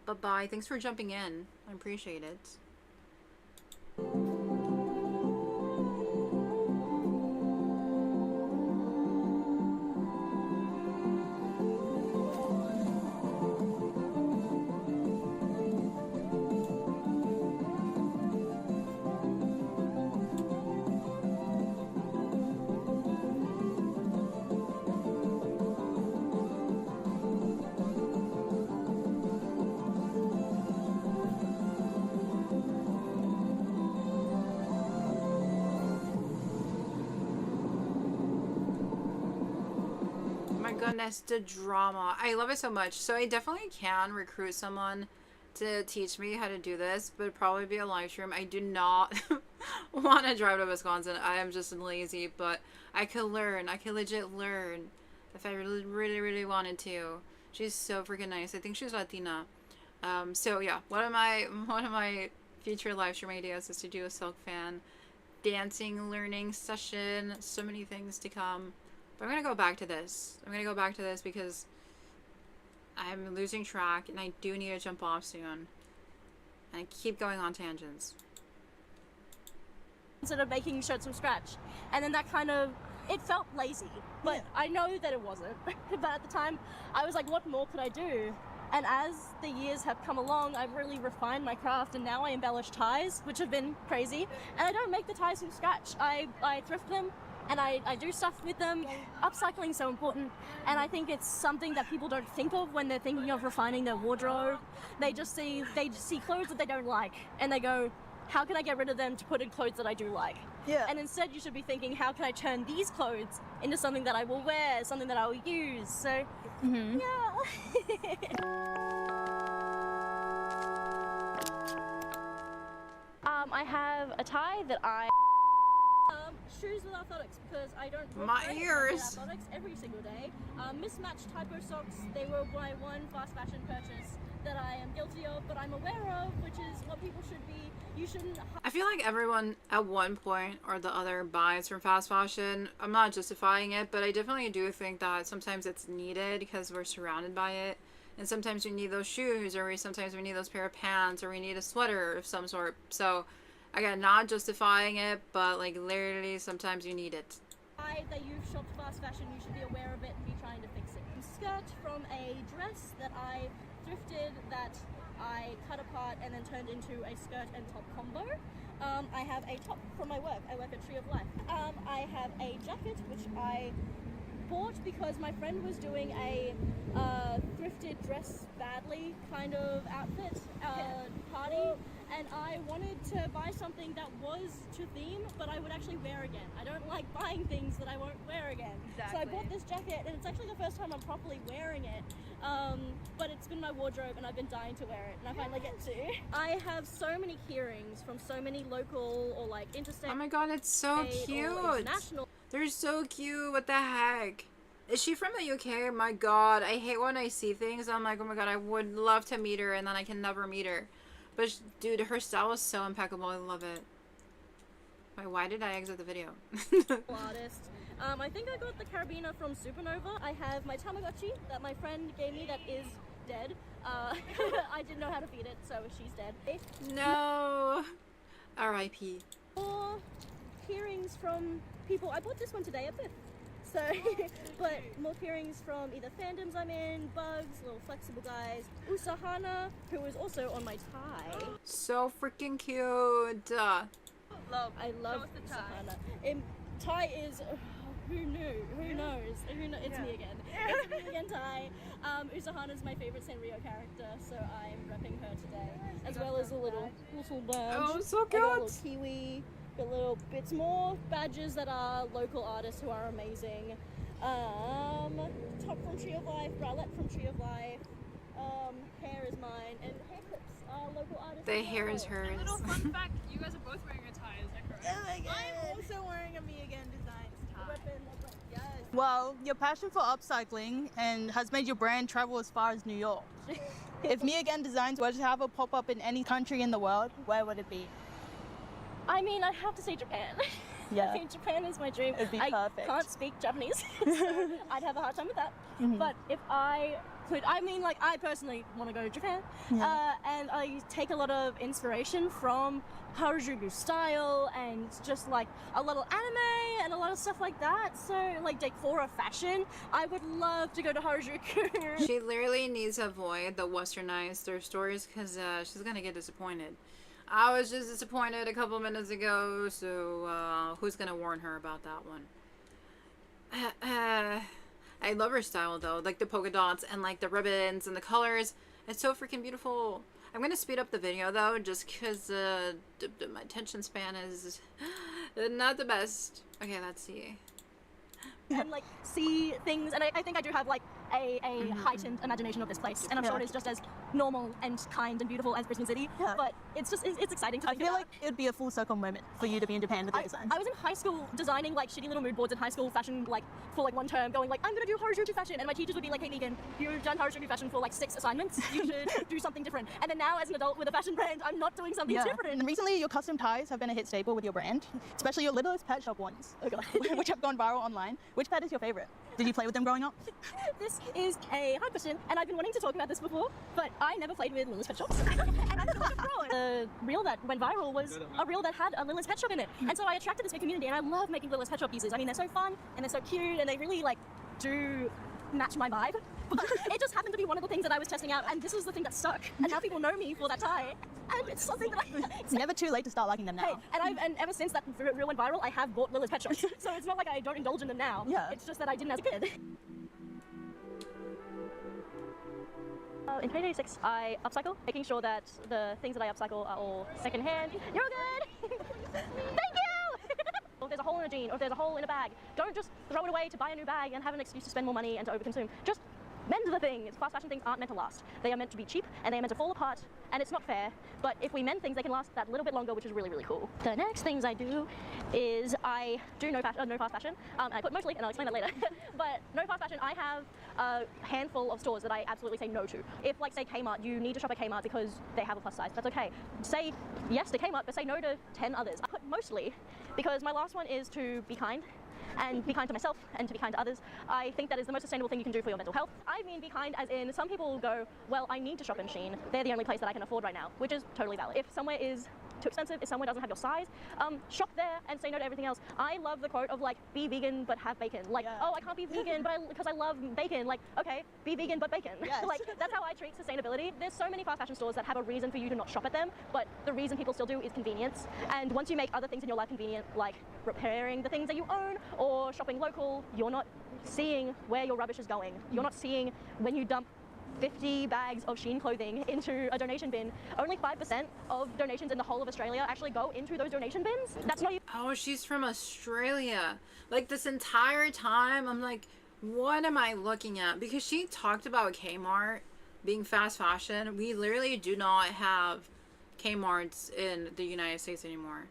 Bye-bye. Thanks for jumping in. I appreciate it. Goodness, the drama. I love it so much. So I definitely can recruit someone to teach me how to do this, but it'd probably be a live stream. I do not want to drive to Wisconsin. I am just lazy, but I could learn. I could legit learn if I really wanted to. She's so freaking nice. I think she's Latina. So yeah, one of my future live stream ideas is to do a silk fan dancing learning session. So many things to come. But I'm gonna go back to this. I'm gonna go back to this because I'm losing track and I do need to jump off soon. And I keep going on tangents. Instead of making shirts from scratch. And then that kind of, it felt lazy. But I know that it wasn't. But at the time, I was like, what more could I do? And as the years have come along, I've really refined my craft, and now I embellish ties, which have been crazy. And I don't make the ties from scratch. I thrift them. And I do stuff with them. Upcycling is so important, and I think it's something that people don't think of when they're thinking of refining their wardrobe. They just see clothes that they don't like, and they go, how can I get rid of them to put in clothes that I do like? Yeah. And instead you should be thinking, how can I turn these clothes into something that I will wear, something that I will use? So, yeah. I have a tie that I... shoes with orthotics, because I don't my ears orthotics every single day. Mismatched typo socks, they were my one fast fashion purchase that I am guilty of, but I'm aware of, which is what people should be. You shouldn't... I feel like everyone at one point or the other buys from fast fashion. I'm not justifying it, but I definitely do think that sometimes it's needed because we're surrounded by it. And sometimes we need those shoes, or sometimes we need those pair of pants, or we need a sweater of some sort. So again, not justifying it, but like literally sometimes you need it. That you've shopped fast fashion, you should be aware of it and be trying to fix it. Skirt from a dress that I thrifted, that I cut apart and then turned into a skirt and top combo. I have a top from my work. I work at Tree of Life. I have a jacket which I bought because my friend was doing a thrifted dress badly kind of outfit party, and I wanted to buy something that was to theme but I would actually wear again. I don't like buying things that I won't wear again. Exactly. So I bought this jacket, and it's actually the first time I'm properly wearing it, but it's been in my wardrobe and I've been dying to wear it, and I finally get to. I have so many key rings from so many local or like interstate. Oh my god, it's so cute. They're so cute. What the heck? Is she from the UK? My god, I hate when I see things. I'm like, oh my god, I would love to meet her, and then I can never meet her. But dude, her style is so impeccable. I love it. Wait, why did I exit the video? Artist. I think I got the carabiner from Supernova. I have my Tamagotchi that my friend gave me that is dead. I didn't know how to feed it, so she's dead. No. R.I.P. More earrings from people. I bought this one today at Fifth. So, but more earrings from either fandoms I'm in, Bugs, little flexible guys, Usahana, who is also on my tie. So freaking cute. I love Usahana. Tie is, who knew? Who knows? It's me again. It's me again, Tie. Usahana is my favorite Sanrio character, so I'm repping her today, as well as a little badge. Oh, so cute. I got a little kiwi. Got little bits more badges that are local artists who are amazing. Top from Tree of Life, bralette from Tree of Life. Hair is mine, and hair clips are local artists. The hair is hers. A little fun fact: you guys are both wearing your ties. Is that correct? I'm also wearing a Me Again Designs tie. Yes. Well, your passion for upcycling and has made your brand travel as far as New York. If Me Again Designs were to have a pop-up in any country in the world, where would it be? I mean, I have to say Japan. Yeah. I think Japan is my dream. It'd be I perfect. can't speak Japanese, so I'd have a hard time with that. But if I could, I mean, like, I personally want to go to Japan, and I take a lot of inspiration from Harajuku style and just like a little anime and a lot of stuff like that. So, like decora fashion, I would love to go to Harajuku. She literally needs to avoid the westernized thrift stores because she's gonna get disappointed. I was just disappointed a couple minutes ago, so who's gonna warn her about that one? I love her style though, like the polka dots and like the ribbons and the colors. It's so freaking beautiful. I'm gonna speed up the video though, just because my attention span is not the best. Okay, let's see. And like see things, and I think I do have like a heightened imagination of this place, and I'm sure it is just as normal and kind and beautiful as Brisbane City, but it's just it's exciting to think I feel about. like it would be a full circle moment for you to be in Japan with your designs. I was in high school designing like shitty little mood boards in high school fashion, like for like one term, going like, I'm gonna do Harajuku fashion, and my teachers would be like, hey Megan, you've done Harajuku fashion for like 6 assignments, you should do something different. And then now as an adult with a fashion brand, I'm not doing something different. And recently your custom ties have been a hit staple with your brand, especially your Littlest Pet Shop ones, which have gone viral online. Which pet is your favorite? Did you play with them growing up? This is a hard question, and I've been wanting to talk about this before, but I never played with Lily's Pet Shops. And I thought the reel that went viral was a reel that had a Lily's Pet Shop in it. And so I attracted this big community, and I love making Lily's Pet Shop pieces. I mean, they're so fun, and they're so cute, and they really, like, do match my vibe. But it just happened to be one of the things that I was testing out, and this was the thing that stuck. And now people know me for that tie, and it's something that It's never too late to start liking them now. Hey, and ever since that reel went viral, I have bought Lily's Pet Shops. So it's not like I don't indulge in them now. It's just that I didn't as a kid. In 2026, I upcycle, making sure that the things that I upcycle are all secondhand. You're good! Thank you! If there's a hole in a jean, or if there's a hole in a bag, don't just throw it away to buy a new bag and have an excuse to spend more money and to overconsume. Just mend the thing. Fast fashion things aren't meant to last. They are meant to be cheap, and they are meant to fall apart, and it's not fair. But if we mend things, they can last that little bit longer, which is really, really cool. The next things I do is I do no fast fashion. I put mostly, and I'll explain that later. But no fast fashion, I have a handful of stores that I absolutely say no to. If, like, say Kmart, you need to shop at Kmart because they have a plus size, that's okay. Say yes to Kmart, but say no to 10 others. I put mostly because my last one is to be kind. And be kind to myself and to be kind to others. I think that is the most sustainable thing you can do for your mental health. I mean be kind as in some people go, well, I need to shop in Shein. They're the only place that I can afford right now, which is totally valid. If somewhere is too expensive, if somewhere doesn't have your size, shop there and say no to everything else. I love the quote of like, be vegan but have bacon. Like, oh, I can't be vegan because I love bacon. Like, okay, be vegan but bacon. Like, that's how I treat sustainability. There's so many fast fashion stores that have a reason for you to not shop at them, but the reason people still do is convenience. And once you make other things in your life convenient, like repairing the things that you own or shopping local, you're not seeing where your rubbish is going. You're not seeing when you dump 50 bags of Shein clothing into a donation bin. Only 5% of donations in the whole of Australia actually go into those donation bins. That's not even... Oh, she's from Australia. Like, this entire time, I'm like, what am I looking at? Because she talked about Kmart being fast fashion. We literally do not have Kmarts in the United States anymore.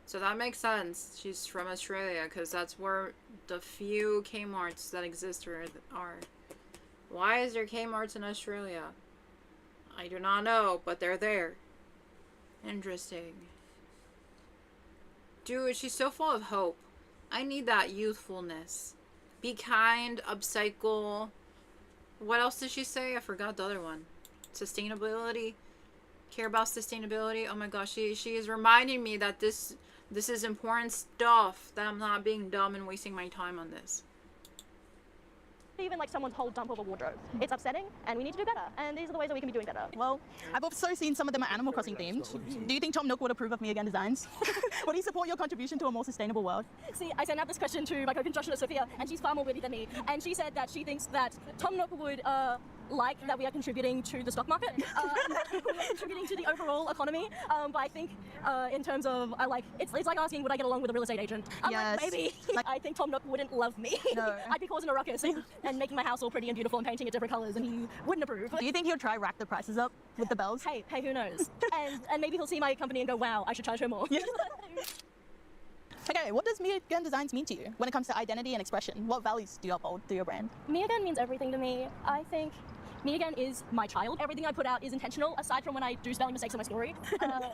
So that makes sense. She's from Australia, because that's where the few Kmarts that exist are. Why is there Kmarts in Australia? I do not know, but they're there. Interesting. Dude, she's so full of hope. I need that youthfulness. Be kind, upcycle. What else did she say? I forgot the other one. Sustainability. Care about sustainability. Oh my gosh, she is reminding me that this is important stuff, that I'm not being dumb and wasting my time on this. Even like someone's whole dump of a wardrobe. It's upsetting, and we need to do better. And these are the ways that we can be doing better. Well, I've also seen some of them are Animal Crossing themed. Do you think Tom Nook would approve of Me Again Designs? Would he support your contribution to a more sustainable world? See, I sent out this question to my co-constructionist Sophia, and she's far more witty than me. And she said that she thinks that Tom Nook would like that we are contributing to the stock market, we are contributing to the overall economy. But I think in terms of, it's like asking, would I get along with a real estate agent? Yes. Like, maybe. I think Tom Nook wouldn't love me. No. I'd be causing a ruckus and making my house all pretty and beautiful and painting it different colors, and he wouldn't approve. Do you think he'll try rack the prices up with the bells? Hey, who knows? and maybe he'll see my company and go, wow, I should charge her more. Okay, what does Me Again Designs mean to you when it comes to identity and expression? What values do you uphold through your brand? Me Again means everything to me. I think Me Again is my child. Everything I put out is intentional, aside from when I do spelling mistakes on my story.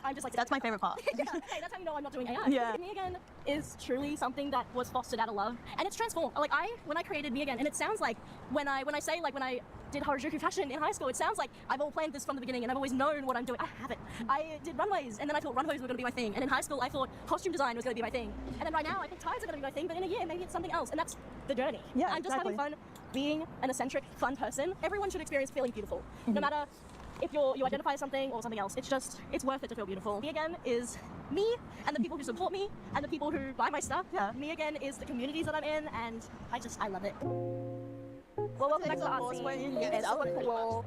I'm just like... That's my favorite part. Yeah, hey, that's how you know I'm not doing AI. Yeah. Me Again is truly something that was fostered out of love, and it's transformed. Like when I created Me Again, and it sounds like when I did Harajuku fashion in high school, it sounds like I've all planned this from the beginning and I've always known what I'm doing. I haven't. I did runways, and then I thought runways were going to be my thing, and in high school I thought costume design was going to be my thing, and then right now I think ties are going to be my thing, but in a year maybe it's something else, and that's the journey. Yeah, I'm just having fun being an eccentric, fun person. Everyone should experience feeling beautiful, no matter if you identify as something or something else. It's worth it to feel beautiful. Me Again is me and the people who support me and the people who buy my stuff. Yeah. Me Again is the communities that I'm in, and I love it. Well, welcome back to the art scene. It's so cool.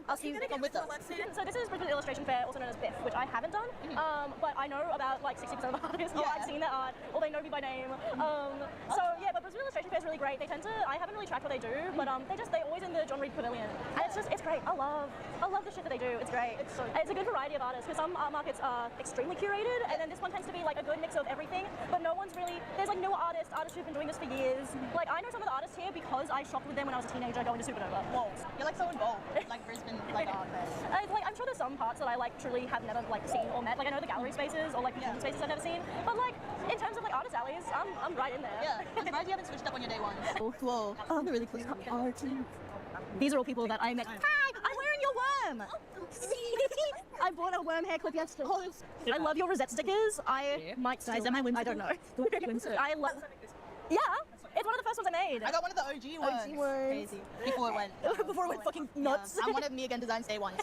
I'll see you with us. So this is Brisbane Illustration Fair, also known as BIFF, which I haven't done, but I know about like 60% of the artists, or I've seen their art, or they know me by name. So yeah, but Brisbane Illustration Fair is really great. They tend to, I haven't really tracked what they do, but they're always in the John Reed Pavilion, and it's great. I love the shit that they do. It's great. It's a good variety of artists, because some art markets are extremely curated, and then this one tends to be like a good mix of everything, but no one's really, there's like newer artists who've been doing this for years. Like I know some of the artists here because I shopped with them when I was a teenager going to Supernova. Whoa, you're like so involved, like Brisbane, like art fest. I'm sure there's some parts that I like truly have never like seen or met. Like I know the gallery spaces or like museum spaces I've never seen, but like in terms of like artist alleys, I'm right in there. Yeah, I'm surprised you haven't switched up on your day ones. Whoa, they're really cool. These are all people that I met. Hi, I'm wearing your worm. I bought a worm hair clip yesterday. I love your Rosette stickers. I might size them. I don't know. I love. Yeah. It's one of the first ones I made. I got one of the OG ones. OG ones. Crazy. Before it went. Before it went fucking nuts. Yeah. I'm one of Me Again Designs day ones.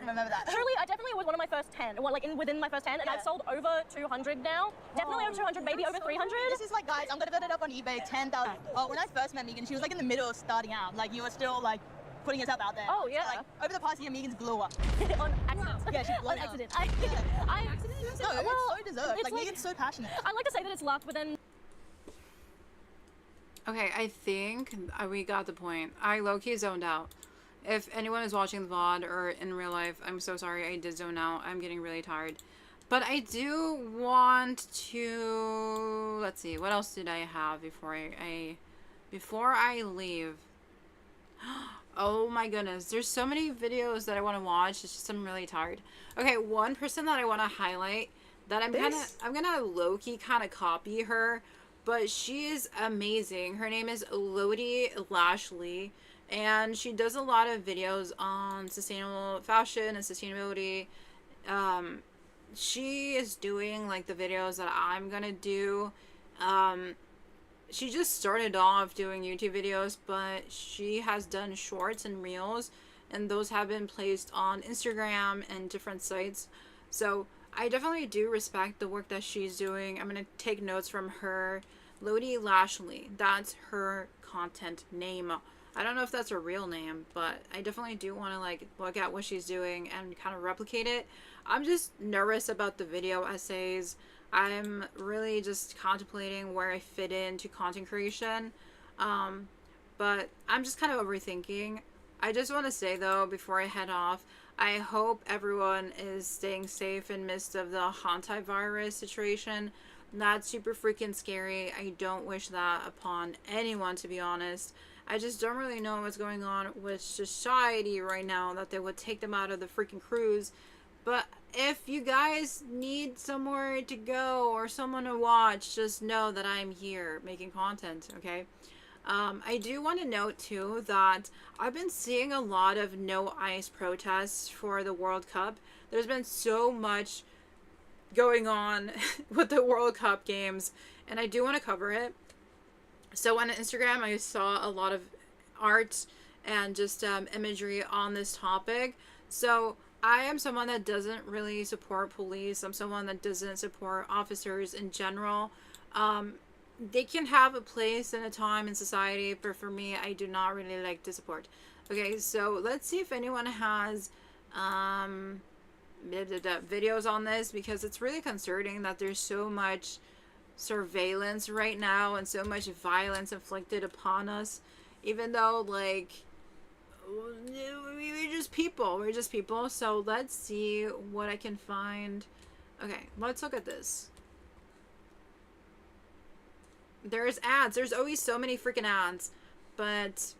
Remember that. Truly, I definitely was one of my first 10. Well, like within my first 10, and I've sold over 200 now. Definitely over 200, maybe over 300. This is like, guys, I'm gonna put it up on eBay, 10,000. Oh, when I first met Megan, she was like in the middle of starting out. Like you were still like putting yourself out there. Oh yeah. So, like over the past year, Megan's blew up. On accident. Yeah, she blew on up. accident. Accident? No, well, it's so deserved. Like Megan's so passionate. I like to say that it's luck, but then. Okay, I think we got the point. I low-key zoned out. If anyone is watching the VOD or in real life, I'm so sorry, I did zone out. I'm getting really tired. But I do want to... Let's see, what else did I have before I leave? Oh my goodness, there's so many videos that I want to watch. It's just I'm really tired. Okay, one person that I want to highlight that I'm gonna low-key kind of copy her, but she is amazing. Her name is Lodi Lashley, and she does a lot of videos on sustainable fashion and sustainability. She is doing like the videos that I'm gonna do. She just started off doing YouTube videos, but she has done shorts and reels, and those have been placed on Instagram and different sites. So I definitely do respect the work that she's doing. I'm gonna take notes from her. Lodi Lashley, that's her content name. I don't know if that's her real name, but I definitely do want to like look at what she's doing and kind of replicate it. I'm just nervous about the video essays. I'm really just contemplating where I fit into content creation, but I'm just kind of overthinking. I just want to say though, before I head off, I hope everyone is staying safe in midst of the hantavirus situation. That's super freaking scary. I don't wish that upon anyone, to be honest. I just don't really know what's going on with society right now that they would take them out of the freaking cruise. But if you guys need somewhere to go or someone to watch, just know that I'm here making content, okay? I do want to note too that I've been seeing a lot of no ice protests for the World Cup. There's been so much going on with the World Cup games, and I do want to cover it. So on Instagram I saw a lot of art and just imagery on this topic. So I am someone that doesn't really support police. I'm someone that doesn't support officers in general. They can have a place and a time in society, but for me, I do not really like to support. Okay, so let's see if anyone has videos on this, because it's really concerning that there's so much surveillance right now and so much violence inflicted upon us, even though like we're just people. So let's see what I can find. Okay, let's look at this. There's ads. There's always so many freaking ads. But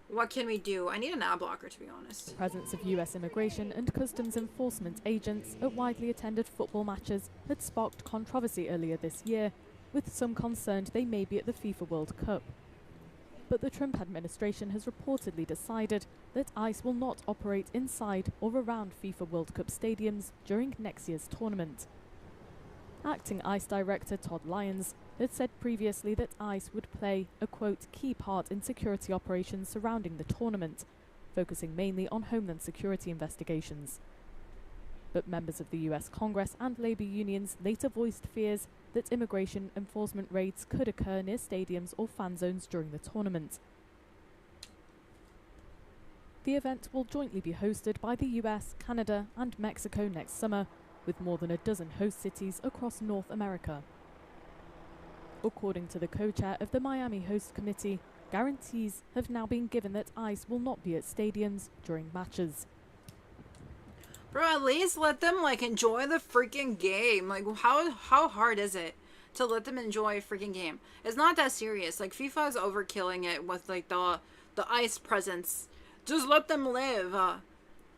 what can we do? I need an ad blocker, to be honest. The presence of US immigration and customs enforcement agents at widely attended football matches had sparked controversy earlier this year, with some concerned they may be at the FIFA World Cup. But the Trump administration has reportedly decided that ICE will not operate inside or around FIFA World Cup stadiums during next year's tournament. Acting ICE Director Todd Lyons had said previously that ICE would play a, quote, key part in security operations surrounding the tournament, focusing mainly on homeland security investigations. But members of the US Congress and labor unions later voiced fears that immigration enforcement raids could occur near stadiums or fan zones during the tournament. The event will jointly be hosted by the US, Canada and Mexico next summer, with more than a dozen host cities across North America. According to the co-chair of the Miami Host Committee, guarantees have now been given that ICE will not be at stadiums during matches. Bro, at least let them, like, enjoy the freaking game. Like, how hard is it to let them enjoy a freaking game? It's not that serious. Like, FIFA is overkilling it with, like, the ICE presence. Just let them live.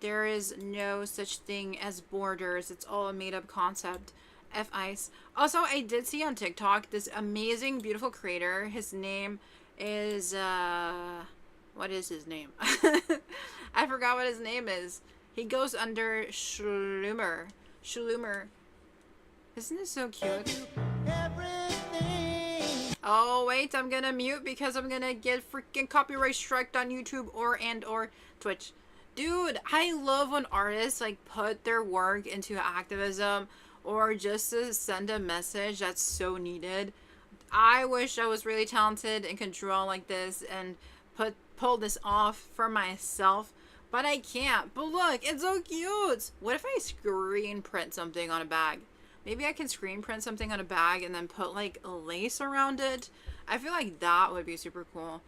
There is no such thing as borders. It's all a made-up concept. F ICE. Also, I did see on TikTok this amazing, beautiful creator. His name is, what is his name? I forgot what his name is. He goes under Schlumer. Isn't this so cute? Oh, wait, I'm gonna mute because I'm gonna get freaking copyright striked on YouTube or Twitch. Dude, I love when artists, like, put their work into activism or just to send a message that's so needed. I wish I was really talented and could draw like this and pull this off for myself. But I can't. But look, it's so cute. What if I screen print something on a bag? Maybe I can screen print something on a bag and then put, like, a lace around it. I feel like that would be super cool.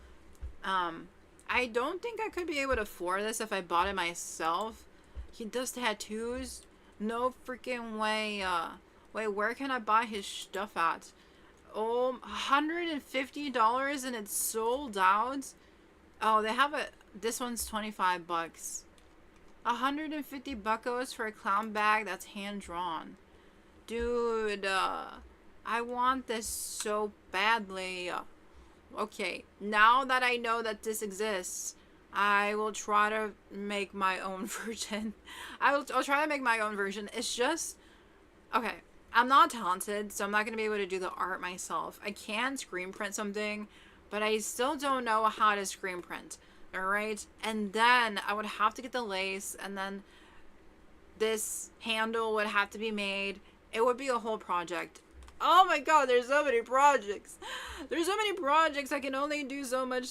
I don't think I could be able to afford this if I bought it myself. He does tattoos. No freaking way. Wait, where can I buy his stuff at? Oh, $150 and it's sold out. Oh, they have it. This one's 25 bucks. 150 buckos for a clown bag that's hand drawn. Dude, I want this so badly. Okay, now that I know that this exists, I will try to make my own version. I'll try to make my own version. It's just, okay, I'm not talented, so I'm not going to be able to do the art myself. I can screen print something, but I still don't know how to screen print. Alright, and then I would have to get the lace, and then this handle would have to be made. It would be a whole project. Oh my god, there's so many projects. There's so many projects, I can only do so much.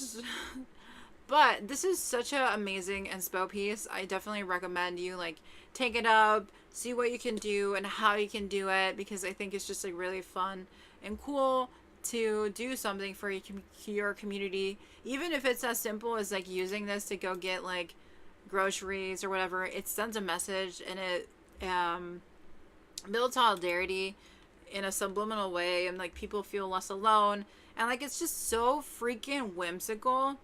But this is such an amazing inspo piece. I definitely recommend you, like, take it up, see what you can do and how you can do it, because I think it's just, like, really fun and cool to do something for your community, even if it's as simple as, like, using this to go get, like, groceries or whatever. It sends a message and it builds solidarity in a subliminal way, and, like, people feel less alone, and, like, it's just so freaking whimsical.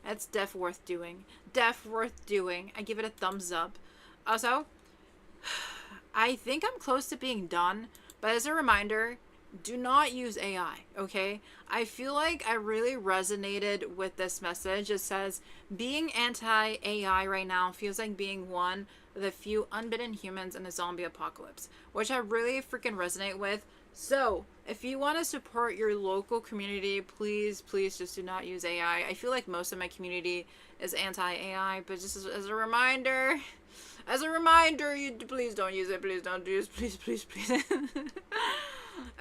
It's def worth doing. Def worth doing. I give it a thumbs up. Also, I think I'm close to being done, but as a reminder, do not use AI, okay? I feel like I really resonated with this message. It says, being anti-AI right now feels like being one of the few unbidden humans in a zombie apocalypse, which I really freaking resonate with. So, if you want to support your local community, please just do not use AI. I feel like most of my community is anti-AI, but just as a reminder, you please don't use it. Please don't use it. Please.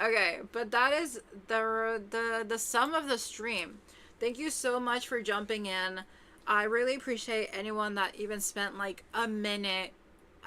Okay, but that is the sum of the stream. Thank you so much for jumping in. I really appreciate anyone that even spent, like, a minute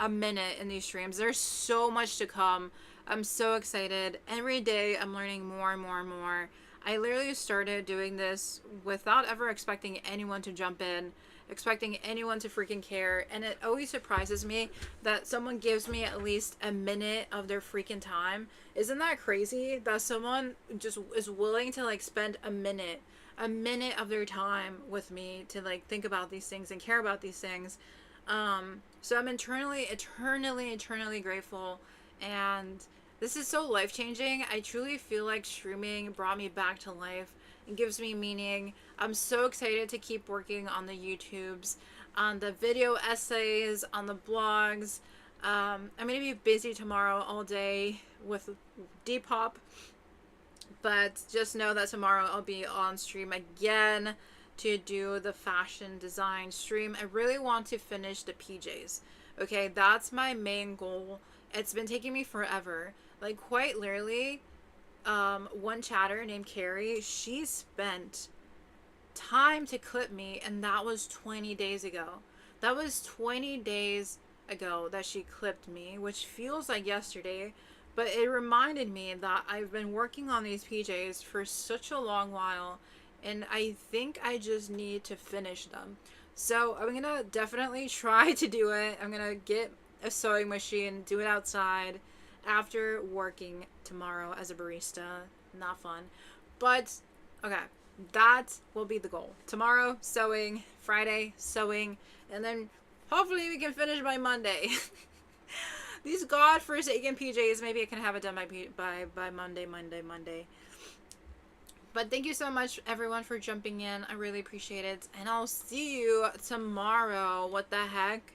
in these streams. There's so much to come. I'm so excited. Every day I'm learning more and more and more. I literally started doing this without ever expecting anyone to jump in, expecting anyone to freaking care, and it always surprises me that someone gives me at least a minute of their freaking time. Isn't that crazy that someone just is willing to like spend a minute of their time with me to like think about these things and care about these things? So I'm eternally grateful, and this is so life-changing. I truly feel like streaming brought me back to life. It gives me meaning. I'm so excited to keep working on the YouTubes, on the video essays, on the blogs. I'm going to be busy tomorrow all day with Depop, but just know that tomorrow I'll be on stream again to do the fashion design stream. I really want to finish the PJs. Okay, that's my main goal. It's been taking me forever. Like, quite literally, one chatter named Carrie, she spent time to clip me, and that was 20 days ago. That was 20 days ago that she clipped me, which feels like yesterday, but it reminded me that I've been working on these PJs for such a long while, and I think I just need to finish them. So I'm gonna definitely try to do it. I'm gonna get a sewing machine, do it outside after working tomorrow as a barista. Not fun, but okay, that will be the goal. Tomorrow sewing, Friday sewing, and then hopefully we can finish by Monday. These godforsaken PJs, maybe I can have it done by Monday. But thank you so much, everyone, for jumping in. I really appreciate it. And I'll see you tomorrow. What the heck?